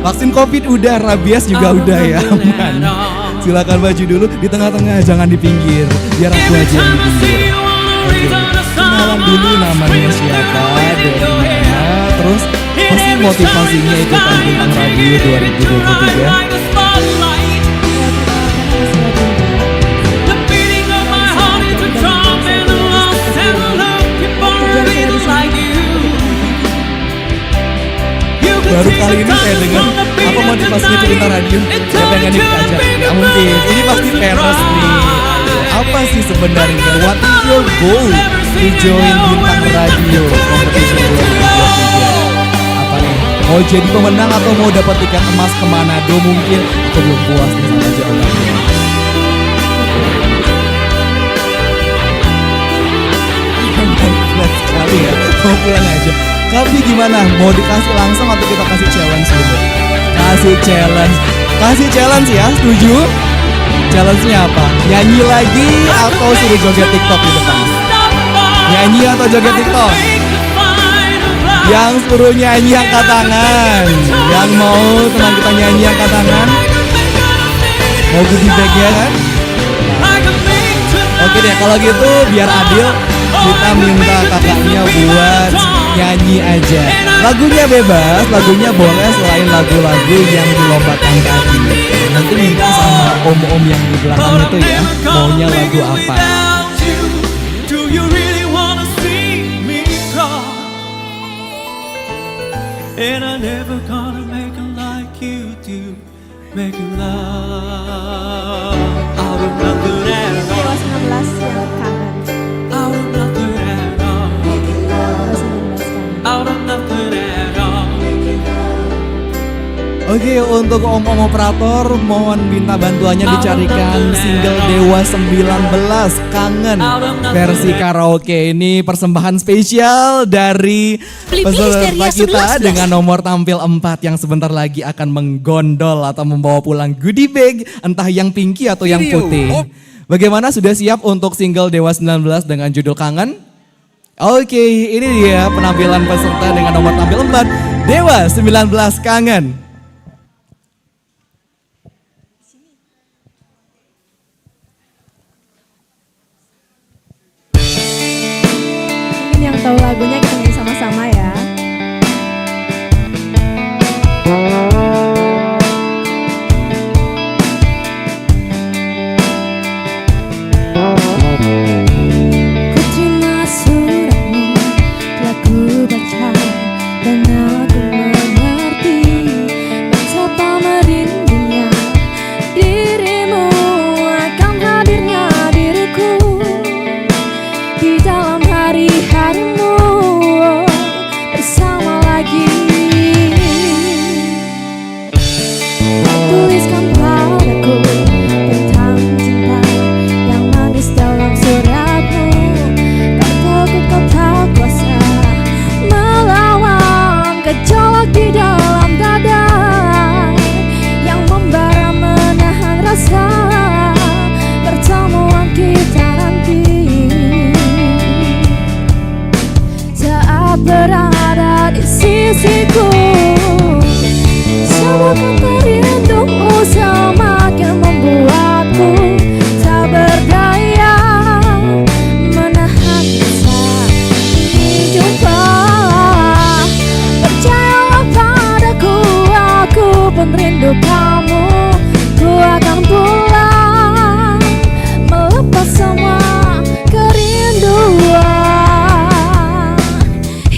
Vaksin COVID udah, rabies juga udah ya, aman. Silakan maju dulu di tengah-tengah, jangan di pinggir. Biar aku aja yang di pinggir. Oke. Kenalan dulu namanya siapa, dari mana, terus pasti motivasinya ikutan Bintang Radio 2023. Baru kali ini saya dengar apa motivasinya ke Bintang Radio. Saya pengen ikut aja. Gak mungkin, ini pasti peres nih. Apa sih sebenarnya? What is your goal to join Bintang Radio Competition 2023? Apa nih? Mau jadi pemenang atau mau dapat tiket emas ke Manado mungkin? Aku belum puas nih sama jawabannya. Flat sekali ya, mau pulang aja. Kami gimana? Mau dikasih langsung atau kita kasih challenge dulu? Kasih challenge ya, setuju? Challenge-nya apa? Nyanyi lagi atau suruh joget TikTok di depan? Nyanyi atau joget TikTok? Yang suruh nyanyi angkat tangan. Yang mau teman kita nyanyi angkat tangan. Mau goodie bag ya kan? Oke deh, kalau gitu biar adil kita minta kakaknya buat nyanyi aja. Lagunya bebas, lagunya boleh selain lagu-lagu yang dilombakan tadi. Nanti minta sama om-om yang di belakang itu ya, maunya lagu apa. And I never gonna make it like you do, make it love out of nothing at all. Dewa 19 yang kangen. Out of nothing at all. Dewa 19 kangen. Out of nothing at all. Oke, untuk om-om operator mohon minta bantuannya dicarikan single Dewa 19 Kangen versi karaoke. Ini persembahan spesial dari peserta kita dengan nomor tampil 4 yang sebentar lagi akan menggondol atau membawa pulang goodie bag entah yang pinky atau yang putih. Bagaimana, sudah siap untuk single Dewa 19 dengan judul Kangen? Oke, ini dia penampilan peserta dengan nomor tampil 4 Dewa 19 Kangen. Yang tahu lagunya kita nyanyi sama-sama ya. Ku terima suratmu, telah ku baca dan aku mengerti betapa merindunya dirimu akan hadirnya diriku di dalam hari-harimu bersama lagi. Tuliskan padaku tentang cinta yang manis dalam suratmu. Kataku kau tak kuasa melawan gejolak di dalam dada yang membara menahan rasa pertemuan kita nanti. Saat berada di sisiku, semua kata rindumu semakin membuatku tak berdaya menahan rasa ingin jumpa. Percayalah padaku, aku pun rindu kamu. Ku akan pulang melepas semua kerinduan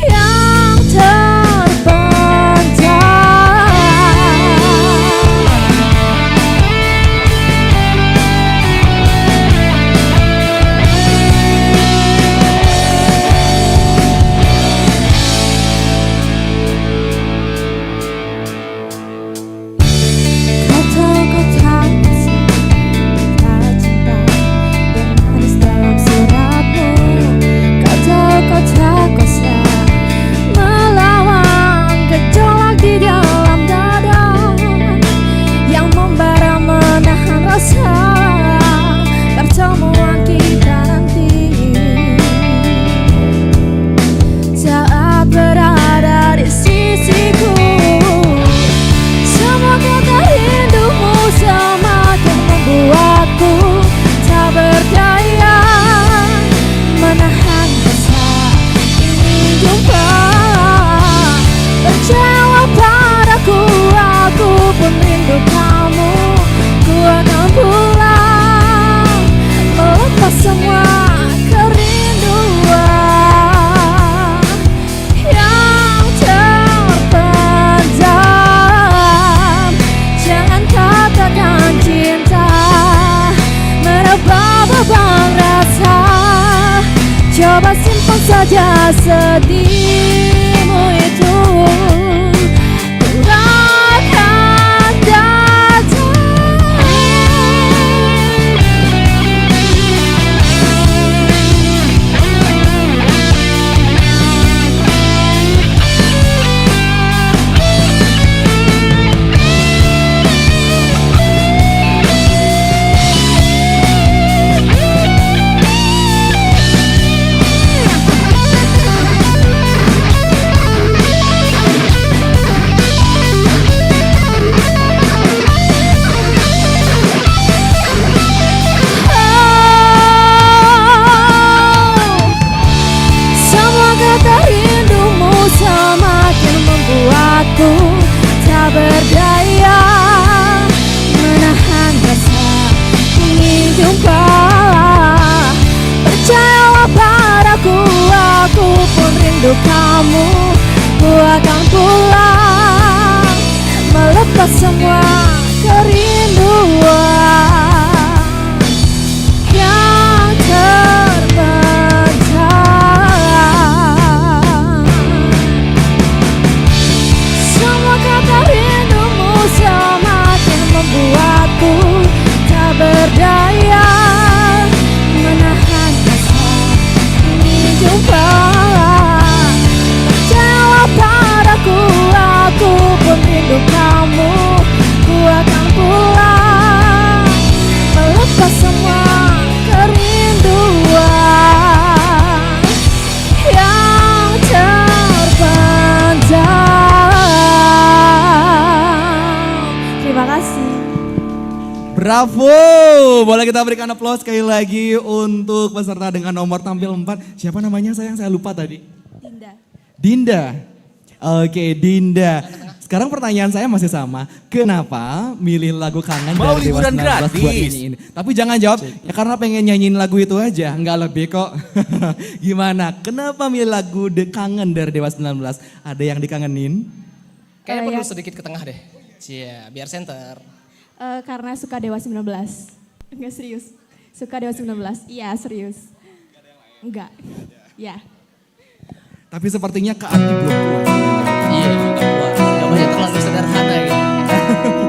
yang terpendam. Kau tahu kau tak bisa, tak cinta yang manis dalam suratmu. Kau tahu kau tak kuasa melawan gejolak di dalam dada yang membara menahan rasa pertemuan kita nanti. Saat berada di sisiku, semua kata rindumu semakin membuatku tak berdaya menahan rasa ingin jumpa. Percayalah padaku, aku pun rindu kamu. Ku akan pulang melepas semua kerinduan yang terpendam. Jangan katakan cinta merebah beban rasa. Coba simpan saja sedihmu itu. Ku akan datang. berdaya menahan rasa ingin jumpa. Percayalah padaku, aku pun rindu kamu. Ku akan pulang melepas semua kerinduan yang terpendam. Semua kata rindumu semakin membuatku tak berdaya menahan rasa ingin jumpa. Percayalah padaku, aku pun rindu kamu. Ku akan pulang melepas semua kerinduan yang terpendam. Terima kasih. Bravo, boleh kita berikan aplaus sekali lagi untuk peserta dengan nomor tampil 4. Siapa namanya sayang, saya lupa tadi. Dinda. Oke, Dinda. Sekarang pertanyaan saya masih sama. Kenapa milih lagu Kangen Mau dari Dewa liburan 19 buat gratis. ini? Tapi jangan jawab, ya karena pengen nyanyiin lagu itu aja, nggak lebih kok. Gimana? Kenapa milih lagu Kangen dari Dewa 19? Ada yang dikangenin? Kayaknya perlu Ya. sedikit ke tengah deh. Cia, biar center. Karena suka Dewa 19. Enggak serius. Suka Dewa 19. Iya, serius. Enggak. Ya. Tapi sepertinya Kak Andi belum puas. Iya, enggak puas. Jawabannya terlalu sederhana gitu.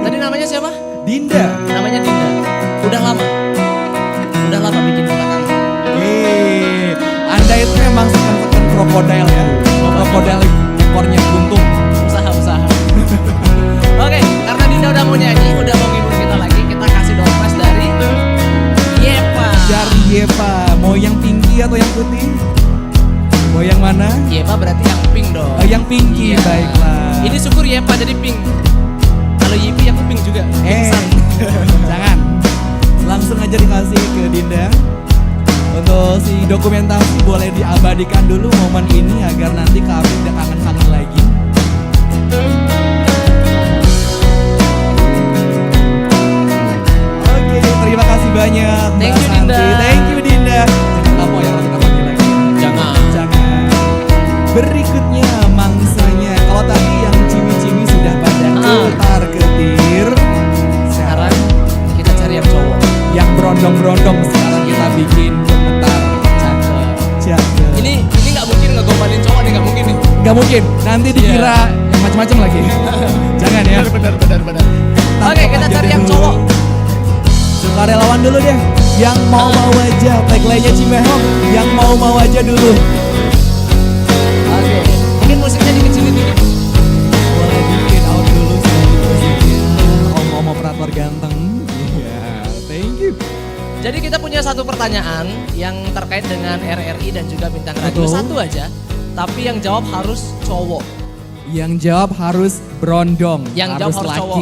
Tadi namanya siapa? Dinda. Namanya Dinda. Udah lama. Udah lama bikin kita kangen. Anda itu memang sekan-sekan krokodil ya. Krokodil ekornya buntung. Usaha. Oke, karena Dinda udah mau nyanyi, udah mau ngibur kita lagi, kita kasih door prize dari Yepa. Dari Yepa, mau yang pinky atau yang putih? Mau yang mana? Yepa berarti yang pink dong. Oh, yang pinky, Iya. baiklah. Ini syukur Yepa jadi pink. Kalau Yipi aku pink juga. Pingsan. Jangan. Langsung aja dikasih ke Dinda. Untuk si dokumentasi boleh diabadikan dulu momen ini agar nanti kami tidak kangen-kangen lagi. Oke, terima kasih banyak Mbak Thank you, Santi. Dinda. Thank you Dinda. Jangan kamu yang kita panggil lagi. Jangan. Jangan. Berikutnya mangsanya. Kalau tadi yang cimi-cimi sudah pada cetar ketir. Sekarang kita cari yang cowok. Yang berondong-berondong sekarang kita bikin gemetar. Cakep. Ini nggak mungkin ngegombalin cowok nih, nggak mungkin nih. Gak mungkin, nanti dikira yang macam-macam lagi. Jangan ya. Benar. Tangkap Oke, kita aja cari deh yang dulu. cowok. Sukarelawan dulu deh. Yang mau-mau aja, tagline-nya Cimehok. Yang mau-mau aja dulu. Oke, mungkin musiknya dikecilin dikit. Boleh bikin out dulu selanjutnya. Om-om operator ganteng. Iya, thank you. Jadi kita punya satu pertanyaan yang terkait dengan RRI dan juga Bintang Radio. Betul. Satu aja, tapi yang jawab harus cowok. Yang jawab harus berondong, Yang jawab harus cowok.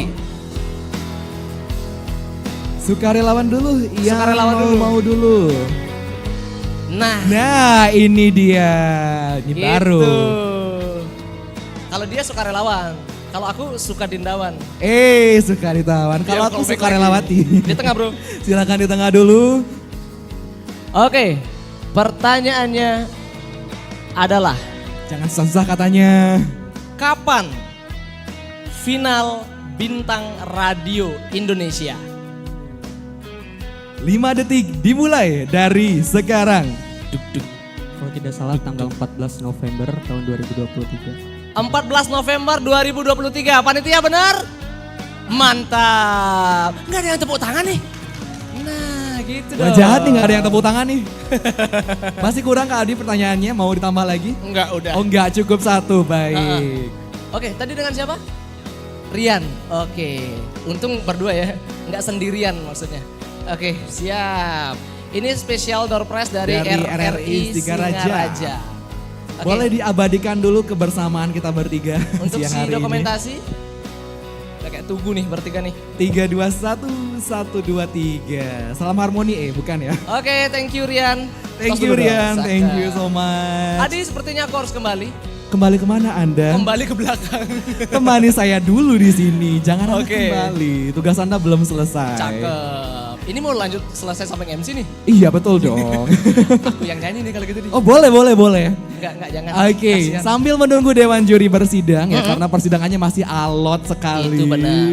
Sukarelawan dulu, yang Sukarelawan dulu. mau dulu. Nah, Nah, ini dia. Ini gitu. baru. Kalau dia suka relawan, kalau aku suka Dindawan. Sukaritawan. Kalau Iya, aku callback sukarelawati. lagi. Di tengah, bro. Silakan di tengah dulu. Oke, pertanyaannya adalah Jangan susah katanya. kapan final Bintang Radio Indonesia? 5 detik dimulai dari sekarang. Kalau tidak salah tanggal 14 November tahun 2023. 14 November 2023. Panitia benar? Mantap. Nggak ada yang tepuk tangan nih. Nah gitu dong. Wah jahat nih, gak ada yang tepuk tangan nih. Masih kurang Kak Adi pertanyaannya, mau ditambah lagi? Enggak, udah. Oh enggak, cukup satu, baik. Oke, tadi dengan siapa? Rian. Oke, untung berdua ya. Nggak sendirian maksudnya. Oke, siap. Ini spesial door prize dari RRI Singaraja. Oke, Boleh diabadikan dulu kebersamaan kita bertiga untuk siang si hari dokumentasi. Udah kayak tugu nih bertiga nih. ini. 3, 2, 1, 1, 2, 3. Salam harmoni bukan ya? Oke, thank you Rian. Thank Tos you dulu dong, Rian, thank Saka. you so much. Adi sepertinya aku harus kembali. Kembali kemana Anda? Kembali ke belakang. Temani saya dulu di sini. Jangan Anda Oke. kembali. Tugas Anda belum selesai. Cakep. Ini mau lanjut selesai sampai MC nih. Iya betul dong. Aku yang nyanyi nih kalau gitu nih. Oh boleh. Enggak jangan. Oke, Kasihan. sambil menunggu Dewan Juri bersidang ya karena persidangannya masih alot sekali. Itu benar.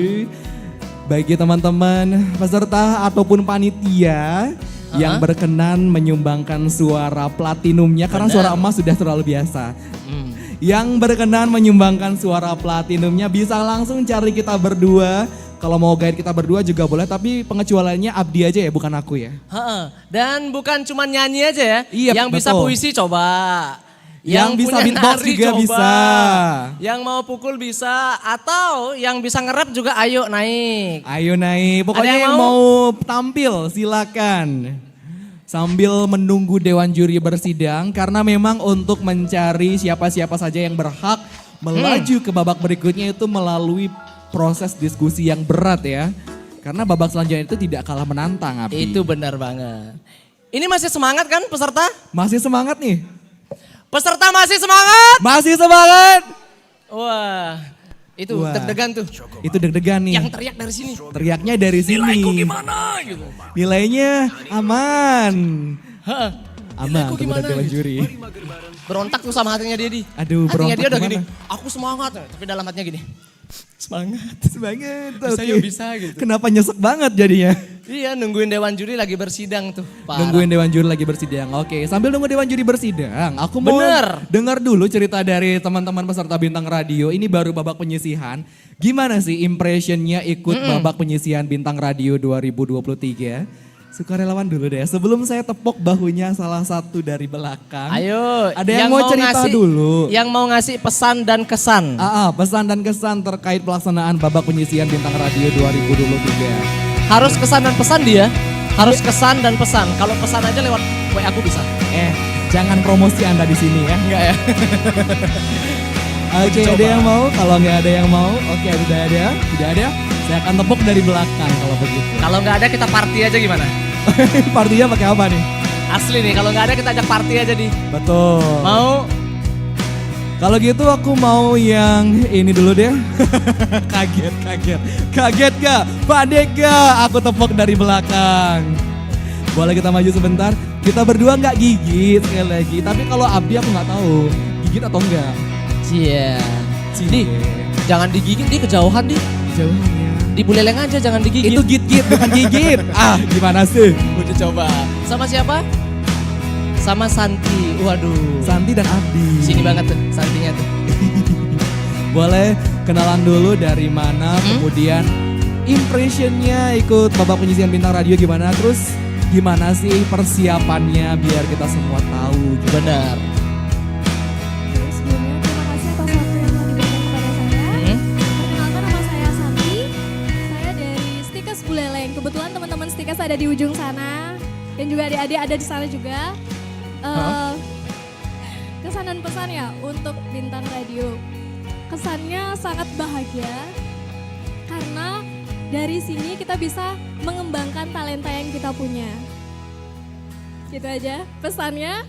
Bagi teman-teman peserta ataupun panitia yang berkenan menyumbangkan suara platinumnya karena suara emas sudah terlalu biasa. Yang berkenan menyumbangkan suara platinumnya bisa langsung cari kita berdua. Kalau mau guide kita berdua juga boleh, tapi pengecualiannya Abdi aja ya, bukan aku ya. Heeh. Dan bukan cuma nyanyi aja ya. Iya, yang bisa betul. puisi coba. Yang bisa punya beatbox nari juga coba. bisa. Yang mau pukul bisa. Atau yang bisa nge-rap juga ayo naik. Ayo naik, pokoknya Ada yang yang mau tampil silakan. Sambil menunggu Dewan Juri bersidang karena memang untuk mencari siapa-siapa saja yang berhak melaju ke babak berikutnya itu melalui proses diskusi yang berat ya. Karena babak selanjutnya itu tidak kalah menantang, Abi. Itu benar banget. Ini masih semangat kan peserta? Masih semangat nih? Peserta masih semangat? Masih semangat? Wah, itu Wah. deg-degan tuh. Itu deg-degan nih. Yang teriak dari sini. Teriaknya dari sini. Nilaiku gimana gitu. Nilainya aman. Heeh. Aman Nilaiku untuk gimana Dewan gitu. Juri. Berontak tuh sama hatinya dia di. Aduh, hatinya berontak dia udah kemana? gini. Aku semangat, tapi dalam hatinya gini. Semangat. Semangat. Bisa oke. yuk, bisa gitu. Kenapa nyesek banget jadinya? Iya, nungguin Dewan Juri lagi bersidang tuh. Parah. Nungguin Dewan Juri lagi bersidang. Oke, sambil nunggu Dewan Juri bersidang, aku mau Bener. dengar dulu cerita dari teman-teman peserta Bintang Radio. Ini baru babak penyisihan. Gimana sih impressionnya ikut babak penyisihan Bintang Radio 2023? Sukarelawan dulu deh. Sebelum saya tepok bahunya salah satu dari belakang. Ayo, Ada yang mau cerita dulu. Yang mau ngasih pesan dan kesan. Pesan dan kesan terkait pelaksanaan babak penyisihan Bintang Radio 2023. Harus kesan dan pesan dia. Harus kesan dan pesan. Kalau pesan aja lewat WA aku bisa. Jangan promosi Anda di sini ya. Enggak ya? Oke, ada yang mau? Kalau nggak ada yang mau, oke tidak ada. Tidak ada, saya akan tepuk dari belakang kalau begitu. Kalau nggak ada kita party aja gimana? Partinya pakai apa nih? Asli nih, kalau nggak ada kita ajak party aja di. Betul. Mau? Kalau gitu aku mau yang ini dulu deh. Kaget gak? Panik gak? Aku tepuk dari belakang. Boleh kita maju sebentar? Kita berdua nggak gigit sekali lagi. Tapi kalau Abdi aku nggak tahu gigit atau enggak. Cie. Di, jangan digigit, di kejauhan di. Jauhnya. Di buleleng aja, jangan digigit. Itu git bukan gigit. Gimana sih? Udah coba. Sama siapa? Sama Santi. Waduh. Santi dan Abdi. Sini banget tuh, Santinya tuh. Boleh kenalan dulu dari mana, kemudian impressionnya ikut babak penyisihan Bintang Radio gimana, terus gimana sih persiapannya biar kita semua tahu. Benar. Sebelumnya terima kasih atas waktu yang telah diberikan kepada saya. Perkenalkan nama saya Santi. Saya dari Stikes Buleleng. Kebetulan teman-teman Stikes ada di ujung sana dan juga adik-adik ada di sana juga. Kesan dan pesan ya untuk Bintang Radio. Kesannya sangat bahagia karena dari sini kita bisa mengembangkan talenta yang kita punya. Gitu aja pesannya.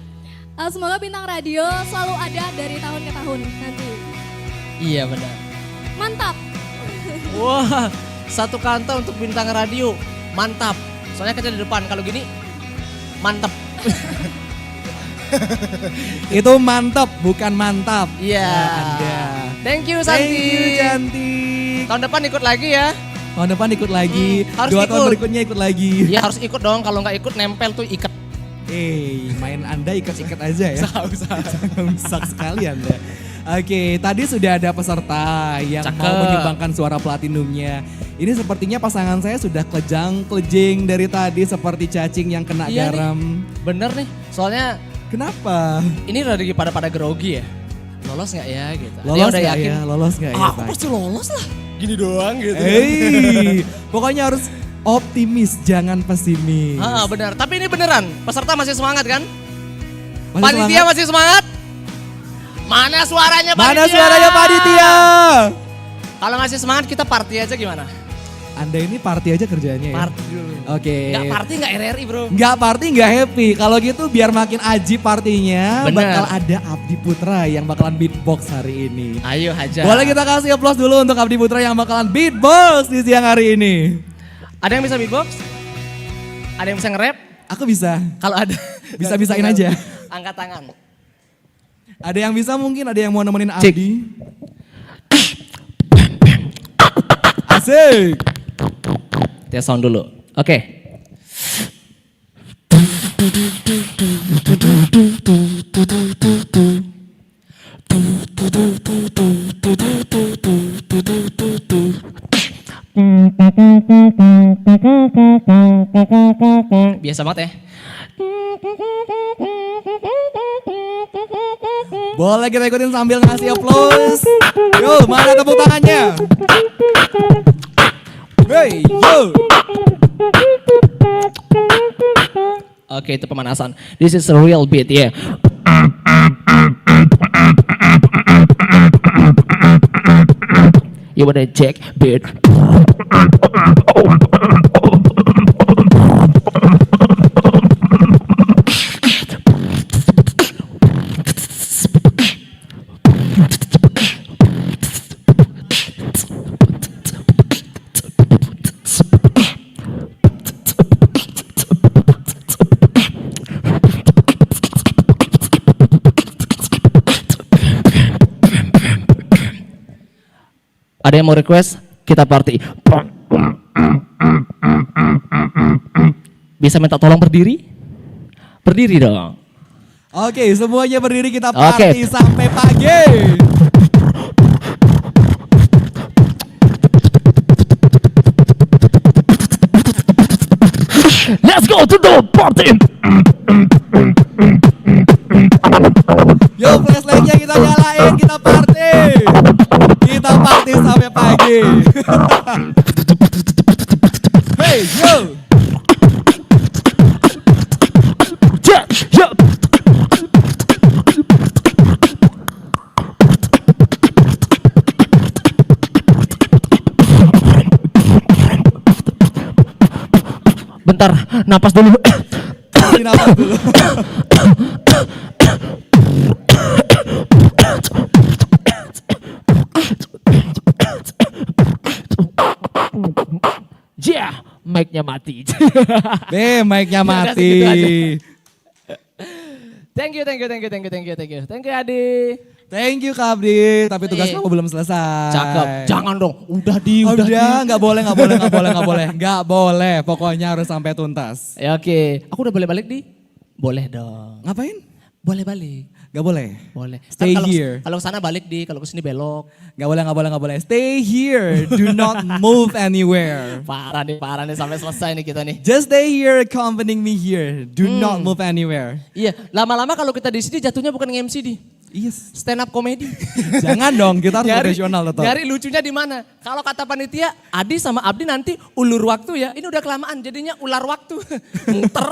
Semoga Bintang Radio selalu ada dari tahun ke tahun nanti. Iya benar. Mantap. Wah, satu kanta untuk Bintang Radio. Mantap. Soalnya kita di depan, kalau gini mantap. Itu mantap, bukan mantap. Iya. Anda. Thank you Santi. Thank you cantik. Tahun depan ikut lagi ya. Tahun depan ikut lagi, harus 2 tahun ikut. berikutnya ikut lagi. Iya harus ikut dong, kalau nggak ikut nempel tuh ikat. Main Anda ikat-ikat aja ya. Usah. Rusak sekali Anda. Oke, tadi sudah ada peserta yang Cakep. mau menyumbangkan suara platinumnya. Ini sepertinya pasangan saya sudah klejang-klejing dari tadi seperti cacing yang kena Iya nih. garam. Bener nih, soalnya Kenapa? ini lagi pada grogi ya. Lolos nggak ya gitu. Dia Lolos udah nggak yakin. ya? Lolos nggak ya? Aku Pak? pasti lolos lah. Gini doang gitu. Pokoknya harus optimis, jangan pesimis. Benar. Tapi ini beneran, peserta masih semangat kan? Masih Panitia semangat? masih semangat? Mana suaranya panitia? Mana suaranya panitia? Kalau masih semangat kita party aja gimana? Anda ini party aja kerjanya ya? Party dulu. Oke. Nggak party nggak RRI bro. Nggak party nggak happy. Kalau gitu biar makin ajib partinya Bener. bakal ada Abdi Putra yang bakalan beatbox hari ini. Ayo Haja. Boleh kita kasih aplaus dulu untuk Abdi Putra yang bakalan beatbox di siang hari ini. Ada yang bisa beatbox? Ada yang bisa nge-rap? Aku bisa. Kalau ada. Bisa-bisain aja. Angkat tangan. Ada yang bisa mungkin, ada yang mau nemenin Cik. Abdi. Asik. Tes sound dulu. Oke. Biasa banget ya. Boleh kita ikutin sambil ngasih aplaus. Yo, mana tepuk tangannya? Hey, yo. Oke, itu pemanasan. This is a real beat, ya. Yeah. You wanna check beat? Ada yang mau request? Kita party. Bisa minta tolong berdiri? Berdiri dong. Oke, semuanya berdiri kita party Oke. sampai pagi. Let's go to the party. Yo, flashlightnya kita nyalain, kita party. Kita party sampai pagi. Hey, yo. Bentar, napas dulu. Kasih nafas dulu. Yeah, mic-nya mati. Mic-nya mati. Gitu aja. Thank you Adi. Thank you Kak Abdi, tapi tugas Iya. kamu belum selesai. Cakep. Jangan dong, udah Udah, nggak boleh. Pokoknya harus sampai tuntas. Ya oke, aku udah boleh balik di? Boleh dong. Ngapain? Boleh balik. Nggak boleh. Boleh. Stay Tapi kalau here. Kalau sana balik di, kalau kesini belok. Nggak boleh. Stay here. Do not move anywhere. Parah nih sampai selesai nih kita nih. Just stay here, accompanying me here. Do not move anywhere. Iya, lama-lama kalau kita di sini jatuhnya bukan nge-MC di. Yes. Stand up comedy. Jangan dong, kita harus profesional tetap. Nyari lucunya di mana? Kalau kata panitia, Adi sama Abdi nanti ulur waktu ya. Ini udah kelamaan jadinya ular waktu. Muter.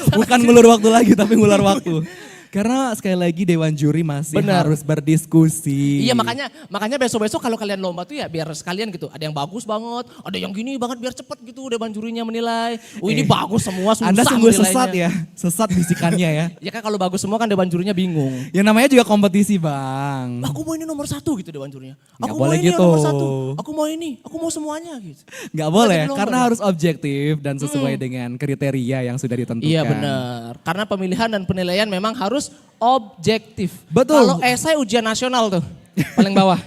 Bukan ngulur waktu lagi, tapi ngular waktu. Karena sekali lagi Dewan Juri masih Benar. harus berdiskusi. Iya makanya besok-besok kalau kalian lomba tuh ya biar sekalian gitu. Ada yang bagus banget, ada yang gini banget biar cepet gitu dewan jurinya menilai. Ini bagus semua, susah Anda sungguh menilainya. sesat ya, sesat bisikannya ya. Ya kan kalau bagus semua kan dewan jurinya bingung. Ya namanya juga kompetisi bang. Aku mau ini nomor 1 gitu dewan jurinya. Nggak Aku boleh mau ini gitu. yang nomor 1. Aku mau ini, aku mau semuanya gitu. Nggak boleh, Jadi karena nomor. harus objektif dan sesuai dengan kriteria yang sudah ditentukan. Iya benar. Karena pemilihan dan penilaian memang harus objektif. Betul. Kalau esai ujian nasional tuh paling bawah.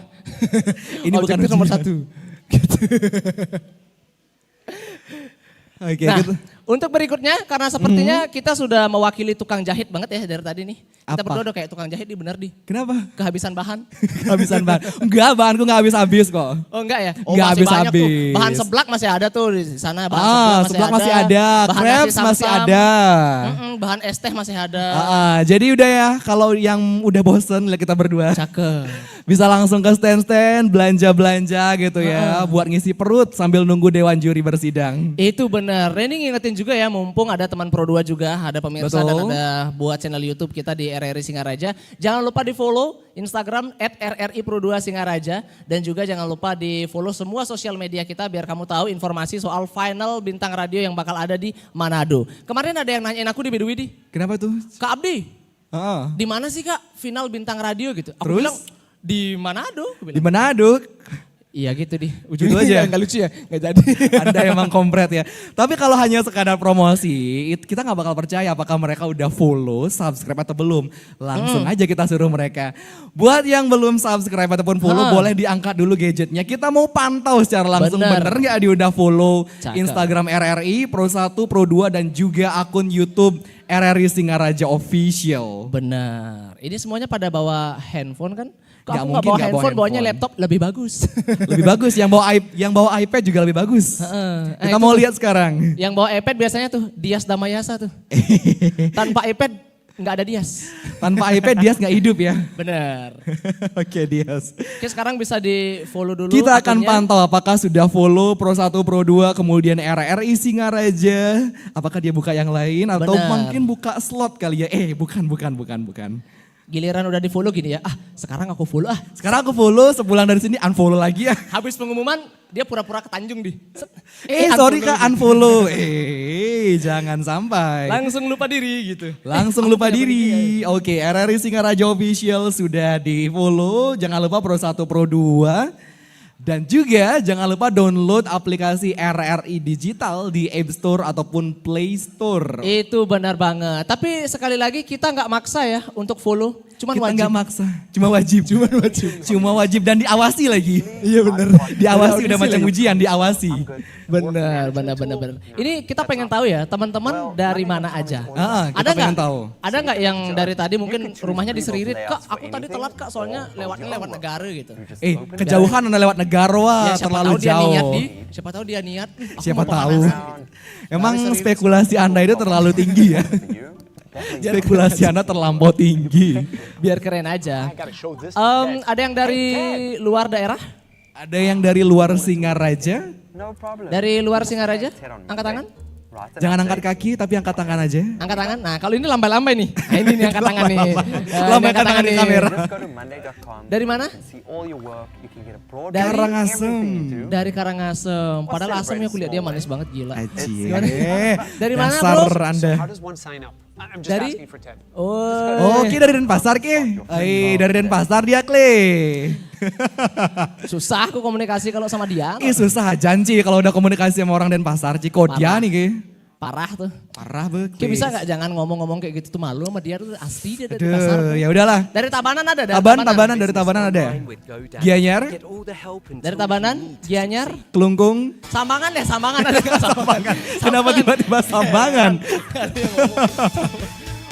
Ini bukan Objektif nomor ujian. 1. Oke, Nah, gitu. untuk berikutnya karena sepertinya kita sudah mewakili tukang jahit banget ya dari tadi nih. Kita Apa? berdua udah kayak tukang jahit di bener di. Kenapa? Kehabisan bahan. Kehabisan bahan. Enggak, bahanku nggak habis-habis kok. Oh enggak ya? Oh Nggak masih banyak tuh. habis-habis. Bahan seblak masih ada tuh di sana. Bahan Seblak masih ada, Bahan crepes nasi masih samsam. ada. Bahan es teh masih ada. Jadi udah ya, kalau yang udah bosen lihat kita berdua. Cakep. Bisa langsung ke stand-stand, belanja-belanja gitu ya. Buat ngisi perut sambil nunggu Dewan Juri bersidang. Itu bener. Ini ngingetin juga ya, mumpung ada teman Pro 2 juga, ada pemirsa Betul. dan ada buat channel YouTube kita di RRI Singaraja. Jangan lupa di follow Instagram @RRI Pro 2 Singaraja dan juga jangan lupa di follow semua sosial media kita biar kamu tahu informasi soal final bintang radio yang bakal ada di Manado. Kemarin ada yang nanyain aku di Bedwidi, Kenapa tuh? Kak Abdi, Heeh. di mana sih Kak final bintang radio gitu? Aku Terus? bilang di Manado. Aku Di bilang, Manado. iya gitu di Gitu ujungnya aja. nggak lucu ya, nggak jadi. Anda emang kompret ya. Tapi kalau hanya sekadar promosi, kita nggak bakal percaya apakah mereka udah follow, subscribe atau belum. Langsung aja kita suruh mereka. Buat yang belum subscribe ataupun follow, boleh diangkat dulu gadgetnya. Kita mau pantau secara langsung Bener. bener nggak dia udah follow Cakep. Instagram RRI, Pro 1, Pro 2 dan juga akun YouTube RRI Singaraja Official. Benar. Ini semuanya pada bawa handphone kan? Kok Nggak aku mungkin nggak bawa nggak bawa handphone, bawanya handphone. laptop lebih bagus. Lebih bagus, yang bawa iPad juga lebih bagus. Kita itu mau tuh. lihat sekarang. Yang bawa iPad biasanya tuh Dias Damayasa tuh. Tanpa iPad nggak ada Dias. Tanpa iPad dia nggak hidup ya. Benar. Oke Dias. Oke sekarang bisa di follow dulu. Kita akan akunnya. pantau apakah sudah follow Pro 1, Pro 2, kemudian RRI Singaraja. Apakah dia buka yang lain atau Benar. mungkin buka slot kali ya. Bukan. Giliran udah di follow gini ya. Sekarang aku follow Sekarang aku follow, sebulan dari sini unfollow lagi ya. Habis pengumuman dia pura-pura ke Tanjung di. Set. Sorry unfollow. Kak unfollow. Jangan sampai. Langsung lupa diri gitu. Langsung lupa diri. Oke, RRI Singaraja Official sudah di follow. Jangan lupa Pro 1, Pro 2. Dan juga jangan lupa download aplikasi RRI Digital di App Store ataupun Play Store. Itu benar banget. Tapi sekali lagi kita nggak maksa ya untuk follow. Cuman Kita wajib. nggak maksa, cuma wajib. Cuma wajib dan diawasi lagi. Iya benar. Diawasi udah macam ujian, diawasi. Benar. Ini kita pengen tahu ya teman-teman dari mana aja. Kita pengen nggak? tahu. Ada nggak yang dari tadi mungkin rumahnya di Seririt, Kak aku tadi telat Kak soalnya lewat negara gitu. Kejauhan Anda lewat negara wah, Ya, siapa terlalu tahu dia jauh. niat siapa tahu dia niat. Aku Siapa mau tahu. pemanasan. Emang spekulasi Anda itu terlalu tinggi ya. Spekulasi Anda terlampau tinggi. Biar keren aja. Ada yang dari luar daerah? Ada yang dari luar Singaraja? Dari luar Singaraja? Angkat tangan? Jangan angkat kaki tapi angkat tangan aja. Angkat tangan. Nah kalau ini lambai-lambai nih. Nah, ini nih angkat tangan nih. Lambaikan tangan di kamera. Dari mana? Karangasem. Dari Karangasem. Padahal asemnya aku lihat dia manis banget gila. Aji. Dari mana Dasar bro? Anda. Dari? Oh, Ki dari Denpasar Ki. Dari Denpasar dia Kle. Susah aku komunikasi kalau sama dia. Susah janji kalau udah komunikasi sama orang Denpasar Cikodia nih Ki. Parah tuh. Parah banget. Kayak bisa gak jangan ngomong-ngomong kayak gitu tuh malu sama dia tuh asli dia dari pasar. Aduh, ya udahlah. Dari Tabanan ada? Tabanan dari Tabanan ada. Gianyar, Dari Tabanan, Gianyar, Kelungkung. Sambangan ya, Sambangan ada gak Sambangan? Kenapa tiba-tiba Sambangan?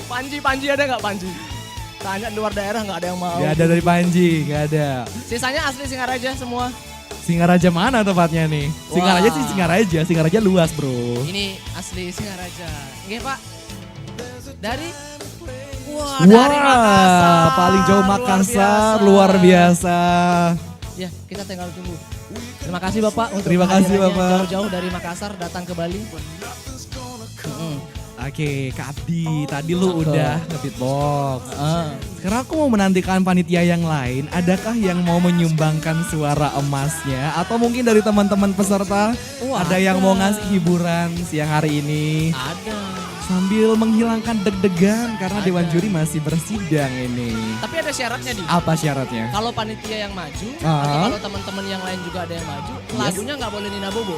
Panji ada gak Panji? Tanya luar daerah gak ada yang mau. Gak ada dari Panji, gak ada. Sisanya asli Singaraja semua. Singaraja mana tempatnya nih? Singaraja sih Singaraja luas bro. Ini asli Singaraja. Nggih Pak. Dari? Dari Makassar. Paling jauh Makassar, luar biasa. Ya, kita tinggal tunggu. Terima kasih Bapak untuk Terima kasih, kehadirannya Bapak. jauh-jauh dari Makassar datang ke Bali. Oke, Kak Abdi, tadi lu Cakep. udah nge-beatbox. Sekarang aku mau menantikan panitia yang lain. Adakah yang mau menyumbangkan suara emasnya? Atau mungkin dari teman-teman peserta ada yang mau ngasih hiburan siang hari ini? Ada. Sambil menghilangkan deg-degan karena Dewan Juri masih bersidang ini. Tapi ada syaratnya di. Apa syaratnya? Kalau panitia yang maju, Ah. atau kalau teman-teman yang lain juga ada yang maju, lagunya nggak boleh Nina Bobo.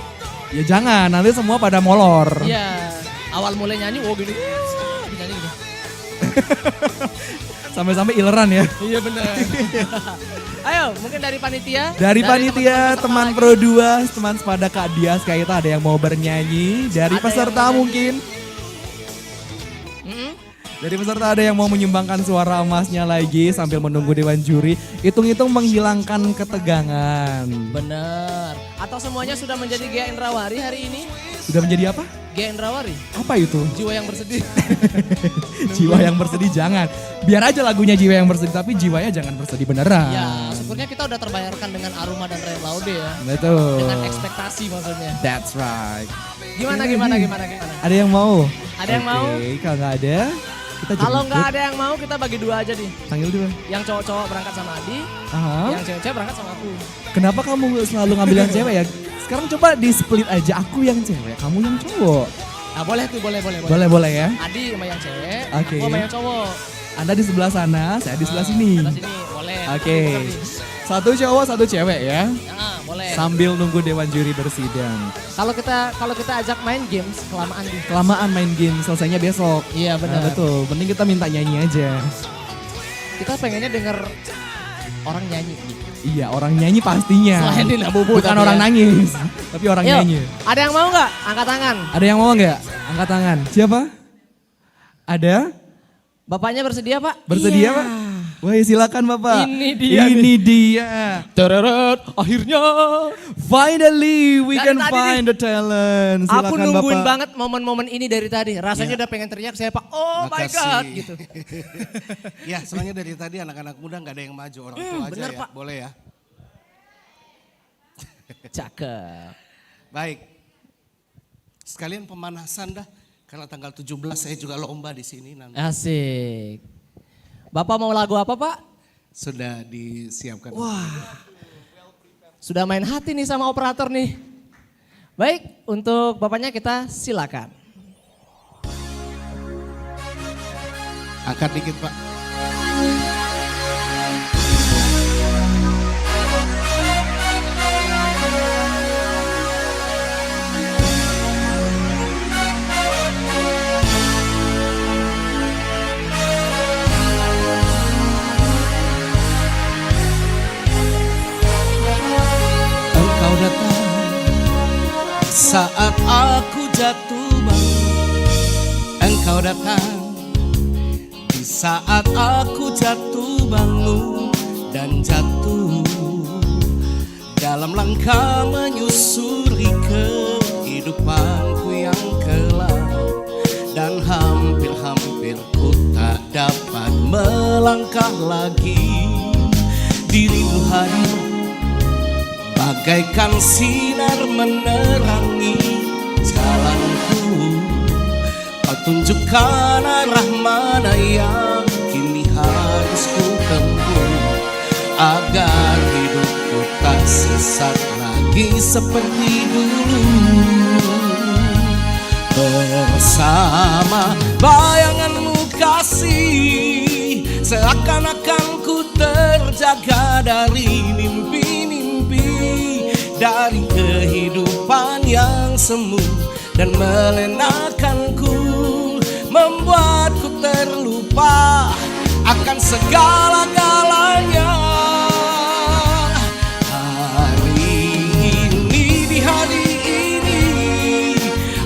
Ya jangan, nanti semua pada molor. Iya. Awal mulai nyanyi, gini. Nyanyi gitu. Sampai-sampai ileran ya. Iya benar. Ayo, mungkin dari panitia. Dari panitia, teman-teman teman peserta Pro 2, teman sepada Kak Dias Kaita ada yang mau bernyanyi. Dari Ada peserta yang mau mungkin. Mm-mm. Dari peserta ada yang mau menyumbangkan suara emasnya lagi sambil menunggu Dewan Juri. Hitung-hitung menghilangkan ketegangan. Bener. Atau semuanya sudah menjadi Gia Indrawari hari ini? Sudah menjadi apa? Gendrawari. Apa itu? Jiwa yang bersedih. Jiwa yang bersedih jangan. Biar aja lagunya jiwa yang bersedih tapi jiwanya jangan bersedih beneran. Ya, syukurnya kita udah terbayarkan dengan Aruma dan Ray Laude ya. Betul. Dengan ekspektasi maksudnya. That's right. Gimana? Ada yang mau? Ada yang mau? Oke, kalau nggak ada kita Kalau jemput. nggak ada yang mau kita bagi 2 aja nih. Panggil dua. Yang cowok-cowok berangkat sama Adi, Aha. yang cewek-cewek berangkat sama aku. Kenapa kamu selalu ngambil yang cewek ya? Sekarang coba di split aja, aku yang cewek, kamu yang cowok. Nah boleh tuh, boleh. Boleh ya. Adi sama yang cewek, Oke. aku sama yang cowok. Anda di sebelah sana, saya di sebelah sini. Sebelah sini, boleh. Oke. Satu cowok, satu cewek ya. Boleh. Sambil nunggu dewan juri bersidang. Kalau kita ajak main games kelamaan di. Kelamaan main game, selesainya besok. Iya benar. Nah, betul, mending kita minta nyanyi aja. Kita pengennya denger orang nyanyi. Iya, orang nyanyi pastinya. Selain Dina Bubu, Bukan tapi orang ya. nangis, tapi orang Yuk, nyanyi. ada yang mau nggak? Angkat tangan. Ada yang mau nggak? Angkat tangan. Siapa? Ada? Bapaknya bersedia Pak? Bersedia Iya. Pak? Wah silakan Bapak. Ini dia Ini dia. Tereret, akhirnya. Finally we Dari can tadi find the talent. Aku Silakan nungguin Bapak. banget momen-momen ini dari tadi. Rasanya udah pengen teriak saya Pak. Oh my Makasih. God gitu. Ya, soalnya dari tadi anak-anak muda nggak ada yang maju, orang tua aja bener, ya. Pak. Boleh ya. Cakep. Baik. Sekalian pemanasan dah. Karena tanggal 17 saya juga lomba di sini nanti. Asik. Bapak mau lagu apa Pak? Sudah disiapkan. Sudah main hati nih sama operator nih. Baik, untuk bapaknya kita silakan. Angkat dikit Pak. Engkau datang saat aku jatuh bangun. Engkau datang di saat aku jatuh bangun dan jatuh dalam langkah menyusuri kehidupanku yang kelam, dan hampir-hampir ku tak dapat melangkah lagi. Dirimu hadir bagaikan sinar menerangi jalanku. Kau tunjukkan arah mana yang kini harus ku tempuh, agar hidupku tak sesat lagi seperti dulu. Bersama bayanganmu kasih, seakan-akan ku terjaga dari mimpi-mimpi, dari kehidupan yang semu dan melenakanku, membuatku terlupa akan segala-galanya. Hari ini, di hari ini,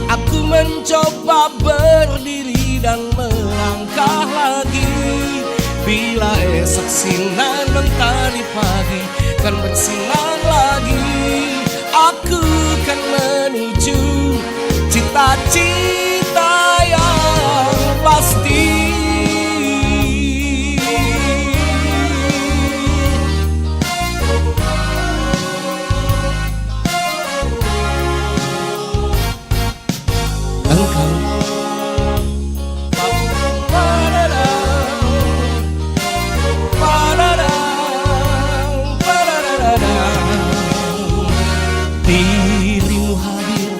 aku mencoba berdiri dan melangkah lagi. Bila esok sinar mentari pagi kan bersinar lagi, aku kan menuju cita-cita yang pasti. Engkau dirimu hadir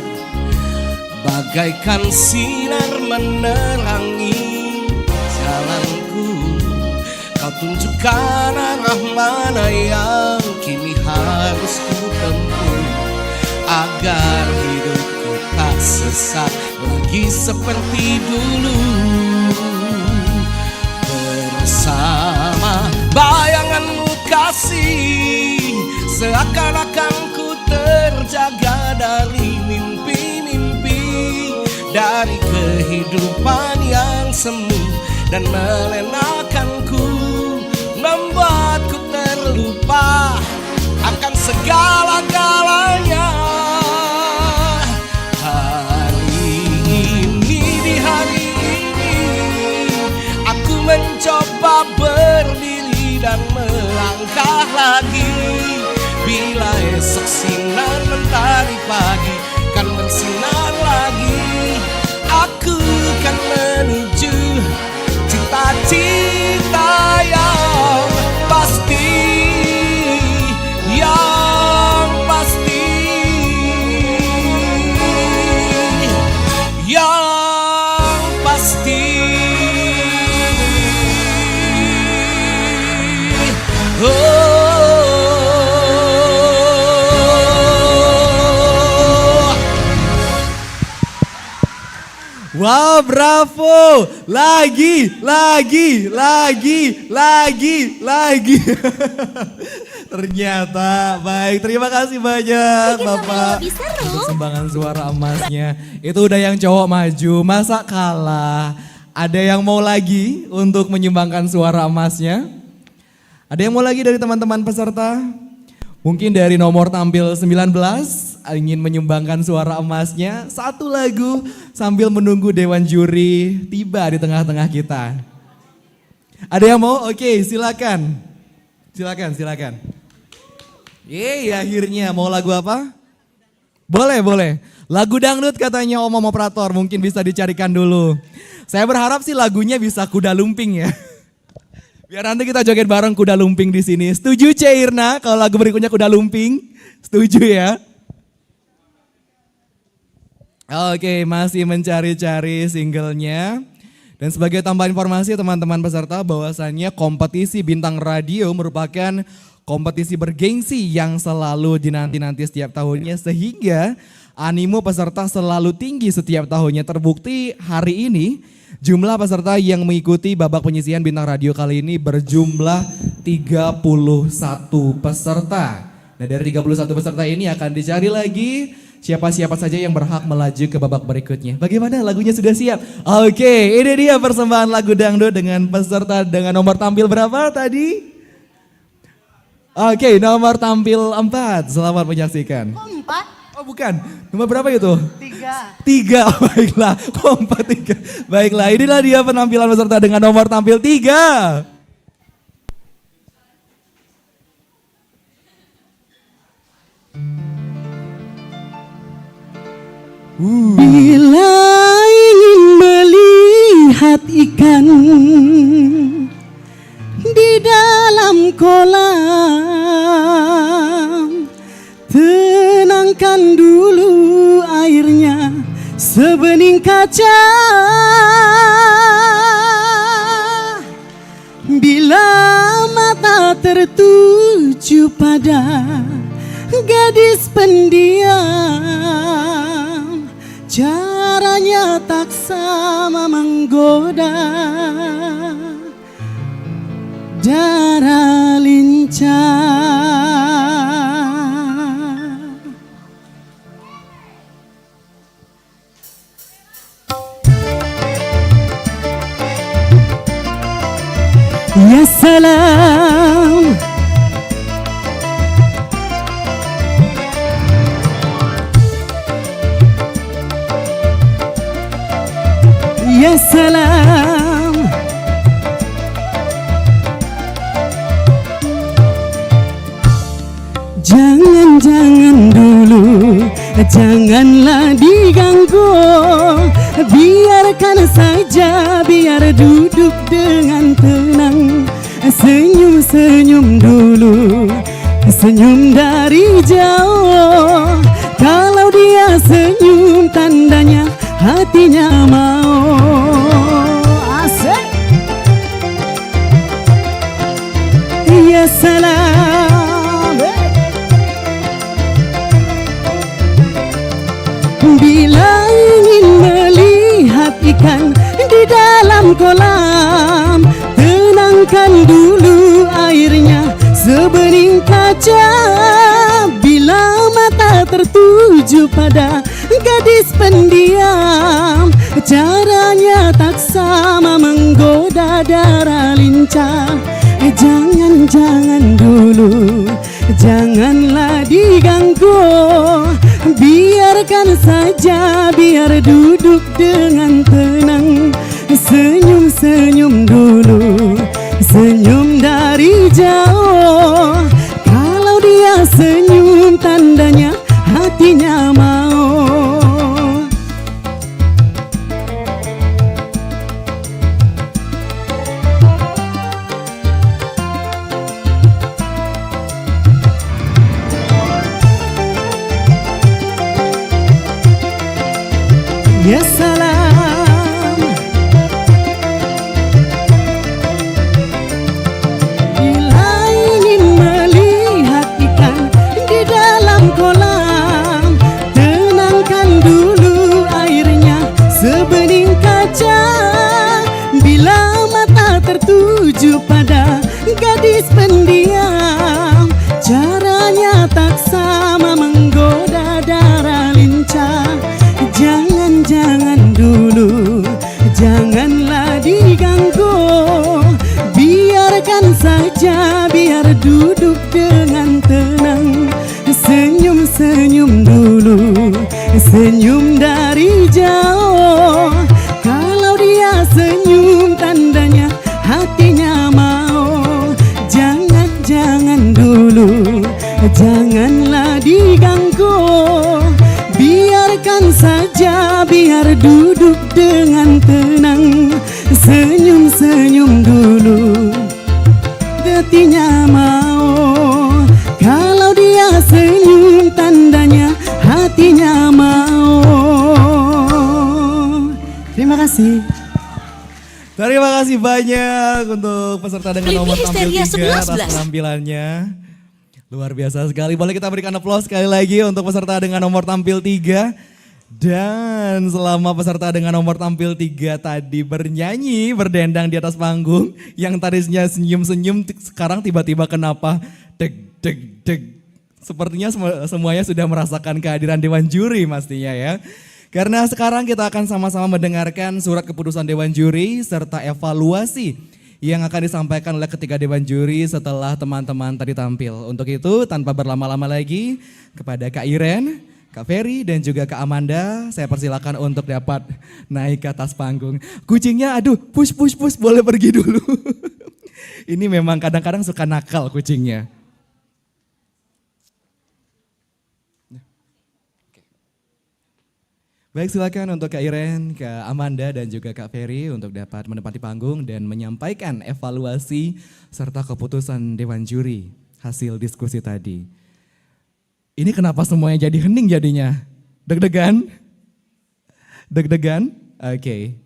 bagaikan sinar menerangi jalanku. Kau tunjukkan arah mana yang kini harus ku tempuh, agar hidupku tak sesat lagi seperti dulu. Bersama bayanganmu kasih, seakan-akan ku terjaga dari mimpi-mimpi, dari kehidupan yang semu dan melenakanku, membuatku terlupa akan segala-galanya. Hari bersinar mentari pagi kan bersinar lagi. Aku kan menuju cita-cita yang pasti, yang pasti, yang pasti. Wow, bravo. Lagi. Ternyata baik. Terima kasih banyak Bapak untuk sumbangan suara emasnya. Itu udah yang cowok maju, masa kalah? Ada yang mau lagi untuk menyumbangkan suara emasnya? Ada yang mau lagi dari teman-teman peserta? Mungkin dari nomor tampil 19 ingin menyumbangkan suara emasnya satu lagu sambil menunggu dewan juri tiba di tengah-tengah kita. Ada yang mau? Oke, silakan. Silakan. Akhirnya mau lagu apa? Boleh. Lagu dangdut katanya Om Operator, mungkin bisa dicarikan dulu. Saya berharap sih lagunya bisa Kuda Lumping ya. Biar nanti kita joget bareng Kuda Lumping di sini. Setuju Irna kalau lagu berikutnya Kuda Lumping? Setuju ya? Oke, masih mencari-cari singlenya. Dan sebagai tambahan informasi teman-teman peserta bahwasannya kompetisi Bintang Radio merupakan kompetisi bergengsi yang selalu dinanti-nanti setiap tahunnya sehingga animo peserta selalu tinggi setiap tahunnya. Terbukti hari ini jumlah peserta yang mengikuti babak penyisihan Bintang Radio kali ini berjumlah 31 peserta. Nah dari 31 peserta ini akan dicari lagi siapa-siapa saja yang berhak melaju ke babak berikutnya. Bagaimana lagunya sudah siap? Oke, ini dia persembahan lagu dangdut dengan peserta dengan nomor tampil berapa tadi? Oke, nomor tampil 4. Selamat menyaksikan. 4? Oh bukan, nomor berapa itu? 3. Oh, baiklah, kompak 3. Baiklah, inilah dia penampilan peserta dengan nomor tampil 3. Bila ingin melihat ikan di dalam kolam, tenangkan dulu airnya sebening kaca. Bila mata tertuju pada gadis pendiam, caranya tak sama menggoda, darah lincah. Ya salam, ya salam, jangan dulu, janganlah diganggu, biarkan saja, biar duduk dengan tenang, senyum-senyum dulu, senyum dari jauh. Kalau dia senyum tandanya hatinya mau. Asik. Ya salam. Bila ingin melihat ikan di dalam kolam, tenangkan dulu airnya sebening kaca. Bila mata tertuju pada gadis pendiam, caranya tak sama menggoda, darah lincah. Jangan dulu, janganlah diganggu, biarkan saja, biar duduk dengan tenang, senyum-senyum dulu, senyum dari jauh. Kalau dia senyum tandanya janganlah diganggu. Biarkan saja, biar duduk dengan tenang. Senyum-senyum dulu, senyum dari jauh. Kalau dia senyum tandanya hatinya mau. Jangan dulu, janganlah diganggu. Biarkan saja, biar duduk dengan tenang. Senyum-senyum dulu, hatinya mau. Kalau dia senyum tandanya hatinya mau. Terima kasih. Terima kasih banyak untuk peserta dengan nomor tampil Histeria 3 atas 11. penampilannya. Luar biasa sekali. Boleh kita berikan aplaus sekali lagi untuk peserta dengan nomor tampil 3. Dan selama peserta dengan nomor tampil 3 tadi bernyanyi, berdendang di atas panggung, yang tadinya senyum-senyum sekarang tiba-tiba kenapa deg deg deg. Sepertinya semuanya sudah merasakan kehadiran Dewan Juri pastinya ya. Karena sekarang kita akan sama-sama mendengarkan surat keputusan Dewan Juri serta evaluasi yang akan disampaikan oleh ketiga Dewan Juri setelah teman-teman tadi tampil. Untuk itu tanpa berlama-lama lagi kepada Kak Iren, Kak Ferry dan juga Kak Amanda, saya persilakan untuk dapat naik ke atas panggung. Kucingnya aduh push boleh pergi dulu. Ini memang kadang-kadang suka nakal kucingnya. Baik, silakan untuk Kak Iren, Kak Amanda dan juga Kak Ferry untuk dapat menempati panggung dan menyampaikan evaluasi serta keputusan Dewan Juri hasil diskusi tadi. Ini kenapa semuanya jadi hening jadinya? Deg-degan? Deg-degan? Oke.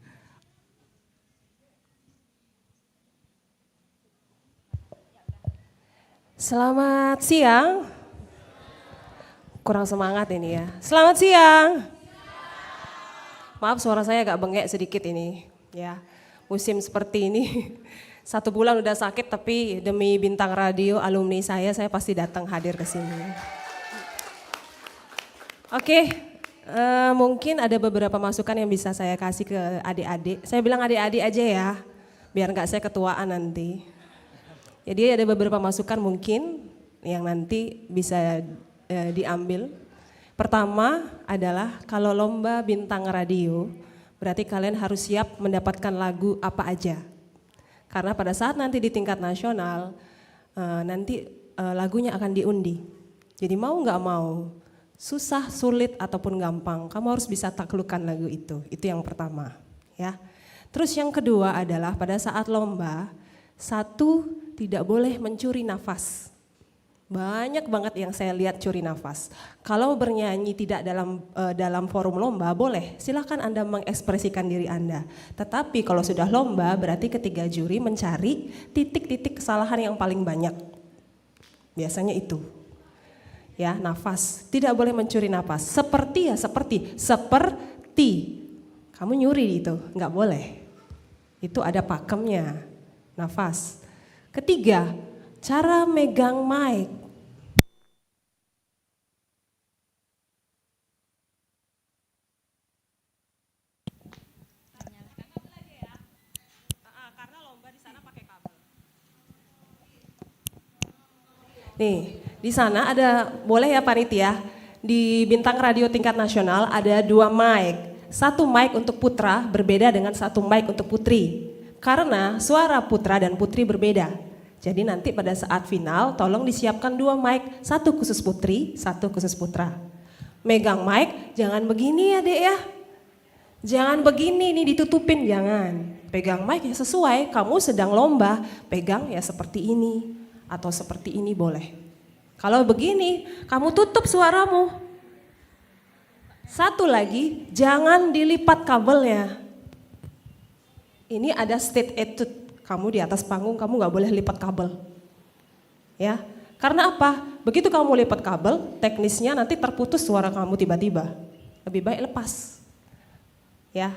Selamat siang. Kurang semangat ini ya. Selamat siang. Maaf suara saya agak bengek sedikit ini ya. Musim seperti ini 1 bulan udah sakit tapi demi Bintang Radio alumni saya pasti datang hadir ke sini. Oke, mungkin ada beberapa masukan yang bisa saya kasih ke adik-adik. Saya bilang adik-adik aja ya, biar nggak saya ketuaan nanti. Jadi ada beberapa masukan mungkin yang nanti bisa diambil. Pertama adalah kalau lomba Bintang Radio, berarti kalian harus siap mendapatkan lagu apa aja. Karena pada saat nanti di tingkat nasional, nanti lagunya akan diundi. Jadi mau nggak mau, susah, sulit ataupun gampang, kamu harus bisa taklukkan lagu itu. Itu yang pertama, ya. Terus yang kedua adalah pada saat lomba, satu tidak boleh mencuri nafas. Banyak banget yang saya lihat curi nafas. Kalau bernyanyi tidak dalam forum lomba boleh, silakan Anda mengekspresikan diri Anda. Tetapi kalau sudah lomba berarti ketiga juri mencari titik-titik kesalahan yang paling banyak. Biasanya itu. Ya, nafas. Tidak boleh mencuri nafas. Seperti. Kamu nyuri itu, nggak boleh. Itu ada pakemnya. Nafas. Ketiga, cara megang mic. Nih, di sana ada, boleh ya panitia, di Bintang Radio tingkat nasional ada 2 mic. 1 mic untuk putra berbeda dengan 1 mic untuk putri. Karena suara putra dan putri berbeda. Jadi nanti pada saat final tolong disiapkan 2 mic, 1 khusus putri, 1 khusus putra. Megang mic jangan begini ya Dek ya. Jangan begini nih ditutupin, jangan. Pegang mic ya sesuai, kamu sedang lomba, pegang ya seperti ini. Atau seperti ini boleh. Kalau begini, kamu tutup suaramu. 1 lagi, jangan dilipat kabelnya. Ini ada state attitude. Kamu di atas panggung, kamu gak boleh lipat kabel. Ya, karena apa? Begitu kamu lipat kabel, teknisnya nanti terputus suara kamu tiba-tiba. Lebih baik lepas. Ya,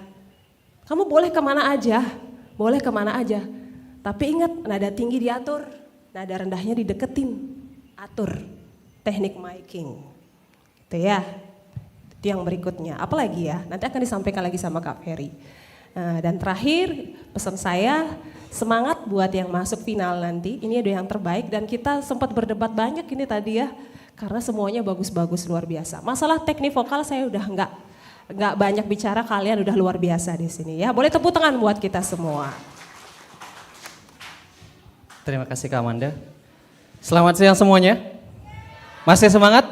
kamu boleh kemana aja. Tapi ingat, nada tinggi diatur, nada rendahnya dideketin. Atur, teknik miking. Itu ya, itu yang berikutnya. Apalagi ya, nanti akan disampaikan lagi sama Kak Ferry. Dan terakhir pesan saya, semangat buat yang masuk final nanti. Ini ada yang terbaik dan kita sempat berdebat banyak ini tadi ya. Karena semuanya bagus-bagus luar biasa. Masalah teknik vokal saya udah nggak banyak bicara, kalian udah luar biasa di sini ya. Boleh tepuk tangan buat kita semua. Terima kasih Kak Amanda. Selamat siang semuanya. Masih semangat?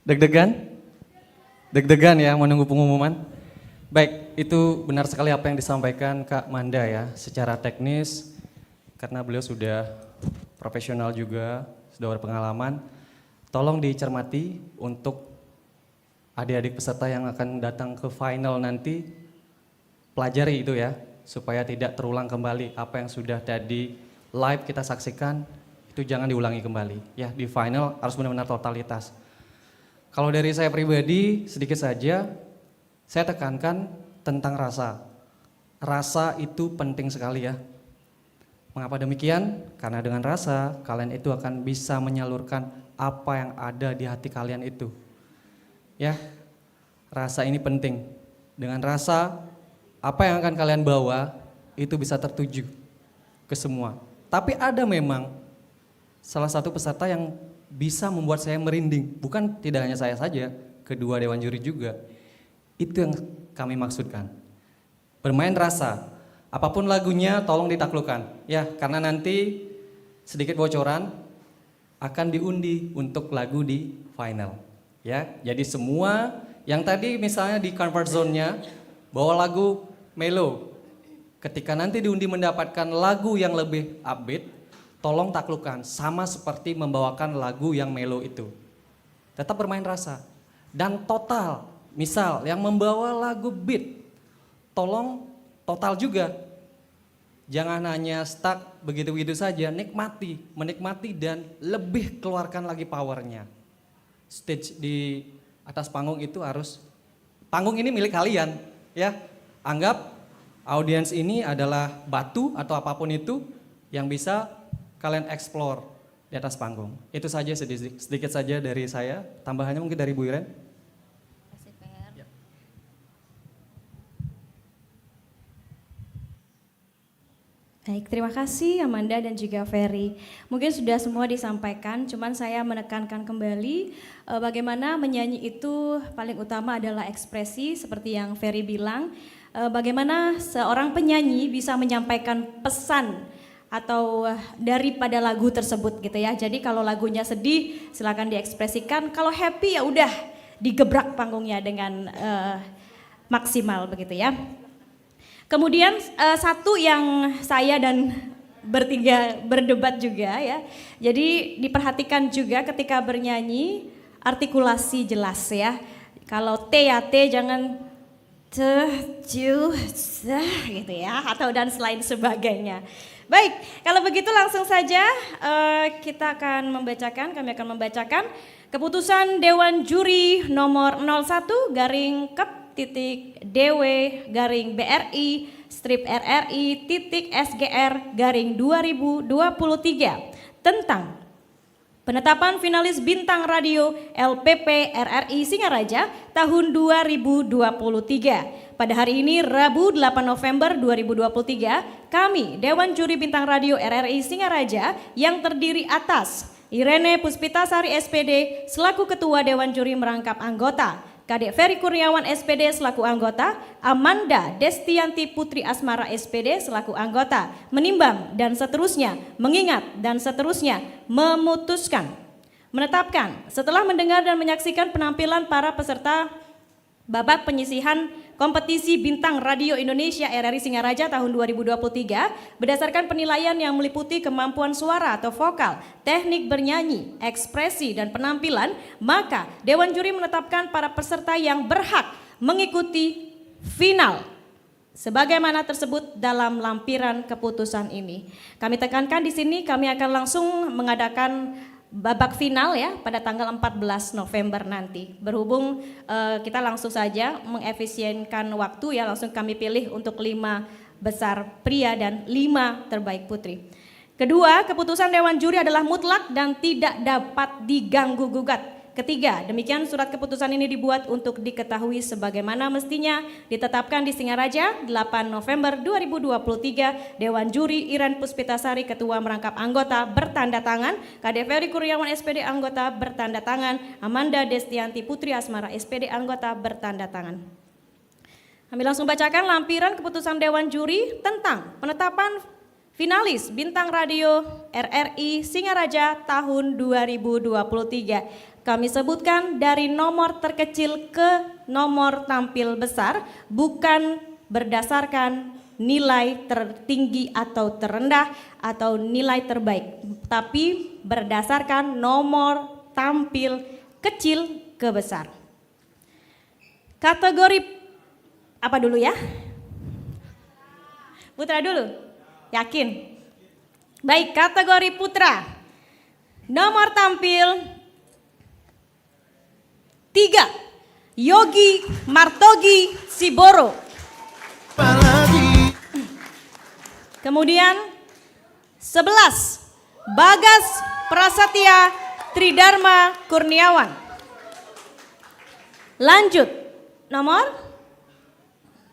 Deg-degan? Deg-degan ya menunggu pengumuman. Baik, itu benar sekali apa yang disampaikan Kak Manda ya, secara teknis karena beliau sudah profesional juga, sudah berpengalaman. Tolong dicermati untuk adik-adik peserta yang akan datang ke final nanti, pelajari itu ya, supaya tidak terulang kembali apa yang sudah tadi live kita saksikan, itu jangan diulangi kembali. Ya, di final harus benar-benar totalitas. Kalau dari saya pribadi, sedikit saja, saya tekankan tentang rasa. Rasa itu penting sekali ya. Mengapa demikian? Karena dengan rasa, kalian itu akan bisa menyalurkan apa yang ada di hati kalian itu. Ya, rasa ini penting. Dengan rasa, apa yang akan kalian bawa, itu bisa tertuju ke semua. Tapi ada memang salah satu peserta yang bisa membuat saya merinding. Bukan tidak hanya saya saja, kedua dewan juri juga. Itu yang kami maksudkan. Bermain rasa. Apapun lagunya tolong ditaklukkan. Ya, karena nanti sedikit bocoran akan diundi untuk lagu di final. Ya, jadi semua yang tadi misalnya di comfort zone-nya bawa lagu melo. Ketika nanti diundi mendapatkan lagu yang lebih upbeat, tolong taklukkan sama seperti membawakan lagu yang melo itu. Tetap bermain rasa. Dan total, misal yang membawa lagu beat, tolong total juga. Jangan hanya stuck begitu-begitu saja, menikmati dan lebih keluarkan lagi powernya. Stage di atas panggung itu harus, panggung ini milik kalian ya. Anggap audiens ini adalah batu atau apapun itu yang bisa kalian explore di atas panggung. Itu saja sedikit saja dari saya, tambahannya mungkin dari Bu Iren. Baik, terima kasih Amanda dan juga Ferry. Mungkin sudah semua disampaikan, cuman saya menekankan kembali bagaimana menyanyi itu paling utama adalah ekspresi seperti yang Ferry bilang. Bagaimana seorang penyanyi bisa menyampaikan pesan atau daripada lagu tersebut gitu ya. Jadi kalau lagunya sedih silakan diekspresikan, kalau happy ya udah digebrak panggungnya dengan maksimal begitu ya. Kemudian satu yang saya dan bertiga berdebat juga ya. Jadi diperhatikan juga ketika bernyanyi artikulasi jelas ya. Kalau T ya T jangan gitu ya, atau dan selain sebagainya. Baik, kalau begitu langsung saja kami akan membacakan keputusan Dewan Juri nomor 01-Kep.DW-BRI-SGR-2023 tentang penetapan finalis Bintang Radio LPP RRI Singaraja tahun 2023. Pada hari ini Rabu 8 November 2023, kami Dewan Juri Bintang Radio RRI Singaraja yang terdiri atas Irene Puspitasari SPD selaku Ketua Dewan Juri merangkap anggota, Kadek Ferry Kurniawan SPD selaku anggota, Amanda Destianti Putri Asmara SPD selaku anggota, menimbang dan seterusnya, mengingat dan seterusnya, memutuskan, menetapkan setelah mendengar dan menyaksikan penampilan para peserta babak penyisihan kompetisi Bintang Radio Indonesia RRI Singaraja tahun 2023 berdasarkan penilaian yang meliputi kemampuan suara atau vokal, teknik bernyanyi, ekspresi dan penampilan, maka Dewan Juri menetapkan para peserta yang berhak mengikuti final sebagaimana tersebut dalam lampiran keputusan ini. Kami tekankan di sini kami akan langsung mengadakan babak final ya pada tanggal 14 November nanti. Berhubung kita langsung saja mengefisienkan waktu ya, langsung kami pilih untuk 5 besar pria dan 5 terbaik putri. Kedua, keputusan Dewan Juri adalah mutlak dan tidak dapat diganggu-gugat. Ketiga, demikian surat keputusan ini dibuat untuk diketahui sebagaimana mestinya ditetapkan di Singaraja 8 November 2023. Dewan Juri Iren Puspitasari Ketua Merangkap Anggota bertanda tangan, KD Ferry Kurniawan SPD Anggota bertanda tangan, Amanda Destianti Putri Asmara SPD Anggota bertanda tangan. Kami langsung bacakan lampiran keputusan Dewan Juri tentang penetapan finalis Bintang Radio RRI Singaraja tahun 2023. Kami sebutkan dari nomor terkecil ke nomor tampil besar, bukan berdasarkan nilai tertinggi atau terendah atau nilai terbaik, tapi berdasarkan nomor tampil kecil ke besar. Kategori apa dulu ya? Putra dulu, yakin? Baik, kategori putra. Nomor tampil 3, Yogi Martogi Siboro. Kemudian 11, Bagas Prasetya Tridharma Kurniawan. Lanjut, nomor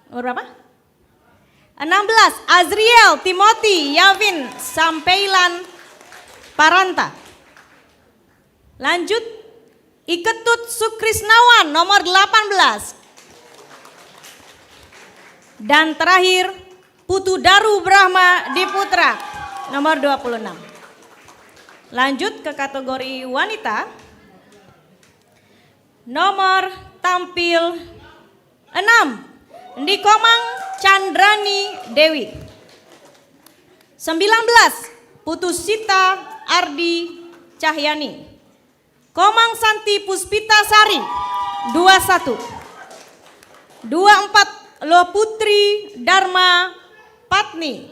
berapa? 16, Azriel Timothy Yavin Sampeilan Paranta. Lanjut, Iketut Sukrisnawan nomor 18. Dan terakhir Putu Daru Brahma Diputra nomor 26. Lanjut ke kategori wanita. Nomor tampil 6, Ndikomang Chandrani Dewi. 19, Putu Sita Ardi Cahyani. Komang Santi Puspita Sari 21. 24, Loputri Dharma Patni.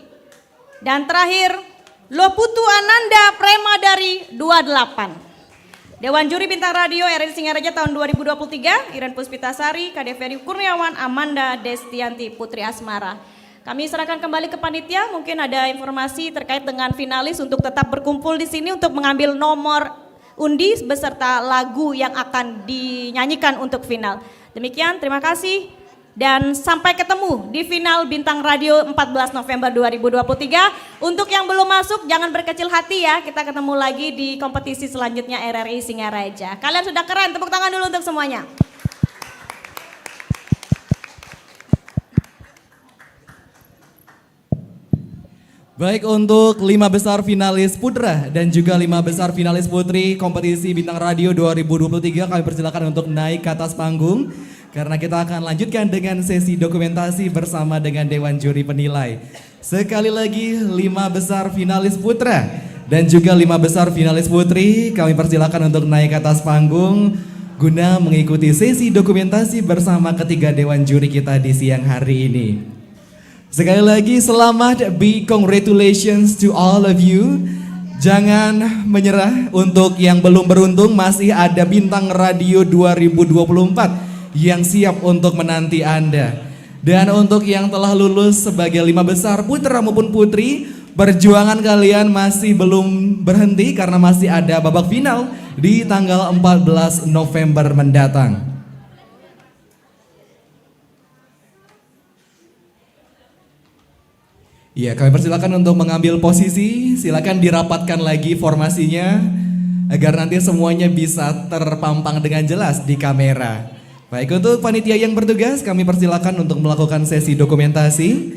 Dan terakhir Loputu Ananda Premadari 28. Dewan Juri Bintang Radio RRI Singaraja tahun 2023, Iren Puspitasari, KD Ferry Kurniawan, Amanda Destianti Putri Asmara. Kami serahkan kembali ke panitia, mungkin ada informasi terkait dengan finalis untuk tetap berkumpul di sini untuk mengambil nomor undi beserta lagu yang akan dinyanyikan untuk final. Demikian, terima kasih dan sampai ketemu di final Bintang Radio 14 November 2023. Untuk yang belum masuk jangan berkecil hati ya, kita ketemu lagi di kompetisi selanjutnya RRI Singaraja. Kalian sudah keren, tepuk tangan dulu untuk semuanya. Baik, untuk 5 besar finalis putra dan juga 5 besar finalis putri kompetisi Bintang Radio 2023 kami persilakan untuk naik ke atas panggung karena kita akan lanjutkan dengan sesi dokumentasi bersama dengan Dewan Juri Penilai. Sekali lagi 5 besar finalis putra dan juga 5 besar finalis putri kami persilakan untuk naik ke atas panggung guna mengikuti sesi dokumentasi bersama ketiga Dewan Juri kita di siang hari ini. Sekali lagi selamat, big congratulations to all of you. Jangan menyerah, untuk yang belum beruntung masih ada Bintang Radio 2024 yang siap untuk menanti Anda. Dan untuk yang telah lulus sebagai 5 besar putra maupun putri, perjuangan kalian masih belum berhenti karena masih ada babak final di tanggal 14 November mendatang. Ya, kami persilakan untuk mengambil posisi, silakan dirapatkan lagi formasinya agar nanti semuanya bisa terpampang dengan jelas di kamera. Baik, untuk panitia yang bertugas kami persilakan untuk melakukan sesi dokumentasi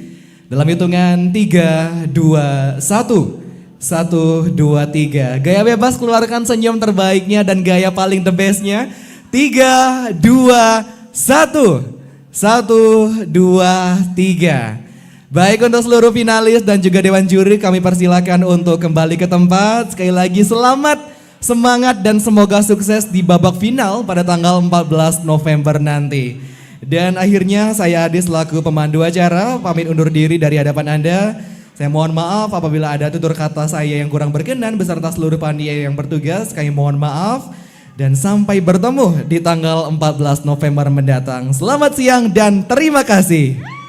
dalam hitungan 3, 2, 1. 1, 2, 3. Gaya bebas, keluarkan senyum terbaiknya dan gaya paling the bestnya. 3, 2, 1. 1, 2, 3. Baik, untuk seluruh finalis dan juga Dewan Juri kami persilakan untuk kembali ke tempat. Sekali lagi selamat, semangat dan semoga sukses di babak final pada tanggal 14 November nanti. Dan akhirnya saya Adi selaku pemandu acara pamit undur diri dari hadapan Anda. Saya mohon maaf apabila ada tutur kata saya yang kurang berkenan beserta seluruh panitia yang bertugas. Kami mohon maaf dan sampai bertemu di tanggal 14 November mendatang. Selamat siang dan terima kasih.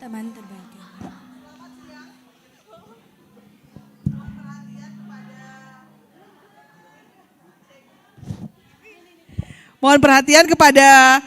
teman terbaik. Mohon perhatian kepada